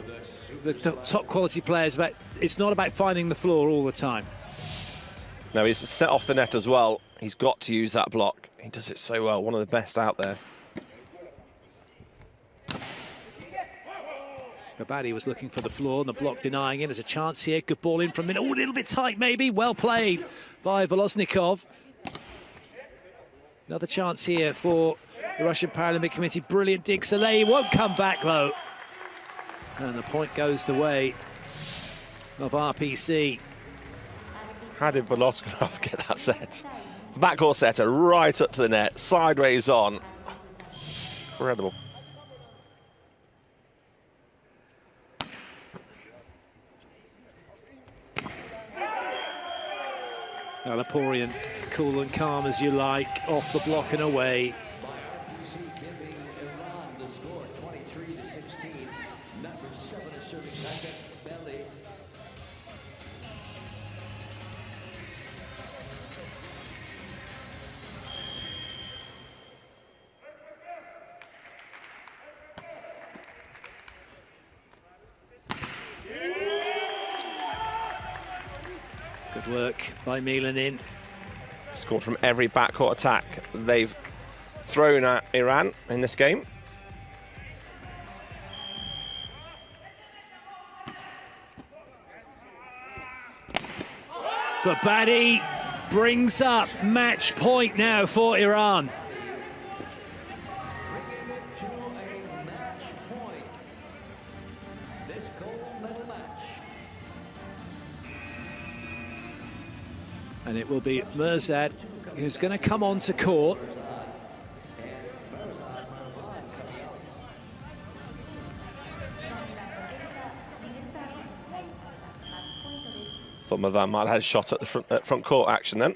the top quality players, but it's not about finding the floor all the time. No, he's set off the net as well. He's got to use that block. He does it so well, one of the best out there. Babadi was looking for the floor and the block denying him. There's a chance here. Good ball in from Min. Oh, a little bit tight maybe. Well played by Volosnikov. Another chance here for the Russian Paralympic Committee. Brilliant dig. Saleh won't come back though. And the point goes the way of RPC. How did Voloskanov get that set? Backcourt setter right up to the net, sideways on. Incredible. Alaporian, cool and calm as you like, off the block and away. RPC giving Iran the score, 23-16. Number 7 is serving second, Belly. Good work by Milanin. Scored from every backcourt attack they've thrown at Iran in this game. Babadi brings up match point now for Iran. Bringing it to a match point. This gold medal match. And it will be Mirzad who's going to come onto court. Thought Mavan might have had a shot at the front court action then.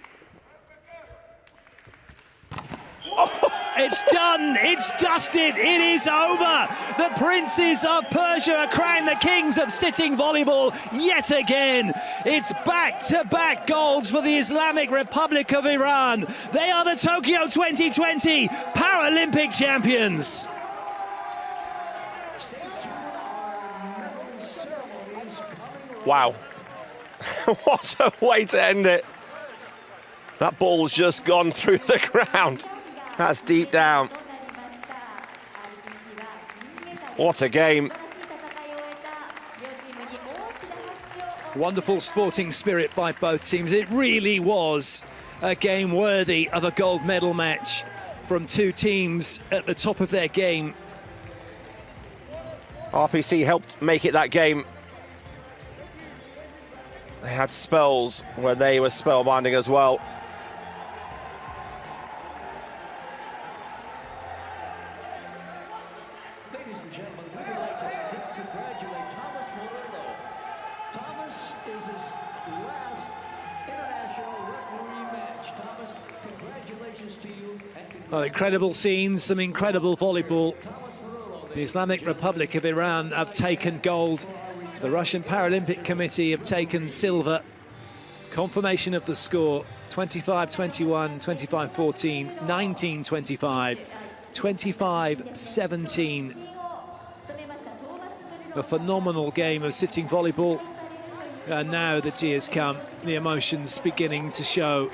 It's done, it's dusted, it is over. The princes of Persia are crowned the kings of sitting volleyball yet again. It's back-to-back golds for the Islamic Republic of Iran. They are the Tokyo 2020 Paralympic champions. Wow. What a way to end it. That ball's just gone through the ground. That's deep down. What a game. Wonderful sporting spirit by both teams. It really was a game worthy of a gold medal match from two teams at the top of their game. RPC helped make it that game. They had spells where they were spellbinding as well. Ladies and gentlemen, we would like to congratulate Thomas Murillo. Thomas is his last international referee match. Thomas, congratulations to you. And Well, incredible scenes, some incredible volleyball. The Islamic Republic of Iran have taken gold. The Russian Paralympic Committee have taken silver. Confirmation of the score, 25-21, 25-14, 19-25, 25-17. A phenomenal game of sitting volleyball. And now the tears come, the emotions beginning to show.